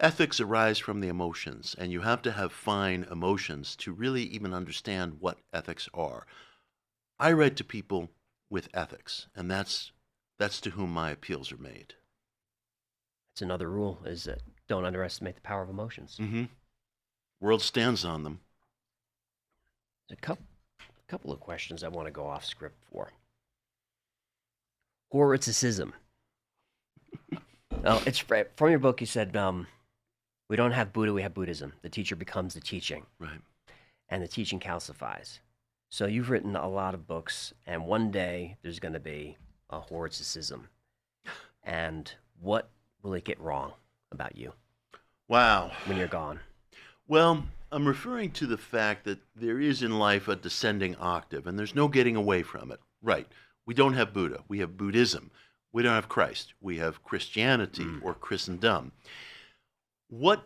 Ethics arise from the emotions, and you have to have fine emotions to really even understand what ethics are. I write to people with ethics, and that's to whom my appeals are made. That's another rule, is that don't underestimate the power of emotions. World stands on them. A couple of questions I want to go off script for. Horowitzism. It's from your book. You said we don't have Buddha, we have Buddhism. The teacher becomes the teaching, Right. and the teaching calcifies. So you've written a lot of books, and one day there's going to be a Horowitzism. And what will it get wrong about you Wow. when you're gone? Well, I'm referring to the fact that there is in life a descending octave, and there's no getting away from it. Right. We don't have Buddha. We have Buddhism. We don't have Christ. We have Christianity or Christendom. What,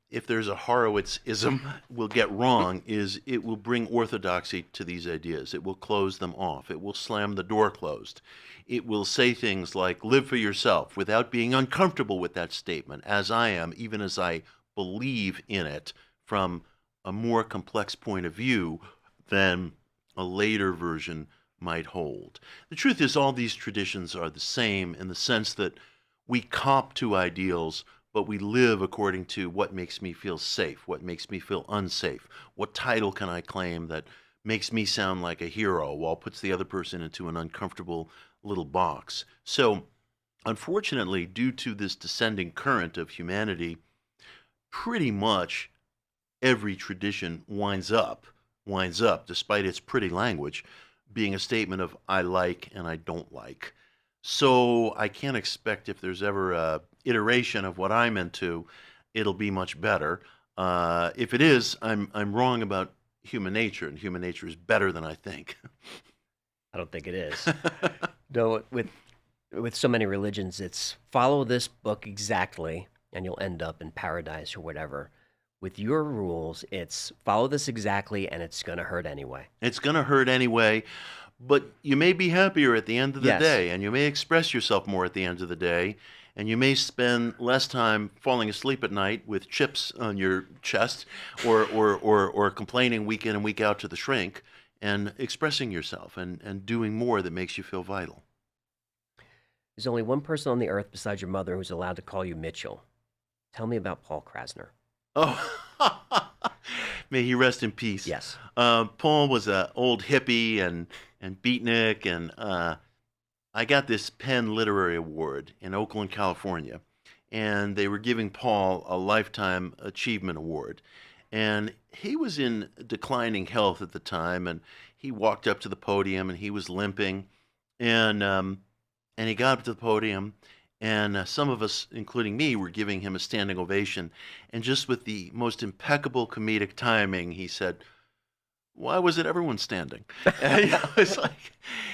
if there's a Horowitzism, will get wrong is it will bring orthodoxy to these ideas. It will close them off. It will slam the door closed. It will say things like, live for yourself, without being uncomfortable with that statement, as I am, even as I believe in it from a more complex point of view than a later version might hold. The truth is, all these traditions are the same in the sense that we cop to ideals, but we live according to what makes me feel safe, what makes me feel unsafe, what title can I claim that makes me sound like a hero while puts the other person into an uncomfortable little box. So, unfortunately, due to this descending current of humanity, pretty much every tradition winds up, despite its pretty language, being a statement of I like and I don't like. So I can't expect if there's ever a iteration of what I'm into, it'll be much better. If it is, I'm wrong about human nature, and human nature is better than I think. I don't think it is. No, with so many religions, it's follow this book exactly, and you'll end up in paradise or whatever. With your rules, it's follow this exactly, and it's going to hurt anyway. It's going to hurt anyway, but you may be happier at the end of the day, and you may express yourself more at the end of the day, and you may spend less time falling asleep at night with chips on your chest or complaining week in and week out to the shrink, and expressing yourself and doing more that makes you feel vital. There's only one person on the earth besides your mother who's allowed to call you Mitchell. Tell me about Paul Krasner. Oh, may he rest in peace. Yes. Paul was an old hippie and beatnik, and I got this Penn Literary Award in Oakland, California, and they were giving Paul a Lifetime Achievement Award. And he was in declining health at the time, and he walked up to the podium, and he was limping, and he got up to the podium, and some of us, including me, were giving him a standing ovation. And just with the most impeccable comedic timing, he said, "Why was it everyone standing?" And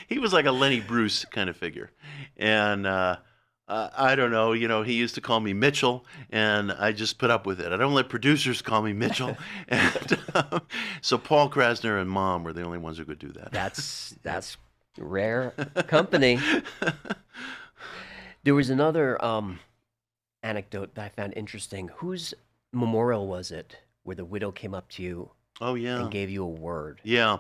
he was like a Lenny Bruce kind of figure. And I don't know, he used to call me Mitchell, and I just put up with it. I don't let producers call me Mitchell. And so Paul Krasner and Mom were the only ones who could do that. That's rare company. There was another anecdote that I found interesting. Whose memorial was it where the widow came up to you and gave you a word? Yeah.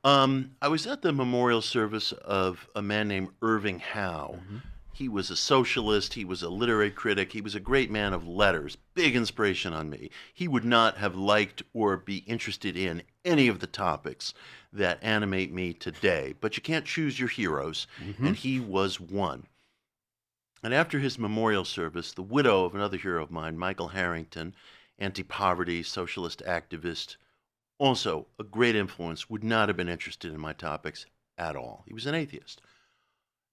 I was at the memorial service of a man named Irving Howe. Mm-hmm. He was a socialist. He was a literary critic. He was a great man of letters, big inspiration on me. He would not have liked or be interested in any of the topics that animate me today. But you can't choose your heroes, and he was one. And after his memorial service, the widow of another hero of mine, Michael Harrington, anti-poverty, socialist activist, also a great influence, would not have been interested in my topics at all. He was an atheist.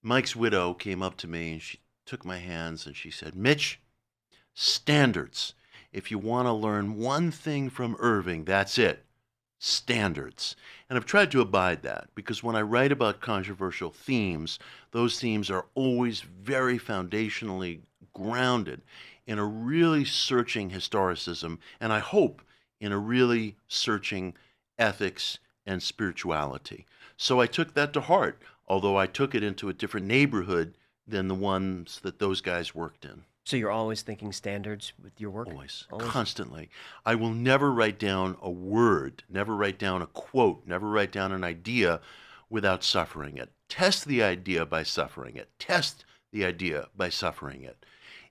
Mike's widow came up to me and she took my hands and she said, Mitch, standards. If you want to learn one thing from Irving, that's it. Standards. And I've tried to abide that because when I write about controversial themes, those themes are always very foundationally grounded in a really searching historicism, and I hope in a really searching ethics and spirituality. So I took that to heart, although I took it into a different neighborhood than the ones that those guys worked in. So you're always thinking standards with your work? Always, constantly. I will never write down a word, never write down a quote, never write down an idea without suffering it. Test the idea by suffering it. Test the idea by suffering it.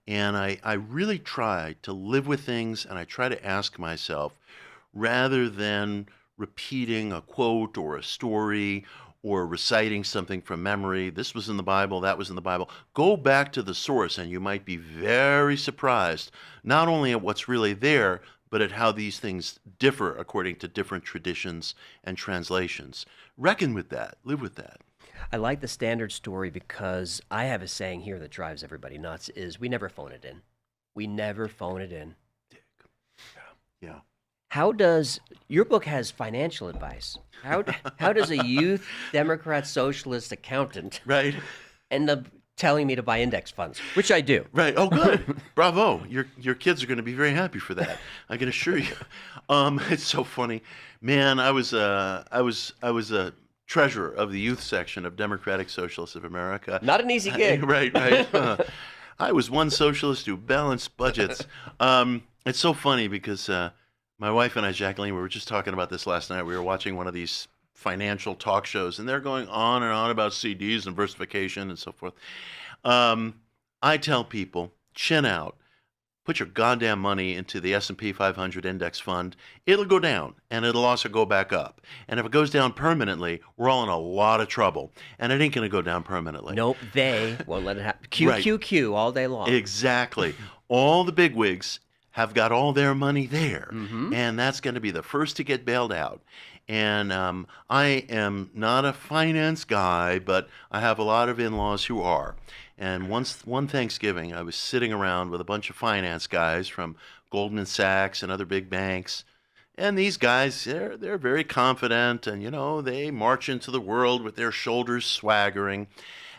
And I really try to live with things, and I try to ask myself, rather than repeating a quote or a story or reciting something from memory, this was in the Bible, that was in the Bible, go back to the source and you might be very surprised, not only at what's really there, but at how these things differ according to different traditions and translations. Reckon with that, live with that. I like the standard story because I have a saying here that drives everybody nuts is we never phone it in. We never phone it in. Yeah. How does your book has financial advice? How does a youth Democrat socialist accountant Right. end up telling me to buy index funds, which I do? Right. Oh, good. Bravo. Your kids are going to be very happy for that. I can assure you. It's so funny, man. I was a treasurer of the youth section of Democratic Socialists of America. Not an easy gig. Right. I was one socialist who balanced budgets. It's so funny because my wife and I, Jacqueline, we were just talking about this last night. We were watching one of these financial talk shows, and they're going on and on about CDs and versification and so forth. I tell people, chin out. Put your goddamn money into the S&P 500 index fund. It'll go down, and it'll also go back up. And if it goes down permanently, we're all in a lot of trouble. And it ain't going to go down permanently. Nope, they won't let it happen. QQQ all day long. Exactly. All the bigwigs have got all their money there, and that's going to be the first to get bailed out. And I am not a finance guy, but I have a lot of in-laws who are. And one Thanksgiving, I was sitting around with a bunch of finance guys from Goldman Sachs and other big banks. And these guys, they're very confident, and, they march into the world with their shoulders swaggering.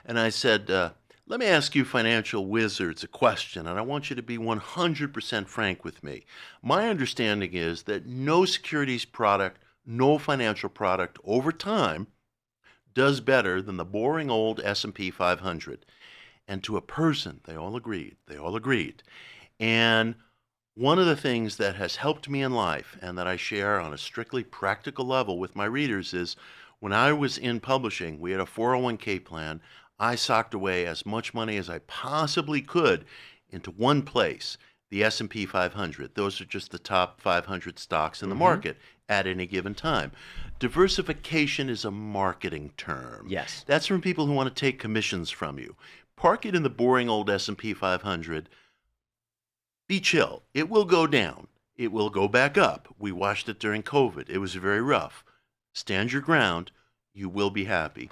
And I said, let me ask you financial wizards a question, and I want you to be 100% frank with me. My understanding is that no securities product, no financial product over time does better than the boring old S&P 500. And to a person, they all agreed. And one of the things that has helped me in life and that I share on a strictly practical level with my readers is when I was in publishing, we had a 401k plan. I socked away as much money as I possibly could into one place, the S&P 500. Those are just the top 500 stocks in the market at any given time. Diversification is a marketing term. Yes. That's from people who want to take commissions from you. Park it in the boring old S&P 500. Be chill. It will go down. It will go back up. We watched it during COVID. It was very rough. Stand your ground. You will be happy.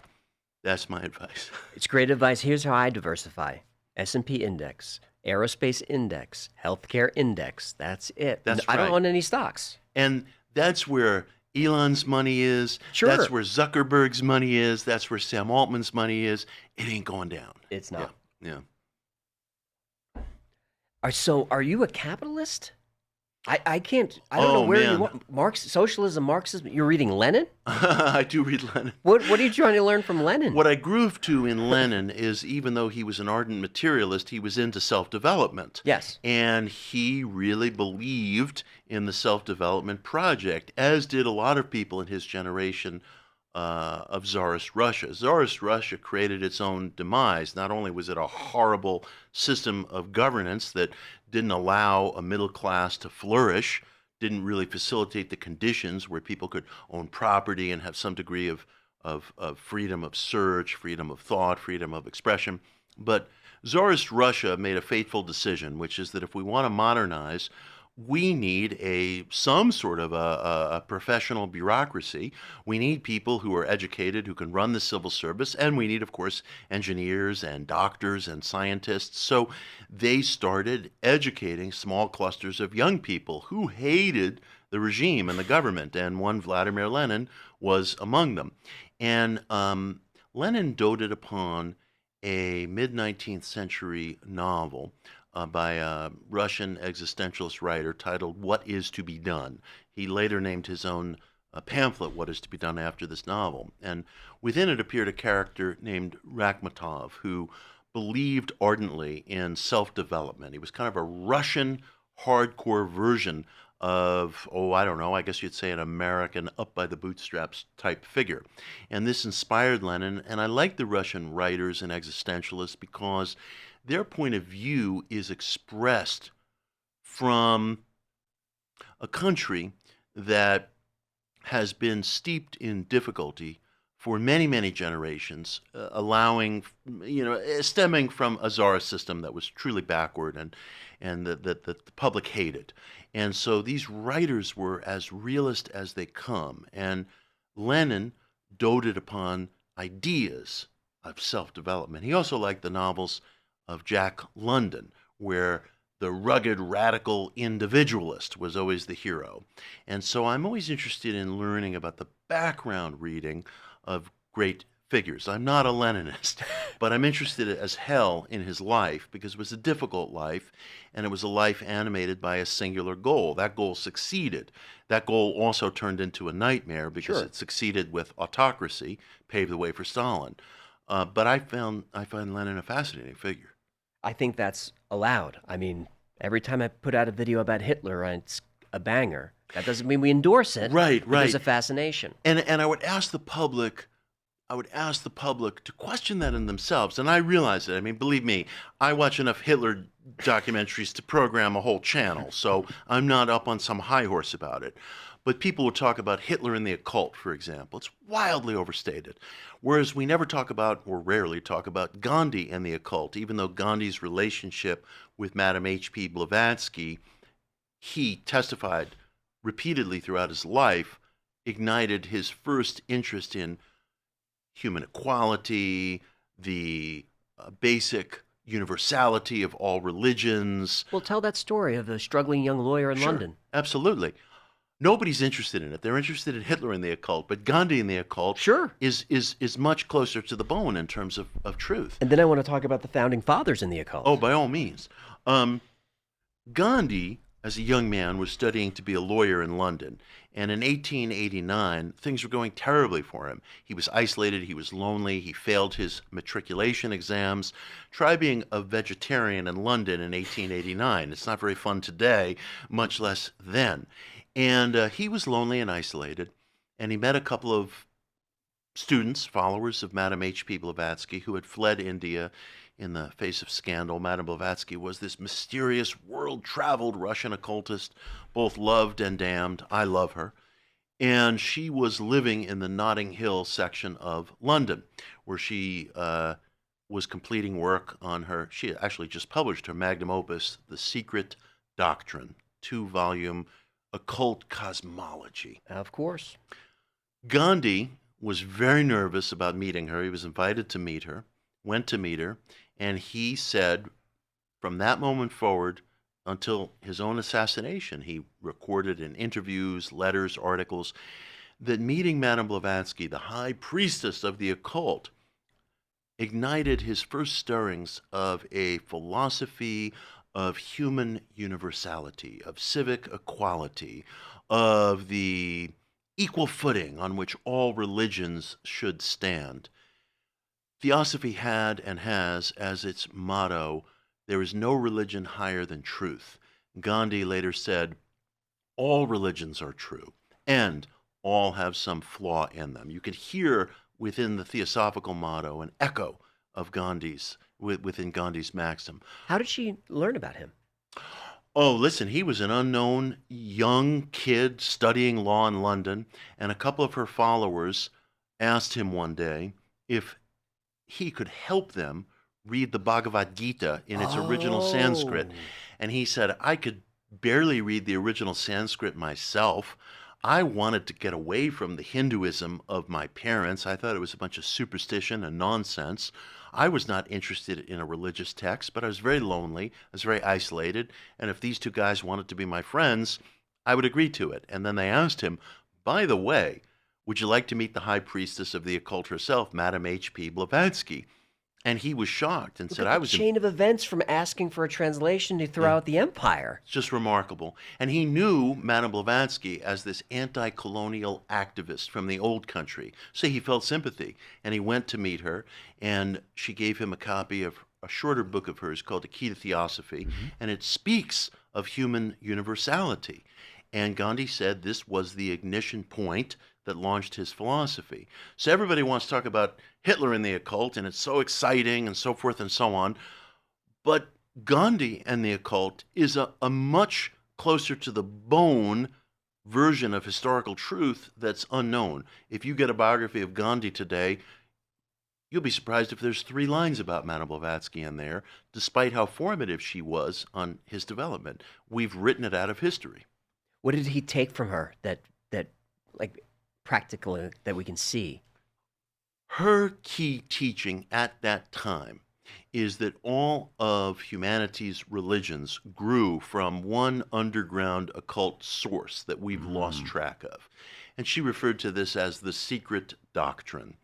That's my advice. It's great advice. Here's how I diversify. S&P index, aerospace index, healthcare index. That's it. I don't own any stocks. And that's where Elon's money is. Sure. That's where Zuckerberg's money is. That's where Sam Altman's money is. It ain't going down. It's not. Yeah. So are you a capitalist? I don't know where you want. Socialism, Marxism. You're reading Lenin? I do read Lenin. What are you trying to learn from Lenin? What I groove to in Lenin is even though he was an ardent materialist, he was into self-development. Yes. And he really believed in the self-development project, as did a lot of people in his generation of Tsarist Russia. Tsarist Russia created its own demise. Not only was it a horrible system of governance that didn't allow a middle class to flourish, didn't really facilitate the conditions where people could own property and have some degree of freedom of search, freedom of thought, freedom of expression. But Tsarist Russia made a fateful decision, which is that if we want to modernize, we need some sort of a professional bureaucracy. We need people who are educated, who can run the civil service, and we need, of course, engineers and doctors and scientists. So they started educating small clusters of young people who hated the regime and the government, and one Vladimir Lenin was among them. And Lenin doted upon a mid-19th century novel by a Russian existentialist writer titled What Is to Be Done. He later named his own pamphlet What Is to Be Done after this novel. And within it appeared a character named Rakhmatov who believed ardently in self-development. He was kind of a Russian hardcore version of, I don't know, I guess you'd say an American up by the bootstraps type figure. And this inspired Lenin, and I like the Russian writers and existentialists because their point of view is expressed from a country that has been steeped in difficulty for many, many generations, stemming from a czarist system that was truly backward and that the public hated. And so these writers were as realist as they come. And Lenin doted upon ideas of self-development. He also liked the novels of Jack London, where the rugged, radical individualist was always the hero. And so I'm always interested in learning about the background reading of great figures. I'm not a Leninist, but I'm interested as hell in his life because it was a difficult life, and it was a life animated by a singular goal. That goal succeeded. That goal also turned into a nightmare because it succeeded with autocracy, paved the way for Stalin. But I find Lenin a fascinating figure. I think that's allowed. I mean, every time I put out a video about Hitler, it's a banger. That doesn't mean we endorse it. Right. There's a fascination. And I would ask the public to question that in themselves. And I realize it. I mean, believe me, I watch enough Hitler documentaries to program a whole channel. So I'm not up on some high horse about it. But people will talk about Hitler and the occult, for example. It's wildly overstated. Whereas we never talk about, or rarely talk about, Gandhi and the occult, even though Gandhi's relationship with Madame H.P. Blavatsky, he testified repeatedly throughout his life, ignited his first interest in human equality, the basic universality of all religions. Well, tell that story of the struggling young lawyer in London. Absolutely. Nobody's interested in it. They're interested in Hitler and the occult, but Gandhi and the occult is much closer to the bone in terms of truth. And then I want to talk about the founding fathers in the occult. Oh, by all means. Gandhi, as a young man, was studying to be a lawyer in London. And in 1889, things were going terribly for him. He was isolated. He was lonely. He failed his matriculation exams. Try being a vegetarian in London in 1889. It's not very fun today, much less then. And he was lonely and isolated, and he met a couple of students, followers of Madame H.P. Blavatsky, who had fled India in the face of scandal. Madame Blavatsky was this mysterious, world-traveled Russian occultist, both loved and damned. I love her. And she was living in the Notting Hill section of London, where she was completing work on her. She actually just published her magnum opus, The Secret Doctrine, 2-volume occult cosmology. Of course. Gandhi was very nervous about meeting her. He was invited to meet her, went to meet her, and he said from that moment forward until his own assassination, he recorded in interviews, letters, articles, that meeting Madame Blavatsky, the high priestess of the occult, ignited his first stirrings of a philosophy of human universality, of civic equality, of the equal footing on which all religions should stand. Theosophy had and has as its motto, there is no religion higher than truth. Gandhi later said, all religions are true, and all have some flaw in them. You could hear within the theosophical motto an echo of within Gandhi's maxim. How did she learn about him? Oh, listen, he was an unknown young kid studying law in London, and a couple of her followers asked him one day if he could help them read the Bhagavad Gita in its original Sanskrit. And he said, I could barely read the original Sanskrit myself. I wanted to get away from the Hinduism of my parents. I thought it was a bunch of superstition and nonsense. I was not interested in a religious text, but I was very lonely. I was very isolated. And if these two guys wanted to be my friends, I would agree to it. And then they asked him, by the way, would you like to meet the high priestess of the occult herself, Madame H.P. Blavatsky? And he was shocked and said, "I was chain of events from asking for a translation to throughout the empire." It's just remarkable. And he knew Madame Blavatsky as this anti-colonial activist from the old country. So he felt sympathy. And he went to meet her, and she gave him a copy of a shorter book of hers called A Key to Theosophy. And it speaks of human universality. And Gandhi said this was the ignition point that launched his philosophy. So everybody wants to talk about Hitler and the occult, and it's so exciting and so forth and so on. But Gandhi and the occult is a much closer to the bone version of historical truth that's unknown. If you get a biography of Gandhi today, you'll be surprised if there's 3 lines about Madame Blavatsky in there, despite how formative she was on his development. We've written it out of history. What did he take from her that like practically that we can see? Her key teaching at that time is that all of humanity's religions grew from one underground occult source that we've lost track of. And she referred to this as the secret doctrine.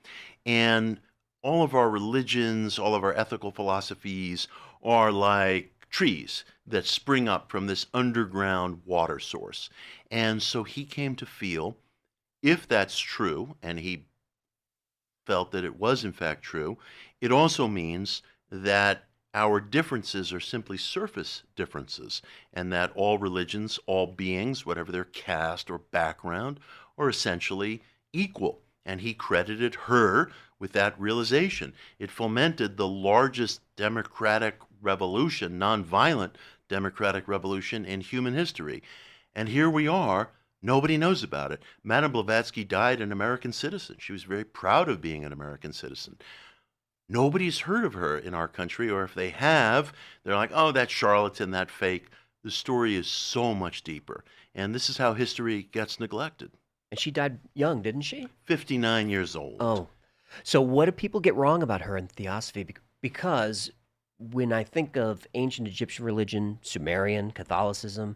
And all of our religions, all of our ethical philosophies are like trees that spring up from this underground water source. And so he came to feel, if that's true, and he felt that it was in fact true, it also means that our differences are simply surface differences, and that all religions, all beings, whatever their caste or background, are essentially equal. And he credited her with that realization. It fomented the largest democratic revolution, nonviolent democratic revolution in human history. And here we are. Nobody knows about it. Madame Blavatsky died an American citizen. She was very proud of being an American citizen. Nobody's heard of her in our country, or if they have, they're like, oh, that charlatan, that fake. The story is so much deeper. And this is how history gets neglected. And she died young, didn't she? 59 years old. Oh. So what do people get wrong about her in Theosophy? Because when I think of ancient Egyptian religion, Sumerian, Catholicism,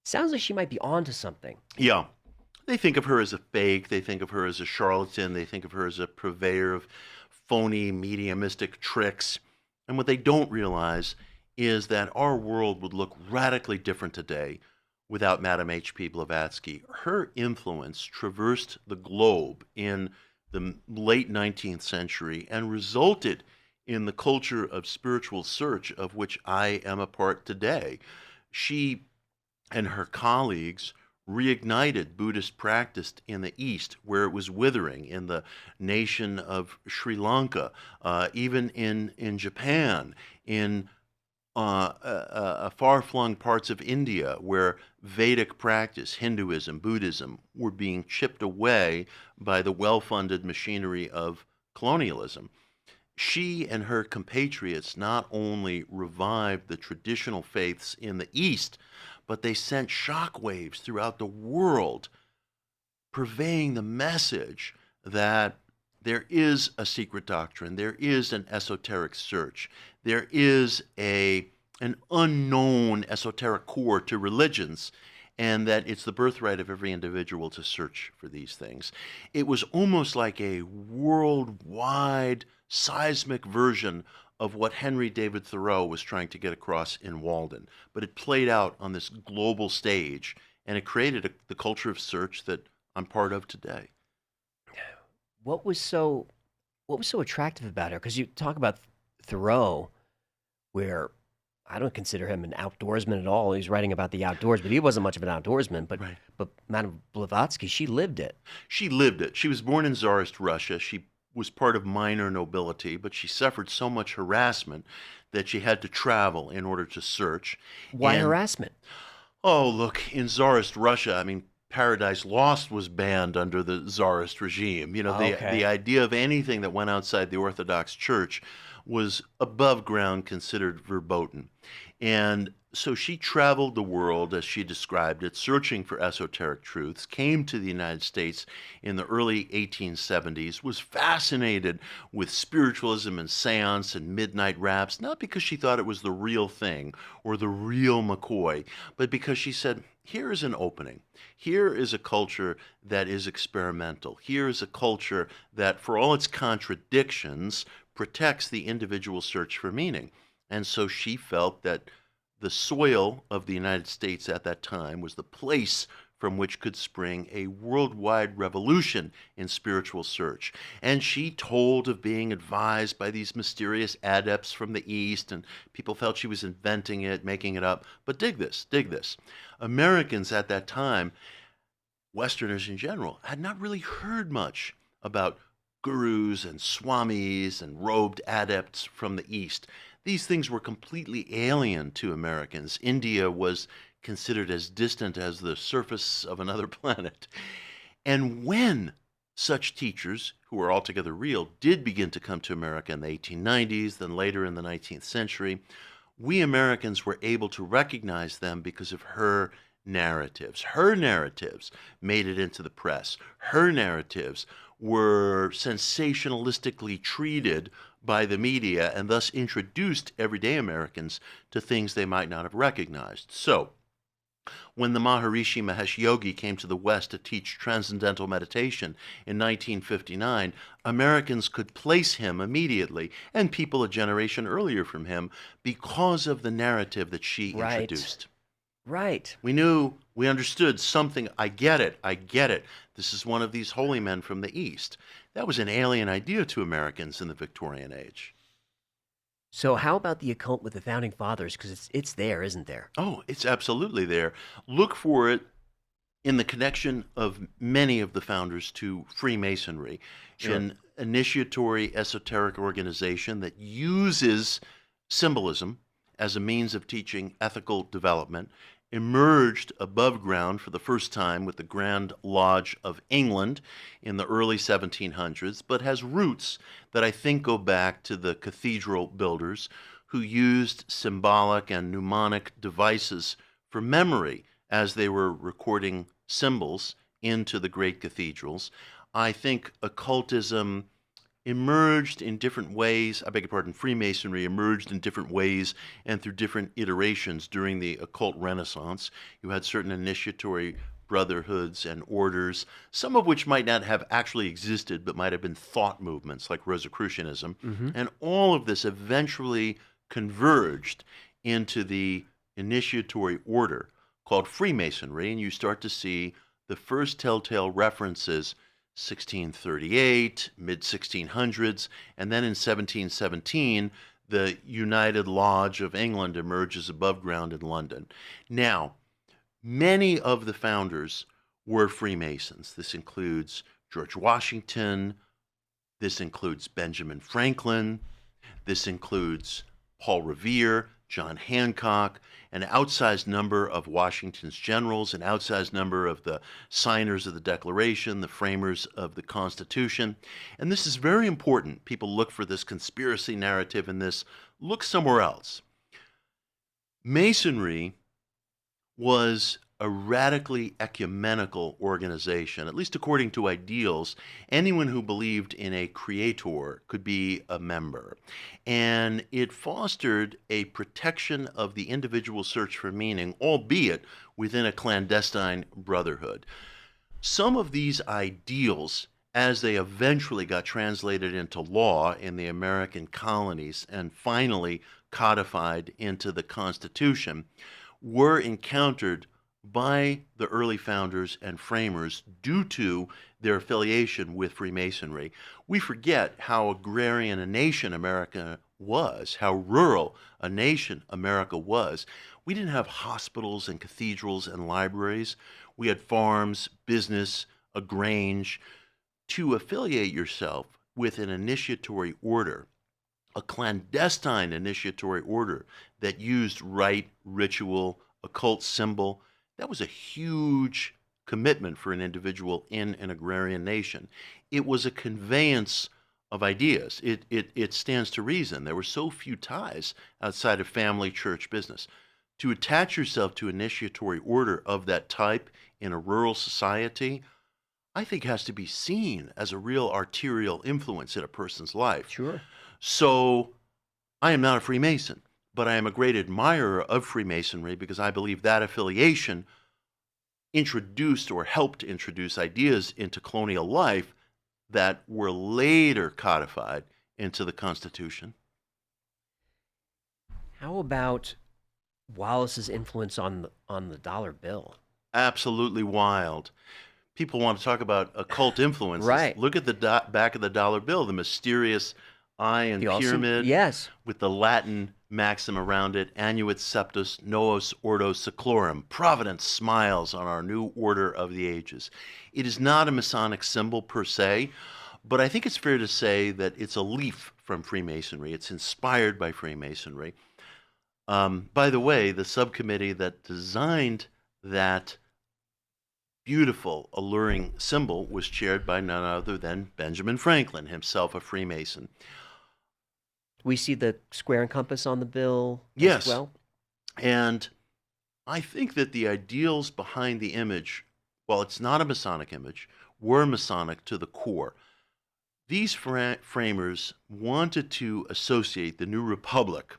it sounds like she might be onto something. Yeah. They think of her as a fake. They think of her as a charlatan. They think of her as a purveyor of phony, mediumistic tricks. And what they don't realize is that our world would look radically different today without Madame H.P. Blavatsky. Her influence traversed the globe in the late 19th century and resulted in the culture of spiritual search of which I am a part today. She and her colleagues reignited Buddhist practice in the East, where it was withering, in the nation of Sri Lanka, even in Japan, in far-flung parts of India, where Vedic practice, Hinduism, Buddhism, were being chipped away by the well-funded machinery of colonialism. She and her compatriots not only revived the traditional faiths in the East, but they sent shockwaves throughout the world, purveying the message that there is a secret doctrine, there is an esoteric search, there is an unknown esoteric core to religions, and that it's the birthright of every individual to search for these things. It was almost like a worldwide seismic version of what Henry David Thoreau was trying to get across in Walden. But it played out on this global stage, and it created the culture of search that I'm part of today. What was so attractive about her? Because you talk about Thoreau, where I don't consider him an outdoorsman at all. He's writing about the outdoors, but he wasn't much of an outdoorsman. But Right. but Madame Blavatsky, she lived it. She lived it. She was born in Tsarist Russia. She was part of minor nobility, but she suffered so much harassment that she had to travel in order to search. Why And- harassment? Oh, look, in Tsarist Russia, I mean, Paradise Lost was banned under the Tsarist regime. You know, Okay. the idea of anything that went outside the Orthodox Church was above ground considered verboten. And So she traveled the world, as she described it, searching for esoteric truths, came to the United States in the early 1870s, was fascinated with spiritualism and seance and midnight raps, not because she thought it was the real thing or the real McCoy, but because she said, here is an opening. Here is a culture that is experimental. Here is a culture that, for all its contradictions, protects the individual search for meaning. And so she felt that the soil of the United States at that time was the place from which could spring a worldwide revolution in spiritual search. And she told of being advised by these mysterious adepts from the East, and people felt she was inventing it, making it up. But dig this. Americans at that time, Westerners in general, had not really heard much about gurus and swamis and robed adepts from the East. These things were completely alien to Americans. India was considered as distant as the surface of another planet. And when such teachers, who were altogether real, did begin to come to America in the 1890s, then later in the 19th century, we Americans were able to recognize them because of her narratives. Her narratives made it into the press. Her narratives were sensationalistically treated by the media and thus introduced everyday Americans to things they might not have recognized. So, when the Maharishi Mahesh Yogi came to the West to teach transcendental meditation in 1959, Americans could place him immediately, and people a generation earlier from him, because of the narrative that she introduced. Right. We understood something. I get it. This is one of these holy men from the East. That was an alien idea to Americans in the Victorian age. So how about the occult with the founding fathers? Because it's there, isn't there? Oh, it's absolutely there. Look for it in the connection of many of the founders to Freemasonry, an initiatory esoteric organization that uses symbolism as a means of teaching ethical development, emerged above ground for the first time with the Grand Lodge of England in the early 1700s, but has roots that I think go back to the cathedral builders who used symbolic and mnemonic devices for memory as they were recording symbols into the great cathedrals. I think occultism emerged in different ways, Freemasonry emerged in different ways and through different iterations during the occult Renaissance. You had certain initiatory brotherhoods and orders, some of which might not have actually existed, but might have been thought movements like Rosicrucianism. And all of this eventually converged into the initiatory order called Freemasonry, and you start to see the first telltale references 1638, mid-1600s, and then in 1717, the United Lodge of England emerges above ground in London. Now, many of the founders were Freemasons. This includes George Washington, this includes Benjamin Franklin, this includes Paul Revere, John Hancock, an outsized number of Washington's generals, an outsized number of the signers of the Declaration, the framers of the Constitution. And this is very important. People look for this conspiracy narrative in this. Look somewhere else. Masonry was a radically ecumenical organization, at least according to ideals. Anyone who believed in a creator could be a member. And it fostered a protection of the individual search for meaning, albeit within a clandestine brotherhood. Some of these ideals, as they eventually got translated into law in the American colonies and finally codified into the Constitution, were encountered by the early founders and framers due to their affiliation with Freemasonry. We forget how agrarian a nation America was, how rural a nation America was. We didn't have hospitals and cathedrals and libraries. We had farms, business, a grange. To affiliate yourself with an initiatory order, a clandestine initiatory order that used rite, ritual, occult symbol, that was a huge commitment for an individual in an agrarian nation. It was a conveyance of ideas. It stands to reason. There were so few ties outside of family, church, business. to attach yourself to initiatory order of that type in a rural society, I think has to be seen as a real arterial influence in a person's life. Sure. So I am not a Freemason, but I am a great admirer of Freemasonry because I believe that affiliation introduced or helped introduce ideas into colonial life that were later codified into the Constitution. How about Wallace's influence on the dollar bill? Absolutely wild. People want to talk about occult influences. Right. Look at the back of the dollar bill, the mysterious eye and pyramid Yes. with the Latin maxim around it, annuit septus novos ordo seclorum. Providence smiles on our new order of the ages. It is not a Masonic symbol per se, but I think it's fair to say that it's a leaf from Freemasonry. It's inspired by Freemasonry. By the way, the subcommittee that designed that beautiful, alluring symbol was chaired by none other than Benjamin Franklin, himself a Freemason. We see the square and compass on the bill Yes. as well. And I think that the ideals behind the image, while it's not a Masonic image, were Masonic to the core. These framers wanted to associate the new republic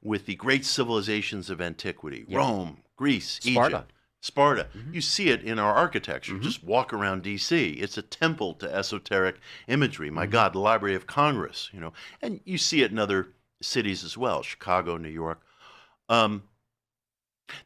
with the great civilizations of antiquity, Yep. Rome, Greece, Sparta. Egypt, Sparta. You see it in our architecture. Just walk around D.C. It's a temple to esoteric imagery. My God, the Library of Congress, you know. And you see it in other cities as well, Chicago, New York.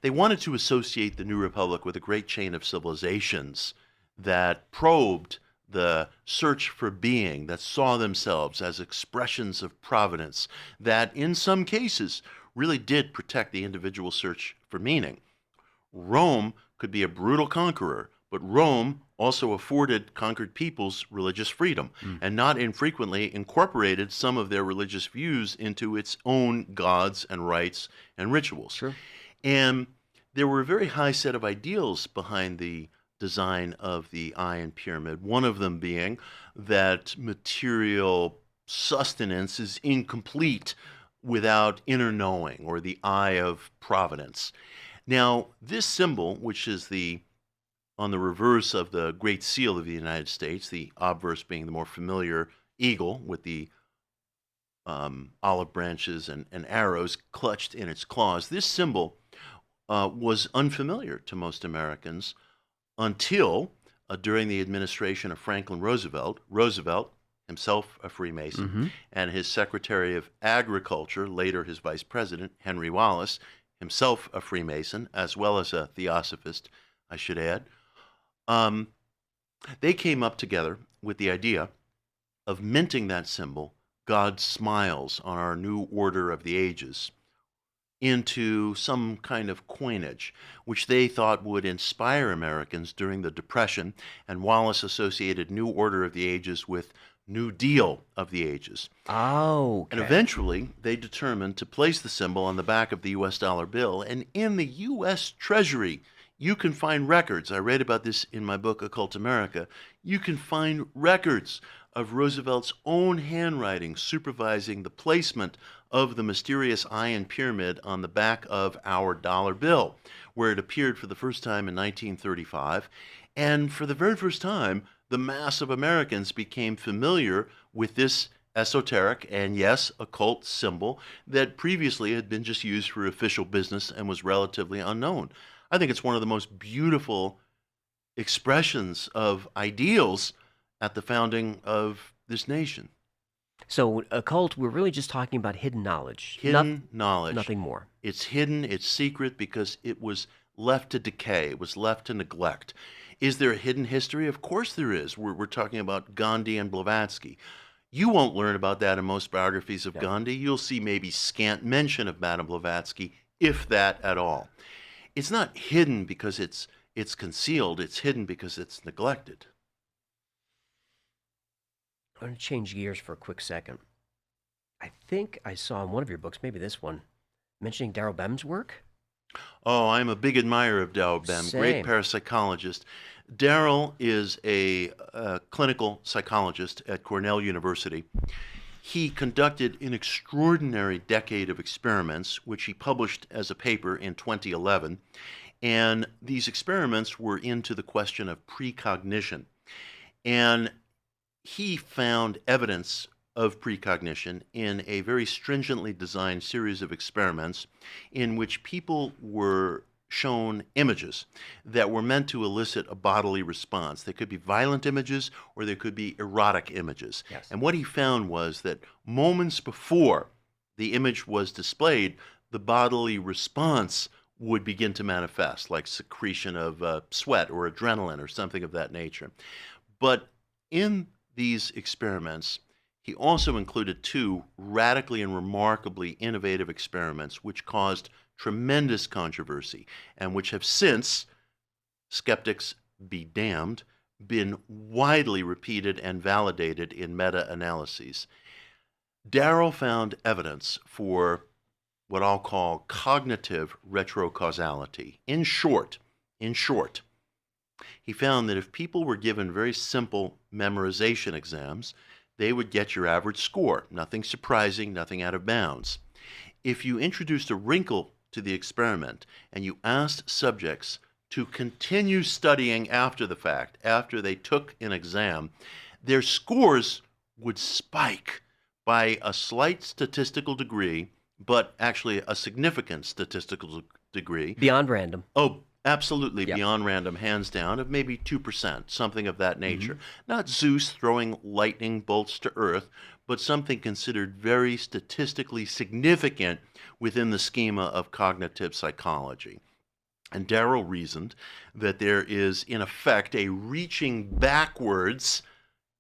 They wanted to associate the new republic with a great chain of civilizations that probed the search for being, that saw themselves as expressions of providence, that in some cases really did protect the individual search for meaning. Rome could be a brutal conqueror, but Rome also afforded conquered peoples religious freedom, and not infrequently incorporated some of their religious views into its own gods and rites and rituals. Sure. And there were a very high set of ideals behind the design of the eye and pyramid, one of them being that material sustenance is incomplete without inner knowing, or the eye of providence. Now, this symbol, which is on the reverse of the Great Seal of the United States, the obverse being the more familiar eagle with the olive branches and arrows clutched in its claws, this symbol was unfamiliar to most Americans until during the administration of Franklin Roosevelt, himself a Freemason, and his Secretary of Agriculture, later his Vice President, Henry Wallace, himself a Freemason, as well as a Theosophist, I should add. They came up together with the idea of minting that symbol, God smiles on our new order of the ages, into some kind of coinage, which they thought would inspire Americans during the Depression, and Wallace associated New Order of the Ages with New Deal of the Ages. Oh, okay. And eventually, they determined to place the symbol on the back of the U.S. dollar bill, and in the U.S. Treasury, you can find records. I read about this in my book, Occult America. You can find records of Roosevelt's own handwriting supervising the placement of the mysterious eye and pyramid on the back of our dollar bill, where it appeared for the first time in 1935. And for the very first time, the mass of Americans became familiar with this esoteric and, yes, occult symbol that previously had been just used for official business and was relatively unknown. I think it's one of the most beautiful expressions of ideals at the founding of this nation. So occult, we're really just talking about hidden knowledge. Hidden knowledge. Nothing more. It's hidden, it's secret because it was left to decay, it was left to neglect. Is there a hidden history? Of course there is. We're talking about Gandhi and Blavatsky. You won't learn about that in most biographies of Gandhi. You'll see maybe scant mention of Madame Blavatsky, if that at all. It's not hidden because it's concealed. It's hidden because it's neglected. I'm going to change gears for a quick second. I think I saw in one of your books, maybe this one, mentioning Daryl Bem's work. Oh, I'm a big admirer of Daryl Bem, great parapsychologist. Daryl is a clinical psychologist at Cornell University. He conducted an extraordinary decade of experiments, which he published as a paper in 2011. And these experiments were into the question of precognition. And he found evidence of precognition in a very stringently designed series of experiments in which people were shown images that were meant to elicit a bodily response. They could be violent images or they could be erotic images. Yes. And what he found was that moments before the image was displayed, the bodily response would begin to manifest, like secretion of sweat or adrenaline or something of that nature. But in these experiments, he also included two radically and remarkably innovative experiments which caused tremendous controversy and which have since, skeptics be damned, been widely repeated and validated in meta-analyses. Daryl found evidence for what I'll call cognitive retrocausality. In short, he found that if people were given very simple memorization exams, they would get your average score. Nothing surprising, nothing out of bounds. If you introduced a wrinkle to the experiment and you asked subjects to continue studying after the fact, after they took an exam, their scores would spike by a slight statistical degree, but actually a significant statistical degree. Beyond random. Oh, absolutely. Yep. Beyond random, hands down, of maybe 2%, something of that nature. Not Zeus throwing lightning bolts to earth, but something considered very statistically significant within the schema of cognitive psychology. And Daryl reasoned that there is, in effect, a reaching backwards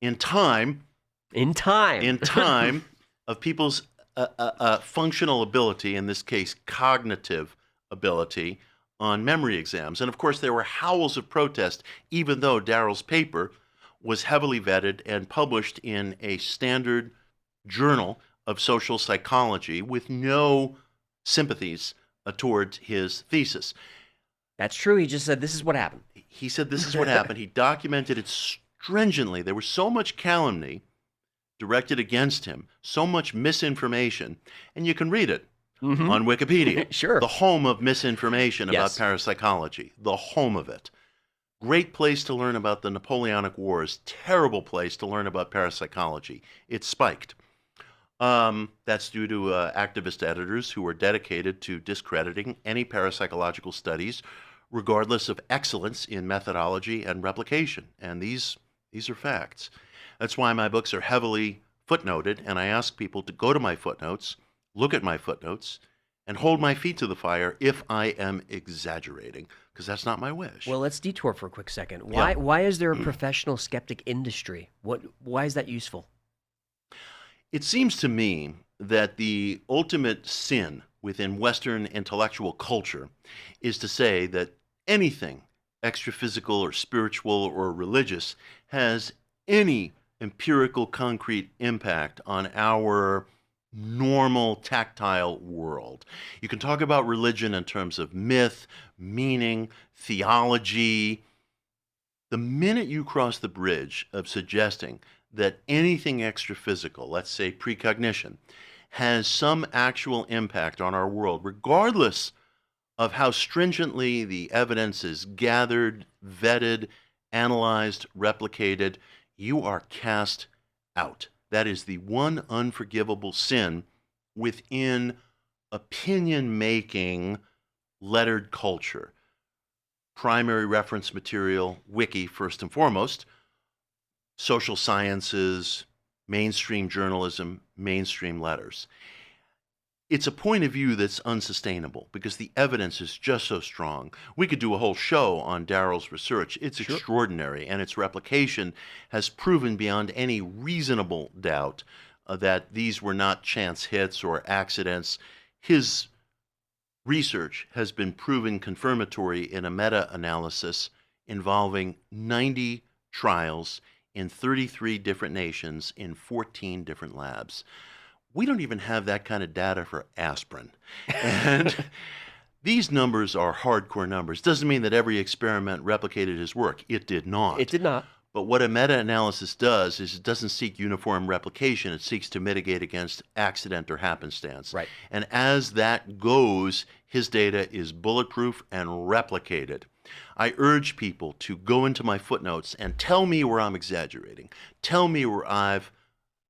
in time of people's functional ability, in this case, cognitive ability, on memory exams. And of course, there were howls of protest, even though Daryl's paper was heavily vetted and published in a standard journal of social psychology with no sympathies toward his thesis. That's true. He just said, this is what happened. He said, this is what happened. He documented it stringently. There was so much calumny directed against him, so much misinformation, and you can read it on Wikipedia. Sure. The home of misinformation about Yes. parapsychology, the home of it. Great place to learn about the Napoleonic Wars, terrible place to learn about parapsychology. It spiked. That's due to activist editors who are dedicated to discrediting any parapsychological studies, regardless of excellence in methodology and replication. And these are facts. That's why my books are heavily footnoted, and I ask people to go to my footnotes, look at my footnotes, and hold my feet to the fire if I am exaggerating, because that's not my wish. Well, let's detour for a quick second. Why is there a professional skeptic industry? Why is that useful? It seems to me that the ultimate sin within Western intellectual culture is to say that anything extra-physical or spiritual or religious has any empirical concrete impact on our normal tactile world. You can talk about religion in terms of myth, meaning, theology. The minute you cross the bridge of suggesting that anything extra-physical, let's say precognition, has some actual impact on our world, regardless of how stringently the evidence is gathered, vetted, analyzed, replicated, you are cast out. That is the one unforgivable sin within opinion-making lettered culture. Primary reference material, wiki first and foremost, social sciences, mainstream journalism, mainstream letters. It's a point of view that's unsustainable because the evidence is just so strong. We could do a whole show on Daryl's research. It's extraordinary, and its replication has proven beyond any reasonable doubt that these were not chance hits or accidents. His research has been proven confirmatory in a meta-analysis involving 90 trials in 33 different nations in 14 different labs. We don't even have that kind of data for aspirin. And these numbers are hardcore numbers. Doesn't mean that every experiment replicated his work. It did not. It did not. But what a meta-analysis does is it doesn't seek uniform replication. It seeks to mitigate against accident or happenstance. Right. And as that goes, his data is bulletproof and replicated. I urge people to go into my footnotes and tell me where I'm exaggerating. Tell me where I've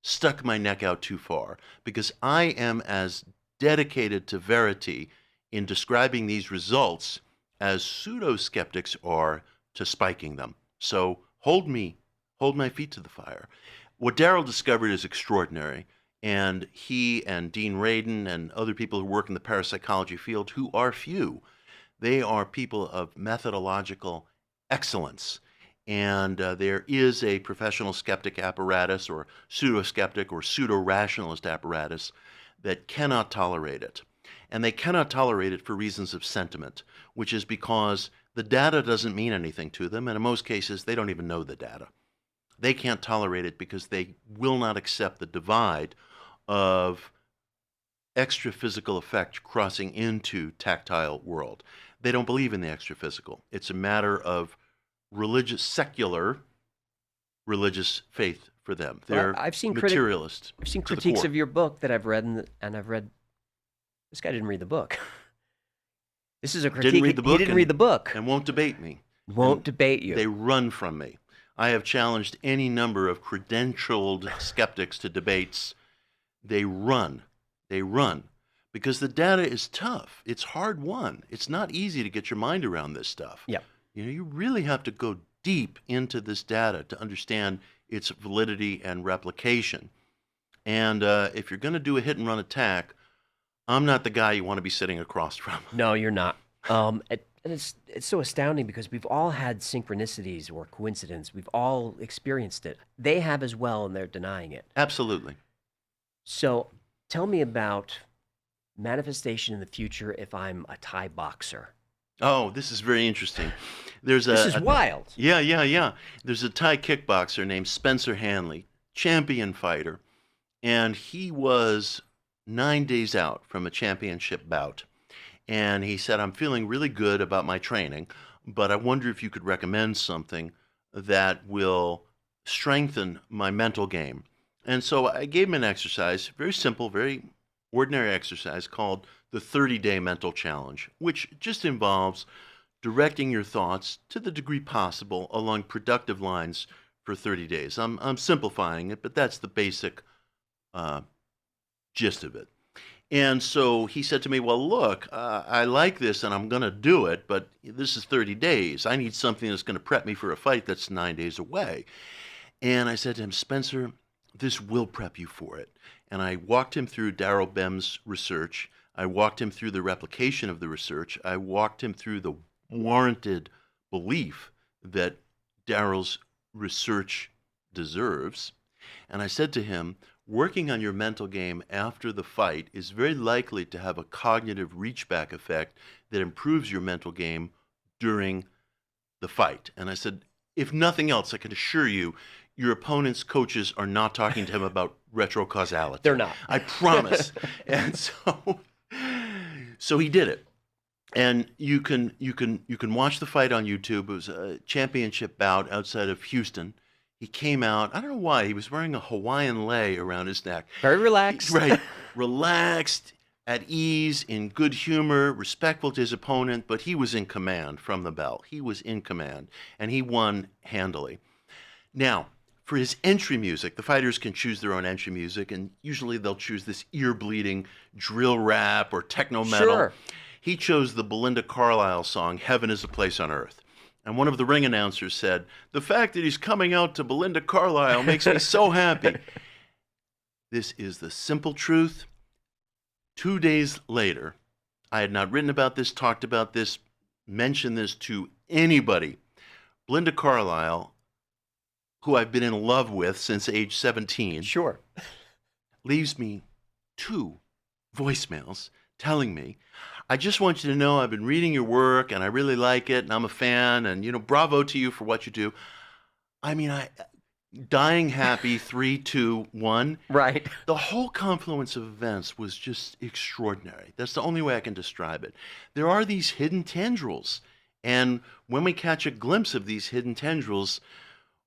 stuck my neck out too far, because I am as dedicated to verity in describing these results as pseudo-skeptics are to spiking them. So hold my feet to the fire. What Daryl discovered is extraordinary, and he and Dean Radin and other people who work in the parapsychology field, who are few, they are people of methodological excellence. And there is a professional skeptic apparatus or pseudo-skeptic or pseudo-rationalist apparatus that cannot tolerate it. And they cannot tolerate it for reasons of sentiment, which is because the data doesn't mean anything to them, and in most cases, they don't even know the data. They can't tolerate it because they will not accept the divide of extra physical effect crossing into tactile world. They don't believe in the extra physical. It's a matter of religious, secular religious faith for them. They're I've seen materialist. I've seen critiques of your book that I've read, and I've read. This guy didn't read the book. This is a critique. Didn't read the book. He didn't read the book. And won't debate me. Won't debate you. They run from me. I have challenged any number of credentialed skeptics to debates. They run. They run. Because the data is tough. It's hard won. It's not easy to get your mind around this stuff. Yeah. You know, you really have to go deep into this data to understand its validity and replication. And if you're going to do a hit and run attack, I'm not the guy you want to be sitting across from. No, you're not. And it's so astounding because we've all had synchronicities or coincidence. We've all experienced it. They have as well, and they're denying it. Absolutely. So tell me about manifestation in the future if I'm a Thai boxer. Oh, this is very interesting. This is wild. Yeah. There's a Thai kickboxer named Spencer Hanley, champion fighter, and he was 9 days out from a championship bout. And he said, I'm feeling really good about my training, but I wonder if you could recommend something that will strengthen my mental game. And so I gave him an exercise, very simple, very ordinary exercise called the 30-day mental challenge, which just involves directing your thoughts to the degree possible along productive lines for 30 days. I'm simplifying it, but that's the basic gist of it. And so he said to me, well, look, I like this and I'm going to do it, but this is 30 days. I need something that's going to prep me for a fight that's 9 days away. And I said to him, Spencer, this will prep you for it. And I walked him through Daryl Bem's research. I walked him through the replication of the research. I walked him through the warranted belief that Daryl's research deserves. And I said to him, working on your mental game after the fight is very likely to have a cognitive reach-back effect that improves your mental game during the fight. And I said, if nothing else, I can assure you, your opponent's coaches are not talking to him about retrocausality. They're not. I promise. And so he did it. And you can watch the fight on YouTube. It was a championship bout outside of Houston. He came out, I don't know why, he was wearing a Hawaiian lei around his neck. Very relaxed. Right. Relaxed, at ease, in good humor, respectful to his opponent, but he was in command from the bell. He was in command, and he won handily. Now, for his entry music, the fighters can choose their own entry music, and usually they'll choose this ear-bleeding drill rap or techno metal. Sure. He chose the Belinda Carlisle song, Heaven is a Place on Earth. And one of the ring announcers said, the fact that he's coming out to Belinda Carlisle makes me so happy. This is the simple truth. 2 days later, I had not written about this, talked about this, mentioned this to anybody. Belinda Carlisle, who I've been in love with since age 17, Sure. leaves me 2 voicemails telling me, I just want you to know I've been reading your work and I really like it and I'm a fan and, you know, bravo to you for what you do. I mean, dying happy, 3, 2, 1. Right. The whole confluence of events was just extraordinary. That's the only way I can describe it. There are these hidden tendrils. And when we catch a glimpse of these hidden tendrils,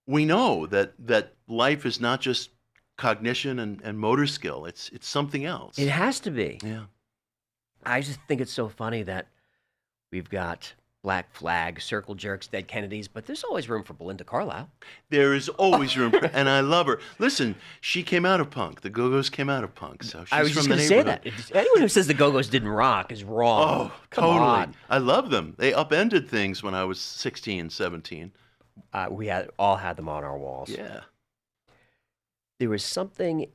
we know that life is not just cognition and motor skill. It's something else. It has to be. Yeah. I just think it's so funny that we've got Black Flag, Circle Jerks, Dead Kennedys, but there's always room for Belinda Carlisle. There is always room for, and I love her. Listen, she came out of punk. The Go-Go's came out of punk. So she's I was just going to say that. Anyone who says the Go-Go's didn't rock is wrong. Oh, Come totally. on. I love them. They upended things when I was 16, 17. We all had them on our walls. Yeah. There was something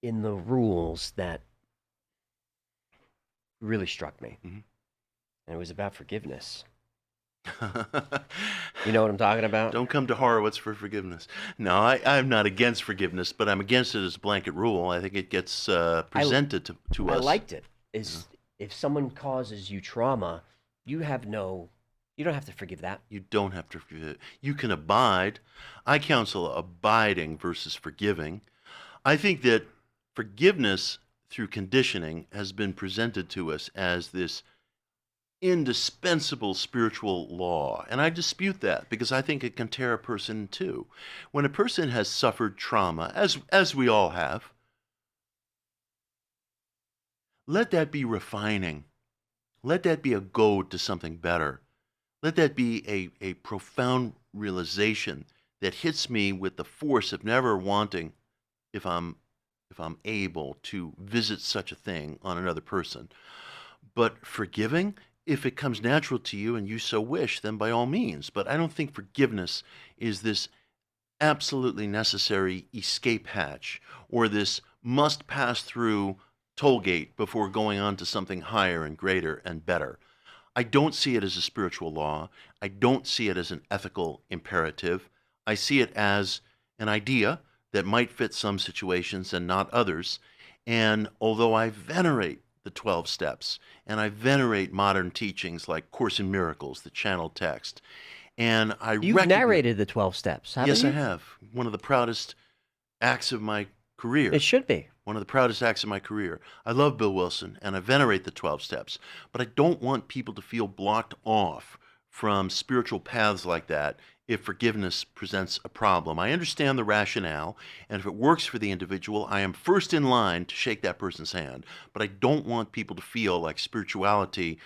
in the rules that really struck me. Mhm. And it was about forgiveness. You know what I'm talking about? Don't come to Horowitz for forgiveness. No, I'm not against forgiveness, but I'm against it as a blanket rule. I think it gets presented to us. I liked it. If someone causes you trauma, you don't have to forgive that. You don't have to forgive it. You can abide. I counsel abiding versus forgiving. I think that forgiveness through conditioning has been presented to us as this indispensable spiritual law. And I dispute that because I think it can tear a person in two. When a person has suffered trauma, as we all have, let that be refining. Let that be a goad to something better. Let that be a profound realization that hits me with the force of never wanting, if I'm able, to visit such a thing on another person. But forgiving, if it comes natural to you and you so wish, then by all means. But I don't think forgiveness is this absolutely necessary escape hatch or this must pass through toll gate before going on to something higher and greater and better. I don't see it as a spiritual law. I don't see it as an ethical imperative. I see it as an idea that might fit some situations and not others. And although I venerate the 12 steps, and I venerate modern teachings like Course in Miracles, the channel text, and You've narrated the 12 steps, haven't Yes, you? I have. One of the proudest acts of my career. It should be. One of the proudest acts of my career. I love Bill Wilson, and I venerate the 12 steps, but I don't want people to feel blocked off from spiritual paths like that if forgiveness presents a problem. I understand the rationale, and if it works for the individual, I am first in line to shake that person's hand. But I don't want people to feel like spirituality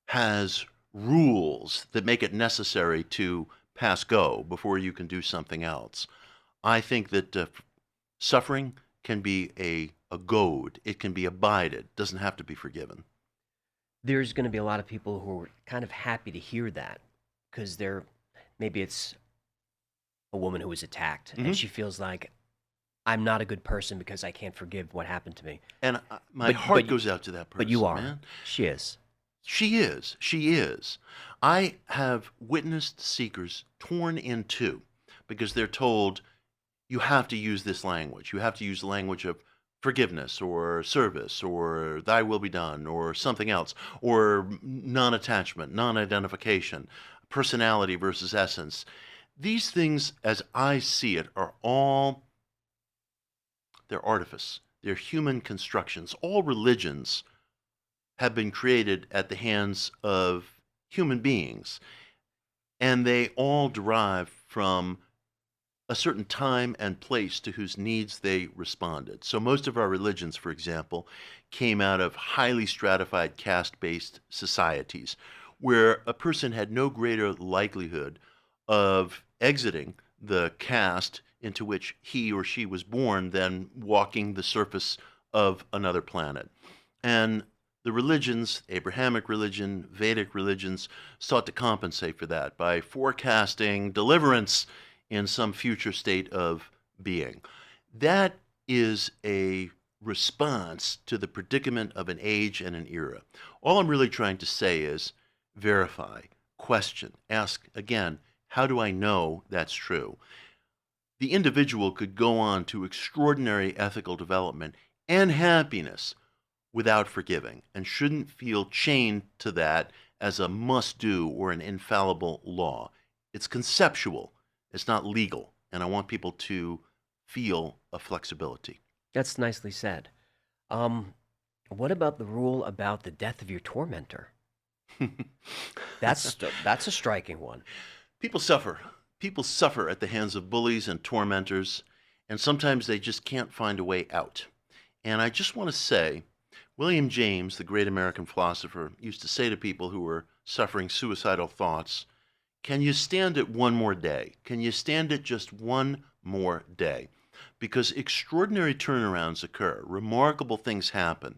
has rules that make it necessary to pass go before you can do something else. I think that suffering can be a goad. It can be abided. It doesn't have to be forgiven. There's going to be a lot of people who are kind of happy to hear that because maybe it's a woman who was attacked and she feels like I'm not a good person because I can't forgive what happened to me. And my heart goes out to that person. But you are. Man. She is. She is. She is. I have witnessed seekers torn in two because they're told you have to use this language. You have to use the language of forgiveness or service or thy will be done or something else or non-attachment, non-identification, personality versus essence. These things, as I see it, are all, they're artifice. They're human constructions. All religions have been created at the hands of human beings, and they all derive from a certain time and place to whose needs they responded. So most of our religions, for example, came out of highly stratified caste-based societies where a person had no greater likelihood of exiting the caste into which he or she was born than walking the surface of another planet. And the religions, Abrahamic religion, Vedic religions, sought to compensate for that by forecasting deliverance in some future state of being. That is a response to the predicament of an age and an era. All I'm really trying to say is verify, question, ask again, how do I know that's true? The individual could go on to extraordinary ethical development and happiness without forgiving and shouldn't feel chained to that as a must-do or an infallible law. It's conceptual. It's not legal, and I want people to feel a flexibility. That's nicely said. What about the rule about the death of your tormentor? That's a striking one. People suffer. people suffer at the hands of bullies and tormentors, and sometimes they just can't find a way out. And I just want to say, William James, the great American philosopher, used to say to people who were suffering suicidal thoughts, can you stand it one more day? Can you stand it just one more day? Because extraordinary turnarounds occur, remarkable things happen.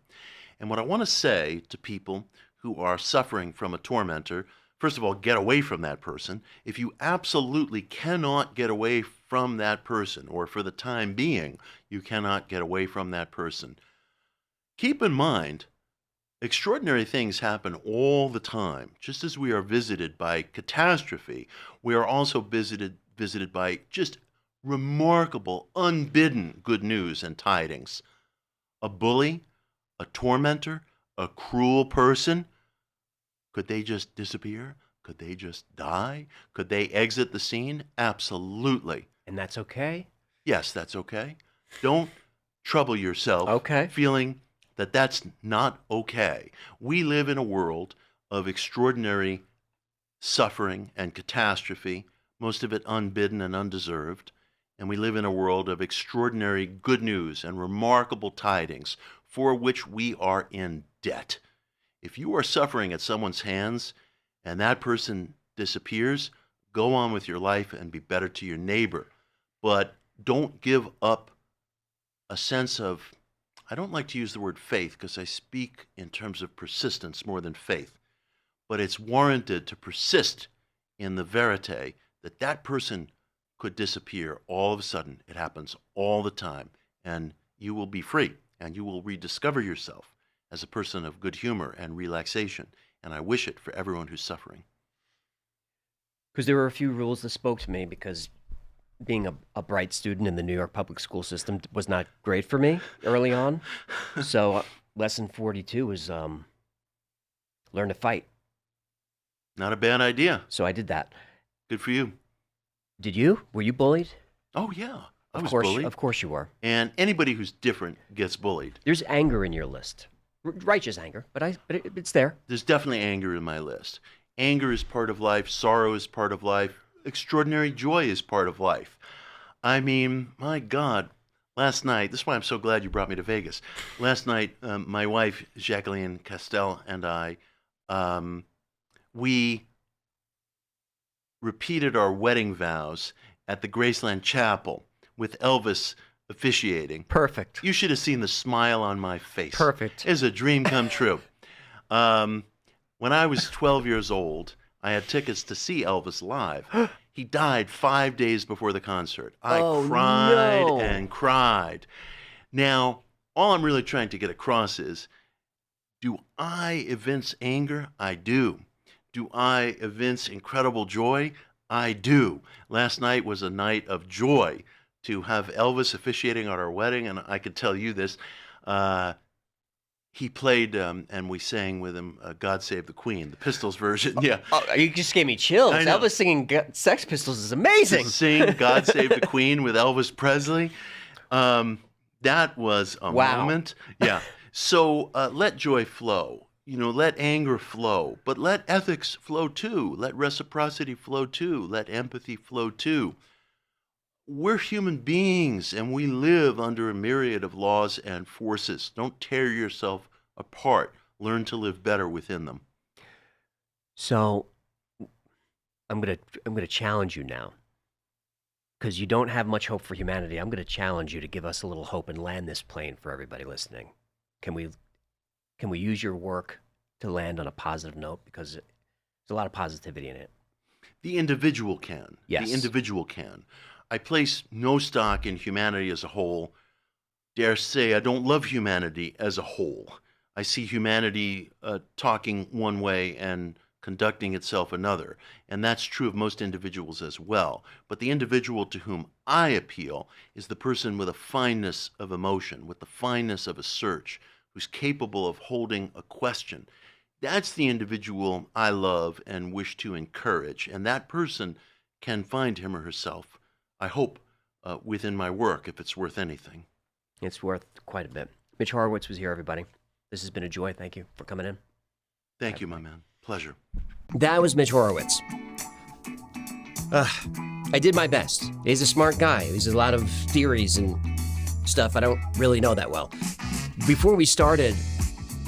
And what I want to say to people who are suffering from a tormentor, first of all, get away from that person. If you absolutely cannot get away from that person, or for the time being, you cannot get away from that person, keep in mind, extraordinary things happen all the time. Just as we are visited by catastrophe, we are also visited by just remarkable, unbidden good news and tidings. A bully, a tormentor, a cruel person, could they just disappear? Could they just die? Could they exit the scene? Absolutely. And that's okay? Yes, that's okay. Don't trouble yourself feeling that that's not okay. We live in a world of extraordinary suffering and catastrophe, most of it unbidden and undeserved. And we live in a world of extraordinary good news and remarkable tidings for which we are in debt. If you are suffering at someone's hands and that person disappears, go on with your life and be better to your neighbor. But don't give up a sense of, I don't like to use the word faith because I speak in terms of persistence more than faith, but it's warranted to persist in the verite that that person could disappear all of a sudden. It happens all the time, and you will be free, and you will rediscover yourself as a person of good humor and relaxation, and I wish it for everyone who's suffering. Because there were a few rules that spoke to me, because being a bright student in the New York public school system was not great for me early on. So lesson 42 was learn to fight. Not a bad idea. So I did that. Good for you. Did you? Were you bullied? Oh, yeah. I was bullied. bullied. Of course you were. And anybody who's different gets bullied. There's anger in your list. Righteous anger, but it's there. There's definitely anger in my list. Anger is part of life. Sorrow is part of life. Extraordinary joy is part of life. I mean, my God, last night, this is why I'm so glad you brought me to Vegas. Last night, my wife, Jacqueline Castell, and I, we repeated our wedding vows at the Graceland Chapel with Elvis officiating. Perfect. You should have seen the smile on my face. Perfect. It's a dream come true. When I was 12 years old, I had tickets to see Elvis live. He died 5 days before the concert. I cried and cried. Now, all I'm really trying to get across is, do I evince anger? I do. Do I evince incredible joy? I do. Last night was a night of joy to have Elvis officiating at our wedding, and I could tell you this. He played, and we sang with him, God Save the Queen, the Pistols version. Yeah. Oh, you just gave me chills. Elvis singing Sex Pistols is amazing. Sing God Save the Queen with Elvis Presley. That was a moment. Yeah. So let joy flow. You know, let anger flow. But let ethics flow too. Let reciprocity flow too. Let empathy flow too. We're human beings, and we live under a myriad of laws and forces. Don't tear yourself apart. Learn to live better within them. So, I'm gonna challenge you now, because you don't have much hope for humanity. I'm gonna challenge you to give us a little hope and land this plane for everybody listening. Can we use your work to land on a positive note, because there's a lot of positivity in it? The individual can. Yes. The individual can. I place no stock in humanity as a whole. Dare say I don't love humanity as a whole. I see humanity talking one way and conducting itself another. And that's true of most individuals as well. But the individual to whom I appeal is the person with a fineness of emotion, with the fineness of a search, who's capable of holding a question. That's the individual I love and wish to encourage. And that person can find him or herself, I hope, within my work, if it's worth anything. It's worth quite a bit. Mitch Horowitz was here, everybody. This has been a joy. Thank you for coming in. Thank you, my man. Pleasure. That was Mitch Horowitz. I did my best. He's a smart guy. There's a lot of theories and stuff I don't really know that well. Before we started,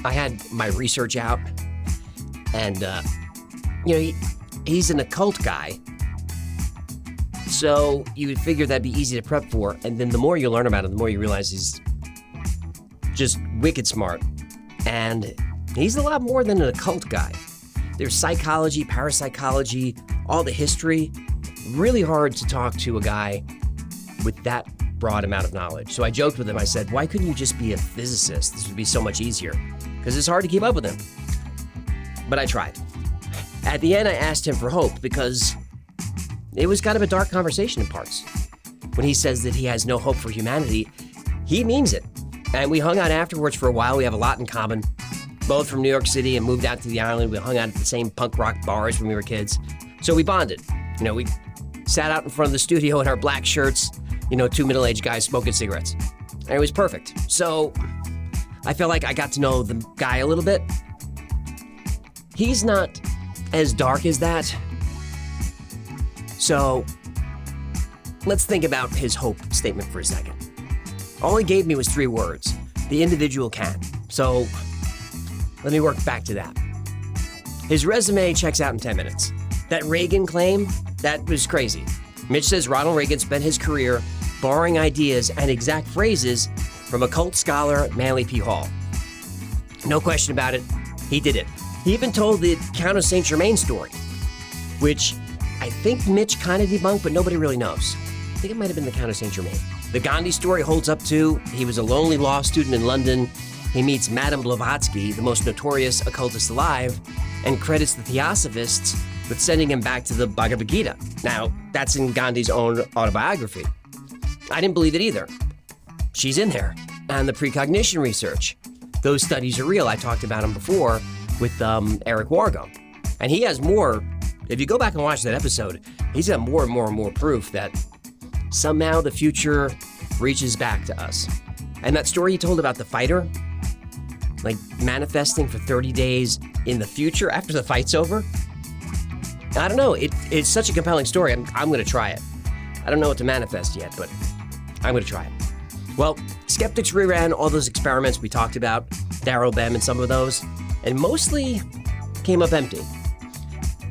I had my research out, and, he's an occult guy. So you would figure that'd be easy to prep for, and then the more you learn about him, the more you realize he's just wicked smart. And he's a lot more than an occult guy. There's psychology, parapsychology, all the history. Really hard to talk to a guy with that broad amount of knowledge. So I joked with him. I said, why couldn't you just be a physicist? This would be so much easier. Because it's hard to keep up with him. But I tried. At the end, I asked him for hope because it was kind of a dark conversation in parts. When he says that he has no hope for humanity, he means it. And we hung out afterwards for a while. We have a lot in common. Both from New York City and moved out to the island. We hung out at the same punk rock bars when we were kids. So we bonded. We sat out in front of the studio in our black shirts, two middle-aged guys smoking cigarettes. And it was perfect. So I felt like I got to know the guy a little bit. He's not as dark as that. So let's think about his hope statement for a second. All he gave me was 3 words. The individual can. So let me work back to that. His resume checks out in 10 minutes. That Reagan claim, that was crazy. Mitch says Ronald Reagan spent his career borrowing ideas and exact phrases from occult scholar Manly P. Hall. No question about it, he did it. He even told the Count of St. Germain story, which I think Mitch kind of debunked, but nobody really knows. I think it might have been the Count of St. Germain. The Gandhi story holds up too. He was a lonely law student in London. He meets Madame Blavatsky, the most notorious occultist alive, and credits the Theosophists with sending him back to the Bhagavad Gita. Now, that's in Gandhi's own autobiography. I didn't believe it either. She's in there. And the precognition research. Those studies are real. I talked about them before with Eric Wargo. And he has more. If you go back and watch that episode, he's got more and more and more proof that somehow the future reaches back to us. And that story he told about the fighter, like manifesting for 30 days in the future after the fight's over. I don't know. It's such a compelling story. I'm going to try it. I don't know what to manifest yet, but I'm going to try it. Well, skeptics reran all those experiments we talked about, Daryl, Bem, and some of those, and mostly came up empty.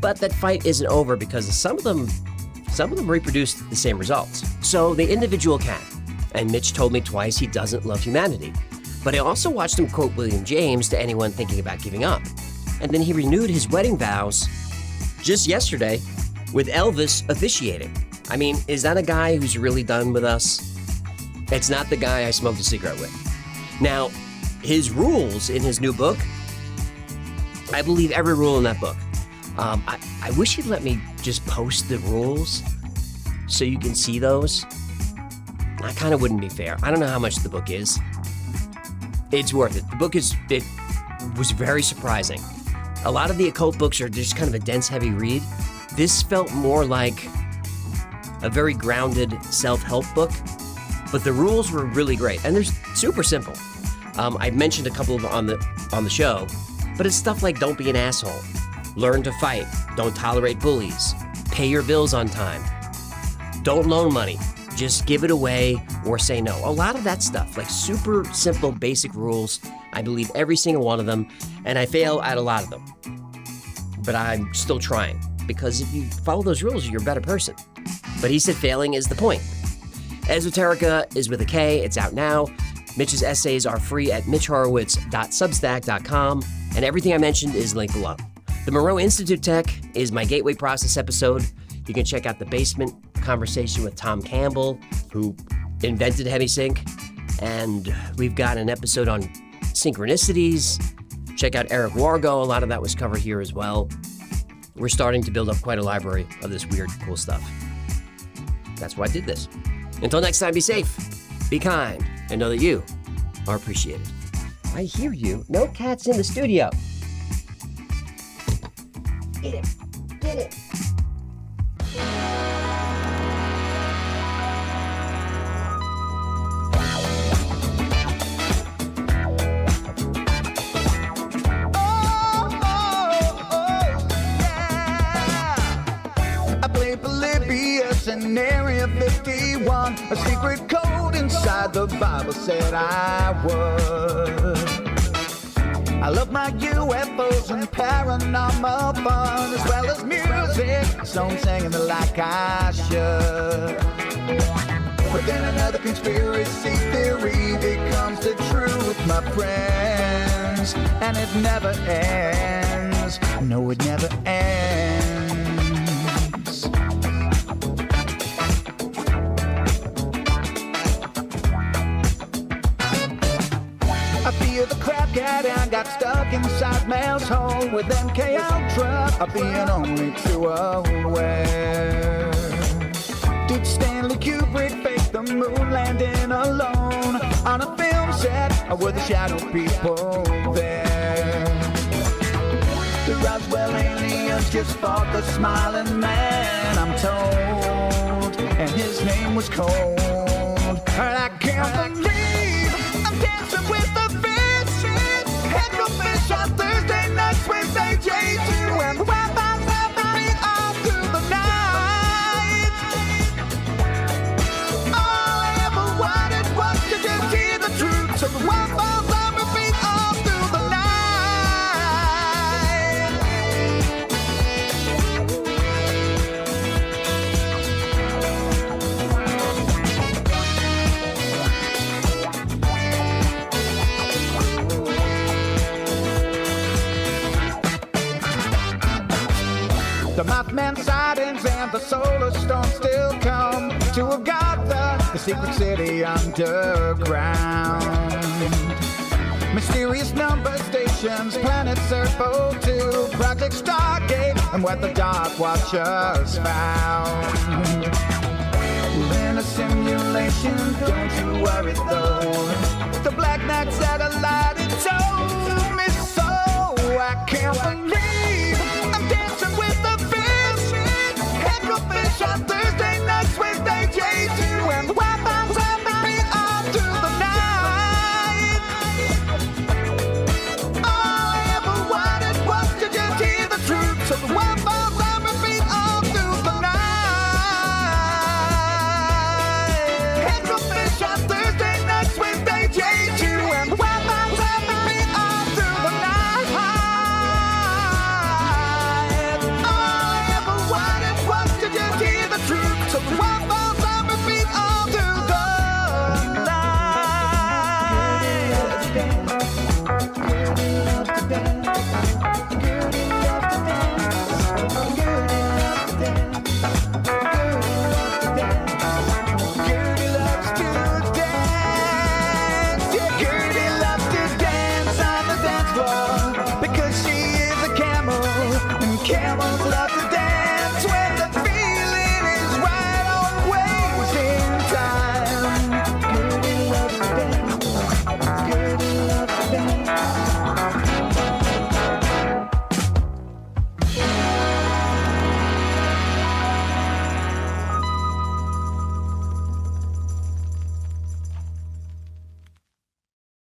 But that fight isn't over because some of them reproduced the same results. So the individual can. And Mitch told me twice he doesn't love humanity. But I also watched him quote William James to anyone thinking about giving up. And then he renewed his wedding vows just yesterday with Elvis officiating. I mean, is that a guy who's really done with us? It's not the guy I smoked a cigarette with. Now, his rules in his new book, I believe every rule in that book. I wish he'd let me just post the rules so you can see those. That kind of wouldn't be fair. I don't know how much the book is. It's worth it. The book it was very surprising. A lot of the occult books are just kind of a dense, heavy read. This felt more like a very grounded self-help book, but the rules were really great, and they're super simple. I mentioned a couple of them on the show, but it's stuff like don't be an asshole, learn to fight, don't tolerate bullies, pay your bills on time, don't loan money, just give it away or say no. A lot of that stuff, like super simple, basic rules. I believe every single one of them, and I fail at a lot of them. But I'm still trying, because if you follow those rules, you're a better person. But he said failing is the point. Esoterica is with a K. It's out now. Mitch's essays are free at mitchhorowitz.substack.com, and everything I mentioned is linked below. The Monroe Institute Tech is my Gateway Process episode. You can check out the basement conversation with Tom Campbell, who invented HemiSync, and we've got an episode on synchronicities. Check out Eric Wargo. A lot of that was covered here as well. We're starting to build up quite a library of this weird, cool stuff. That's why I did this. Until next time, be safe, be kind, and know that you are appreciated. I hear you. No cats in the studio. Get it. Get it. Polybius in Area 51. A secret code inside the Bible said I would. I love my UFOs and paranormal fun, as well as music, so I'm singing it like I should. But then another conspiracy theory becomes the truth, my friends, and it never ends. No, it never ends. I feel the crap cat and got stuck inside Mel's hole with MK Ultra. I'll be an only two aware. Did Stanley Kubrick fake the moon landing alone on a film set, or were the shadow people there? The Roswell aliens just fought the smiling man, I'm told, and his name was Cold. And I can't believe I'm dancing with the fish. Head go fish on Thursday nights with AJ2, and Wi-Fi's happening all through the night. All I ever wanted was to just hear the truth, so the Wi-Fi's on repeat all through the night. The Mothman sightings and the solar storm still come to Agatha, the secret city underground. Mysterious number stations, planet Serpo 2, Project Stargate, and what the Dark Watchers found. We're in a simulation, don't you worry though. The Black Knight satellite, it told me so. I can't believe